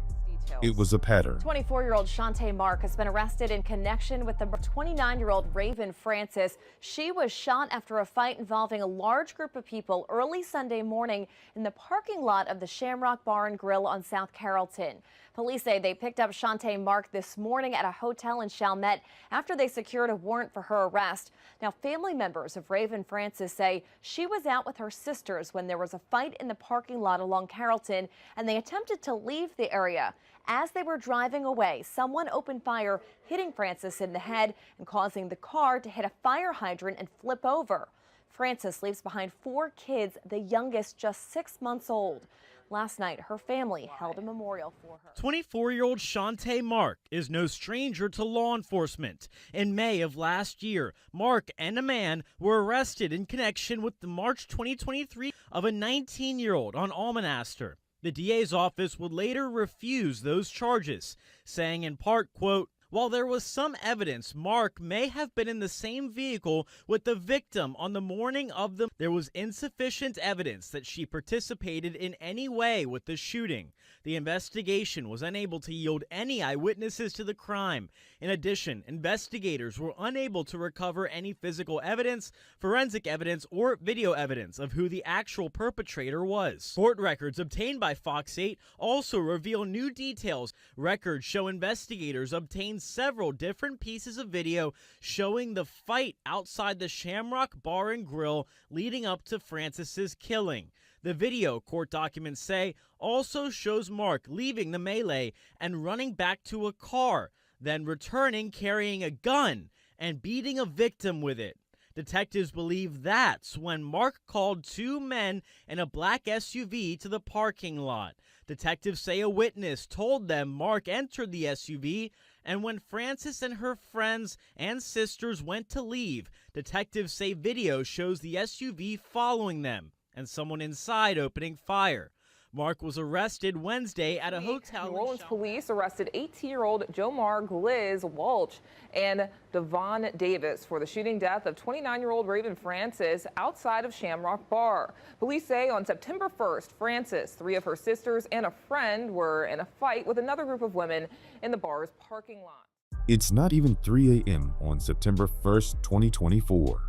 It was a pattern. 24-year-old Shantae Mark has been arrested in connection with the 29-year-old Raven Francis. She was shot after a fight involving a large group of people early Sunday morning in the parking lot of the Shamrock Bar and Grill on South Carrollton. Police say they picked up Shantae Mark this morning at a hotel in Chalmette after they secured a warrant for her arrest. Now, family members of Raven Francis say she was out with her sisters when there was a fight in the parking lot along Carrollton, and they attempted to leave the area. As they were driving away, someone opened fire, hitting Francis in the head and causing the car to hit a fire hydrant and flip over. Francis leaves behind 4 kids, the youngest just 6 months old. Last night, her family held a memorial for her. 24-year-old Shantae Mark is no stranger to law enforcement. In May of last year, Mark and a man were arrested in connection with the March 2023 of a 19-year-old on Almonaster. The DA's office would later refuse those charges, saying in part, quote, "While there was some evidence Mark may have been in the same vehicle with the victim on the morning of there was insufficient evidence that she participated in any way with the shooting. The investigation was unable to yield any eyewitnesses to the crime. In addition, investigators were unable to recover any physical evidence, forensic evidence, or video evidence of who the actual perpetrator was. Court records obtained by Fox 8 also reveal new details. Records show investigators obtained several different pieces of video showing the fight outside the Shamrock Bar and Grill leading up to Francis's killing. The video, court documents say, also shows Mark leaving the melee and running back to a car, then returning carrying a gun and beating a victim with it. Detectives believe that's when Mark called 2 men in a black SUV to the parking lot. Detectives say a witness told them Mark entered the SUV, and when Francis and her friends and sisters went to leave, detectives say video shows the SUV following them and someone inside opening fire. Mark was arrested Wednesday at a hotel. New Orleans police arrested 18-year-old Jomar Gliz Walsh and Devon Davis for the shooting death of 29-year-old Raven Francis outside of Shamrock Bar. Police say on September 1st, Francis, 3 of her sisters, and a friend were in a fight with another group of women in the bar's parking lot. It's not even 3 a.m. on September 1st, 2024.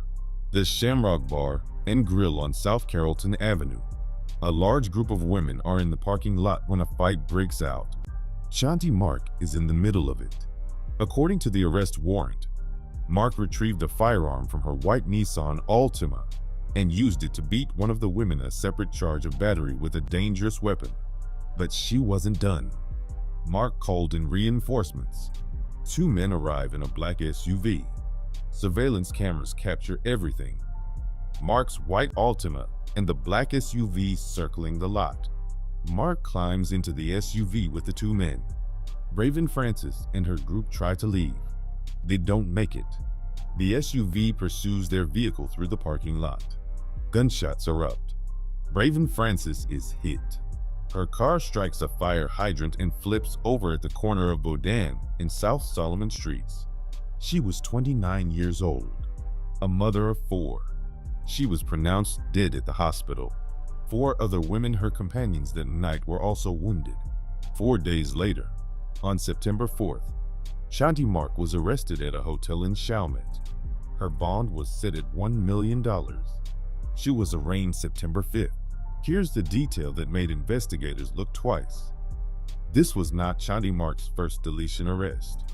The Shamrock Bar and Grill on South Carrollton Avenue. A large group of women are in the parking lot when a fight breaks out. Shantae Mark is in the middle of it. According to the arrest warrant, Mark retrieved a firearm from her white Nissan Altima and used it to beat one of the women, a separate charge of battery with a dangerous weapon. But she wasn't done. Mark called in reinforcements. 2 men arrive in a black SUV. Surveillance cameras capture everything. Mark's white Altima and the black SUV circling the lot. Mark climbs into the SUV with the 2 men. Raven Francis and her group try to leave. They don't make it. The SUV pursues their vehicle through the parking lot. Gunshots erupt. Raven Francis is hit. Her car strikes a fire hydrant and flips over at the corner of Bodan in South Solomon Streets. She was 29 years old, a mother of 4. She was pronounced dead at the hospital. 4 other women, her companions that night, were also wounded. 4 days later, on September 4th, Shanti Mark was arrested at a hotel in Chalmette. Her bond was set at $1 million. She was arraigned September 5th. Here's the detail that made investigators look twice. This was not Shanti Mark's first deletion arrest.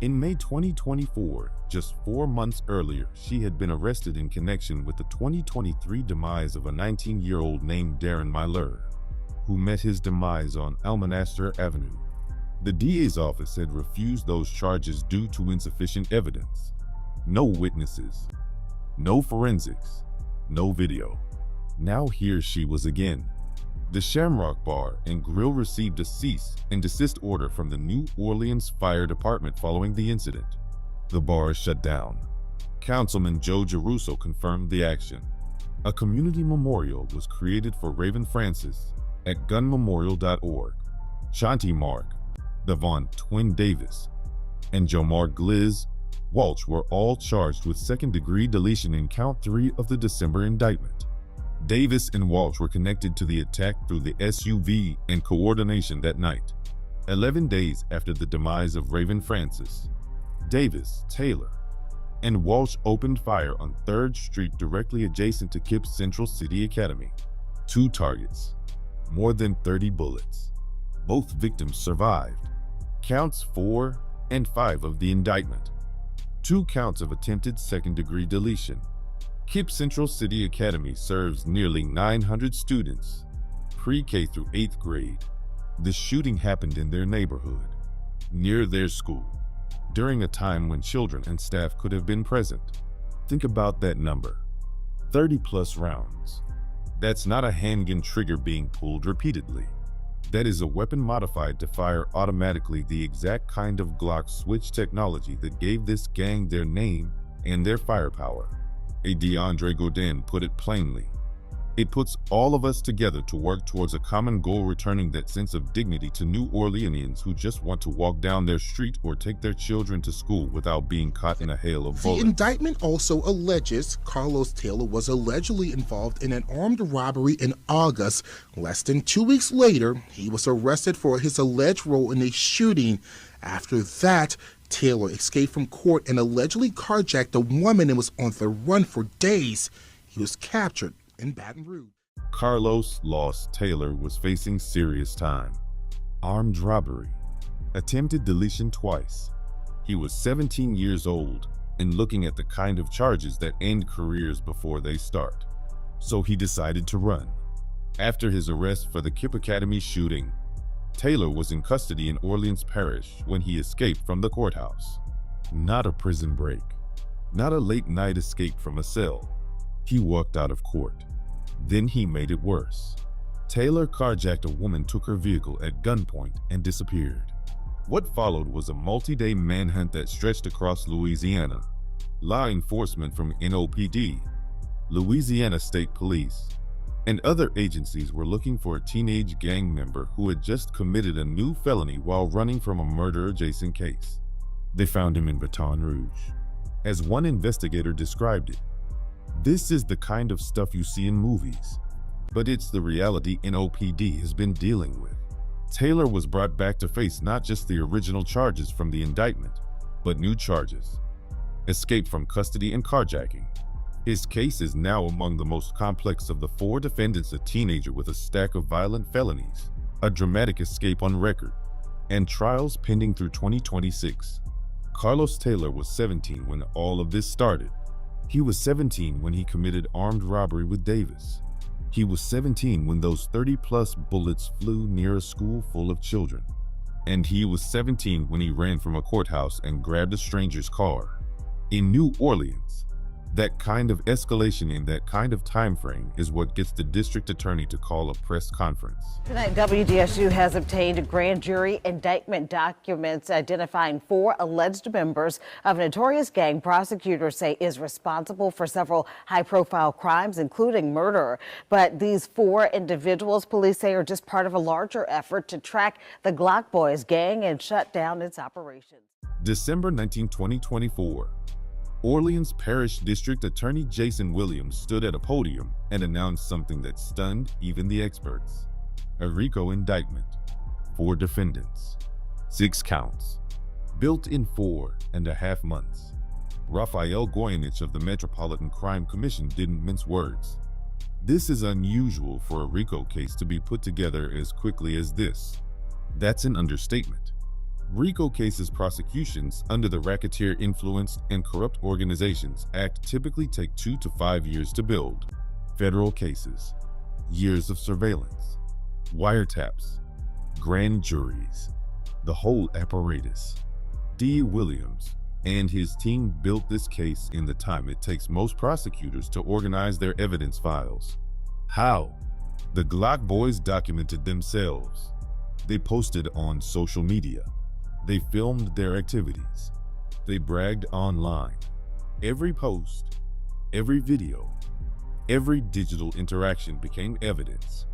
In May 2024, just 4 months earlier, she had been arrested in connection with the 2023 demise of a 19-year-old named Darren Myler, who met his demise on Almonaster Avenue. The DA's office had refused those charges due to insufficient evidence. No witnesses, no forensics, no video. Now here she was again. The Shamrock Bar and Grill received a cease and desist order from the New Orleans Fire Department following the incident. The bar is shut down. Councilman Joe Giarrusso confirmed the action. A community memorial was created for Raven Francis at gunmemorial.org. Shanti Mark, Devon Twin Davis, and Jomar Gliz Walsh were all charged with second-degree deletion in count 3 of the December indictment. Davis and Walsh were connected to the attack through the SUV and coordination that night. 11 days after the demise of Raven Francis, Davis, Taylor, and Walsh opened fire on 3rd Street directly adjacent to Kipp's Central City Academy. 2 targets, more than 30 bullets. Both victims survived. Counts 4 and 5 of the indictment. 2 counts of attempted second-degree deletion. Kipp Central City Academy serves nearly 900 students, pre-K through 8th grade. The shooting happened in their neighborhood, near their school, during a time when children and staff could have been present. Think about that number, 30+ rounds. That's not a handgun trigger being pulled repeatedly. That is a weapon modified to fire automatically, the exact kind of Glock switch technology that gave this gang their name and their firepower. A DeAndre Godin put it plainly. It puts all of us together to work towards a common goal, returning that sense of dignity to New Orleanians who just want to walk down their street or take their children to school without being caught in a hail of bullets. The indictment also alleges Carlos Taylor was allegedly involved in an armed robbery in August. Less than 2 weeks later, he was arrested for his alleged role in a shooting. After that, Taylor escaped from court and allegedly carjacked a woman and was on the run for days. He was captured in Baton Rouge. Carlos Lost Taylor was facing serious time. Armed robbery, attempted deletion twice. He was 17 years old and looking at the kind of charges that end careers before they start. So he decided to run. After his arrest for the Kipp Academy shooting, Taylor was in custody in Orleans Parish when he escaped from the courthouse. Not a prison break, not a late-night escape from a cell. He walked out of court. Then he made it worse. Taylor carjacked a woman, took her vehicle at gunpoint, and disappeared. What followed was a multi-day manhunt that stretched across Louisiana. Law enforcement from NOPD, Louisiana State Police, and other agencies were looking for a teenage gang member who had just committed a new felony while running from a murder-adjacent case. They found him in Baton Rouge. As one investigator described it, "This is the kind of stuff you see in movies, but it's the reality NOPD has been dealing with." Taylor was brought back to face not just the original charges from the indictment, but new charges: escape from custody and carjacking. His case is now among the most complex of the 4 defendants, a teenager with a stack of violent felonies, a dramatic escape on record, and trials pending through 2026. Carlos Taylor was 17 when all of this started. He was 17 when he committed armed robbery with Davis. He was 17 when those 30-plus bullets flew near a school full of children. And he was 17 when he ran from a courthouse and grabbed a stranger's car. In New Orleans, that kind of escalation in that kind of time frame is what gets the district attorney to call a press conference. Tonight, WDSU has obtained grand jury indictment documents identifying 4 alleged members of a notorious gang prosecutors say is responsible for several high-profile crimes, including murder. But these 4 individuals, police say, are just part of a larger effort to track the Glock Boys gang and shut down its operations. December 19, 2024. Orleans Parish District Attorney Jason Williams stood at a podium and announced something that stunned even the experts. A RICO indictment. 4 defendants. 6 counts. Built in 4.5 months. Raphael Goyeneche of the Metropolitan Crime Commission didn't mince words. This is unusual for a RICO case to be put together as quickly as this. That's an understatement. RICO cases prosecutions under the Racketeer-Influenced and Corrupt Organizations Act typically take 2 to 5 years to build. Federal cases, years of surveillance, wiretaps, grand juries, the whole apparatus. D. Williams and his team built this case in the time it takes most prosecutors to organize their evidence files. How? The Glock Boys documented themselves. They posted on social media. They filmed their activities. They bragged online. Every post, every video, every digital interaction became evidence.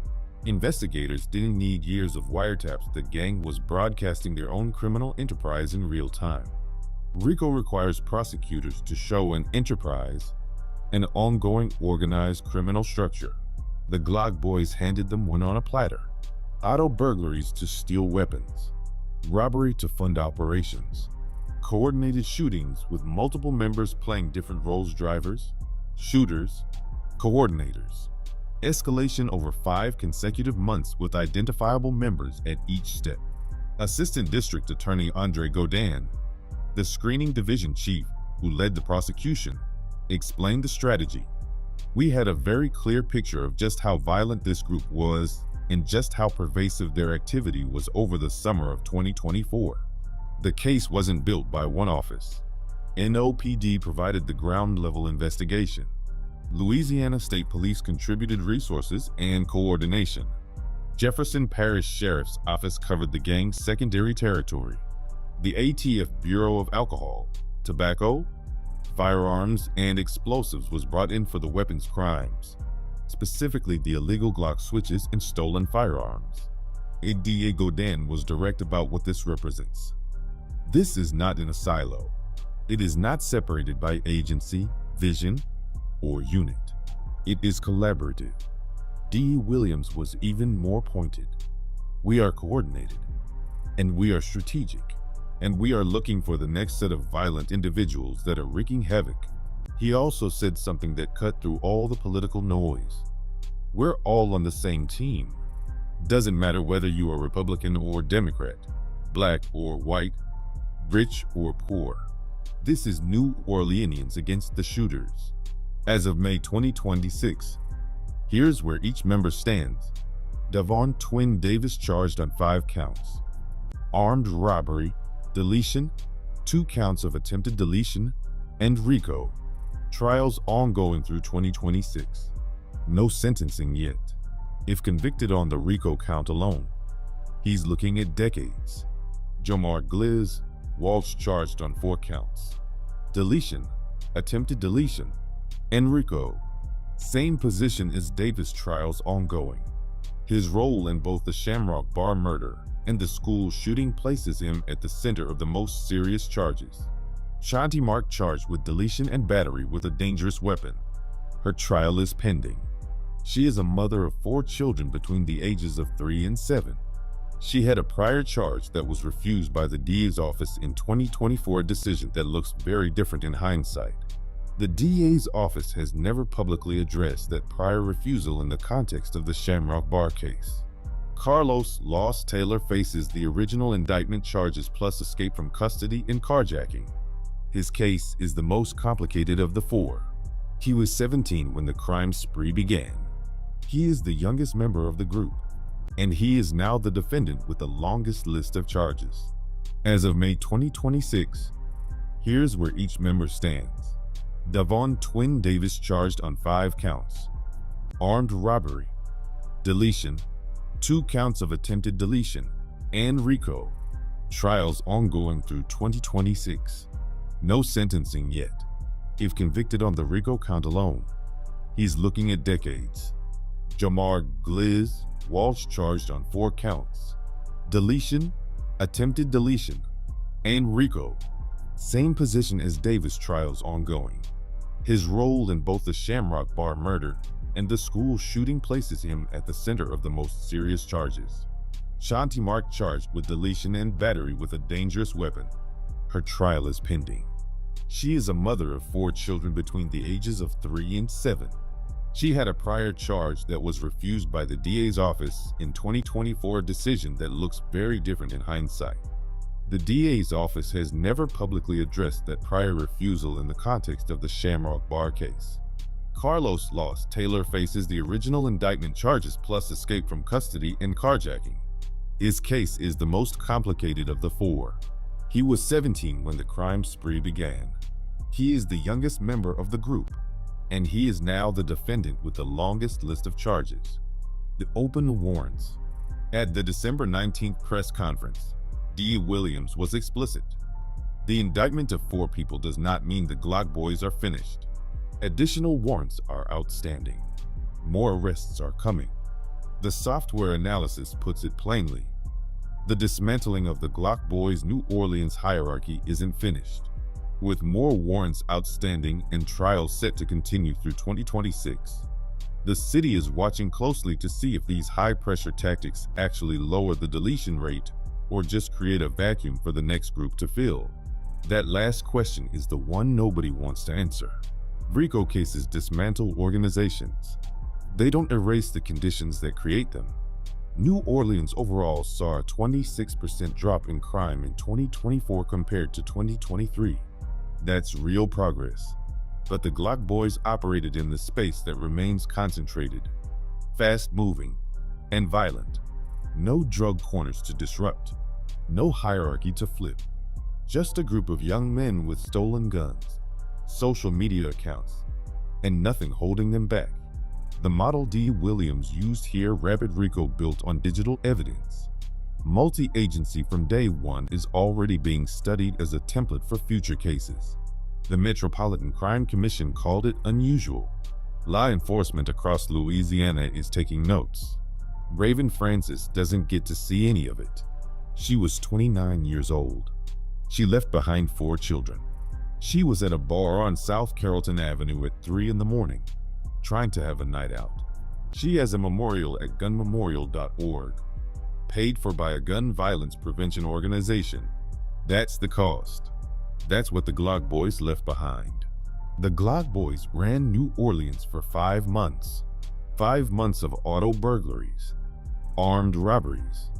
Investigators didn't need years of wiretaps. The gang was broadcasting their own criminal enterprise in real time. RICO requires prosecutors to show an enterprise, an ongoing organized criminal structure. The Glock Boys handed them one on a platter. Auto burglaries to steal weapons. Robbery to fund operations. Coordinated shootings with multiple members playing different roles: drivers, shooters, coordinators. Escalation over 5 consecutive months with identifiable members at each step. Assistant District Attorney Andre Godin, the screening division chief who led the prosecution, explained the strategy. We had a very clear picture of just how violent this group was and just how pervasive their activity was over the summer of 2024. The case wasn't built by one office. NOPD provided the ground-level investigation. Louisiana State Police contributed resources and coordination. Jefferson Parish Sheriff's Office covered the gang's secondary territory. The ATF Bureau of Alcohol, Tobacco, Firearms, and Explosives was brought in for the weapons crimes, specifically the illegal Glock switches and stolen firearms. ADA Godin was direct about what this represents. This is not in a silo. It is not separated by agency, vision, or unit. It is collaborative. D. Williams was even more pointed. We are coordinated, and we are strategic, and we are looking for the next set of violent individuals that are wreaking havoc. He also said something that cut through all the political noise. We're all on the same team. Doesn't matter whether you are Republican or Democrat, black or white, rich or poor. This is New Orleanians against the shooters. As of May 2026, here's where each member stands. Davon Twin Davis charged on 5 counts. Armed robbery, deletion, 2 counts of attempted deletion, and RICO. Trials ongoing through 2026. No sentencing yet. If convicted on the RICO count alone, he's looking at decades. Jomar Gliz Walsh charged on 4 counts. Deletion, attempted deletion, and RICO. Same position as Davis trials ongoing. His role in both the Shamrock Bar murder and the school shooting places him at the center of the most serious charges. Shanti Mark charged with deletion and battery with a dangerous weapon. Her trial is pending. She is a mother of 4 children between the ages of 3 and 7. She had a prior charge that was refused by the DA's office in 2024, a decision that looks very different in hindsight. The DA's office has never publicly addressed that prior refusal in the context of the Shamrock Bar case. Carlos Loss Taylor faces the original indictment charges plus escape from custody and carjacking. His case is the most complicated of the 4. He was 17 when the crime spree began. He is the youngest member of the group, and he is now the defendant with the longest list of charges. As of May 2026, here's where each member stands. Davon Twin Davis charged on 5 counts. Armed robbery, deletion, 2 counts of attempted deletion, and RICO. Trials ongoing through 2026. No sentencing yet. If convicted on the RICO count alone, he's looking at decades. Jamar Gliz Walsh charged on 4 counts. Deletion, attempted deletion, and RICO. Same position as Davis, trials ongoing. His role in both the Shamrock Bar murder and the school shooting places him at the center of the most serious charges. Shanti Mark charged with deletion and battery with a dangerous weapon. Her trial is pending. She is a mother of 4 children between the ages of 3 and 7. She had a prior charge that was refused by the DA's office in 2024, a decision that looks very different in hindsight. The DA's office has never publicly addressed that prior refusal in the context of the Shamrock Bar case. Carlos Lost Taylor faces the original indictment charges plus escape from custody and carjacking. His case is the most complicated of the 4. He was 17 when the crime spree began. He is the youngest member of the group, and he is now the defendant with the longest list of charges. The open warrants. At the December 19th press conference, D. Williams was explicit. The indictment of 4 people does not mean the Glock Boys are finished. Additional warrants are outstanding. More arrests are coming. The software analysis puts it plainly. The dismantling of the Glock Boys' New Orleans hierarchy isn't finished. With more warrants outstanding and trials set to continue through 2026, the city is watching closely to see if these high-pressure tactics actually lower the deletion rate or just create a vacuum for the next group to fill. That last question is the one nobody wants to answer. RICO cases dismantle organizations. They don't erase the conditions that create them. New Orleans overall saw a 26% drop in crime in 2024 compared to 2023. That's real progress. But the Glock Boys operated in the space that remains concentrated, fast-moving, and violent. No drug corners to disrupt. No hierarchy to flip. Just a group of young men with stolen guns, social media accounts, and nothing holding them back. The model D. Williams used here, rapid RICO built on digital evidence. Multi-agency from day one is already being studied as a template for future cases. The Metropolitan Crime Commission called it unusual. Law enforcement across Louisiana is taking notes. Raven Francis doesn't get to see any of it. She was 29 years old. She left behind 4 children. She was at a bar on South Carrollton Avenue at 3 in the morning, trying to have a night out. She has a memorial at gunmemorial.org, paid for by a gun violence prevention organization. That's the cost. That's what the Glock Boys left behind. The Glock Boys ran New Orleans for 5 months. 5 months of auto burglaries, armed robberies,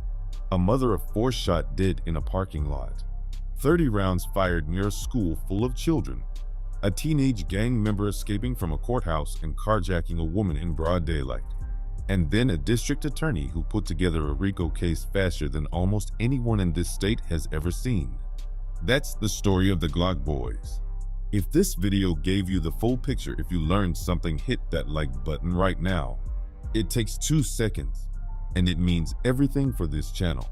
a mother of 4 shot dead in a parking lot, 30 rounds fired near a school full of children, a teenage gang member escaping from a courthouse and carjacking a woman in broad daylight, and then a district attorney who put together a RICO case faster than almost anyone in this state has ever seen. That's the story of the Glock Boys. If this video gave you the full picture, if you learned something, hit that like button right now. It takes 2 seconds, and it means everything for this channel.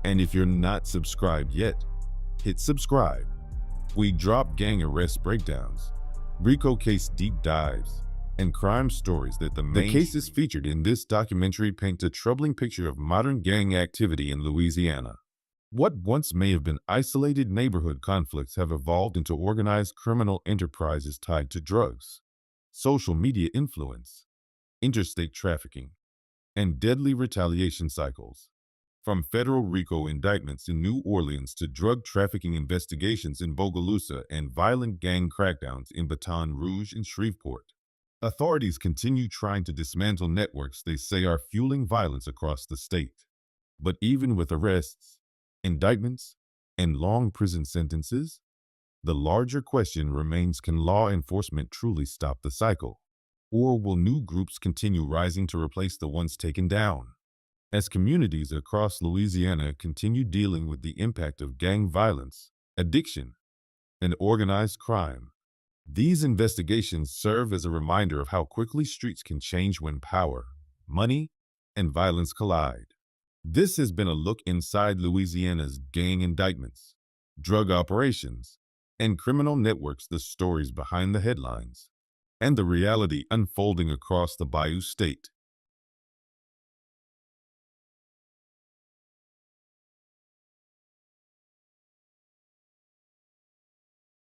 And if you're not subscribed yet, hit subscribe. We drop gang arrest breakdowns, RICO case deep dives, and crime stories that the cases featured in this documentary paint a troubling picture of modern gang activity in Louisiana. What once may have been isolated neighborhood conflicts have evolved into organized criminal enterprises tied to drugs, social media influence, interstate trafficking, and deadly retaliation cycles. From federal RICO indictments in New Orleans to drug trafficking investigations in Bogalusa and violent gang crackdowns in Baton Rouge and Shreveport, authorities continue trying to dismantle networks they say are fueling violence across the state. But even with arrests, indictments, and long prison sentences, the larger question remains: can law enforcement truly stop the cycle? or will new groups continue rising to replace the ones taken down? As communities across Louisiana continue dealing with the impact of gang violence, addiction, and organized crime, these investigations serve as a reminder of how quickly streets can change when power, money, and violence collide. This has been a look inside Louisiana's gang indictments, drug operations, and criminal networks, the stories behind the headlines, and the reality unfolding across the Bayou State.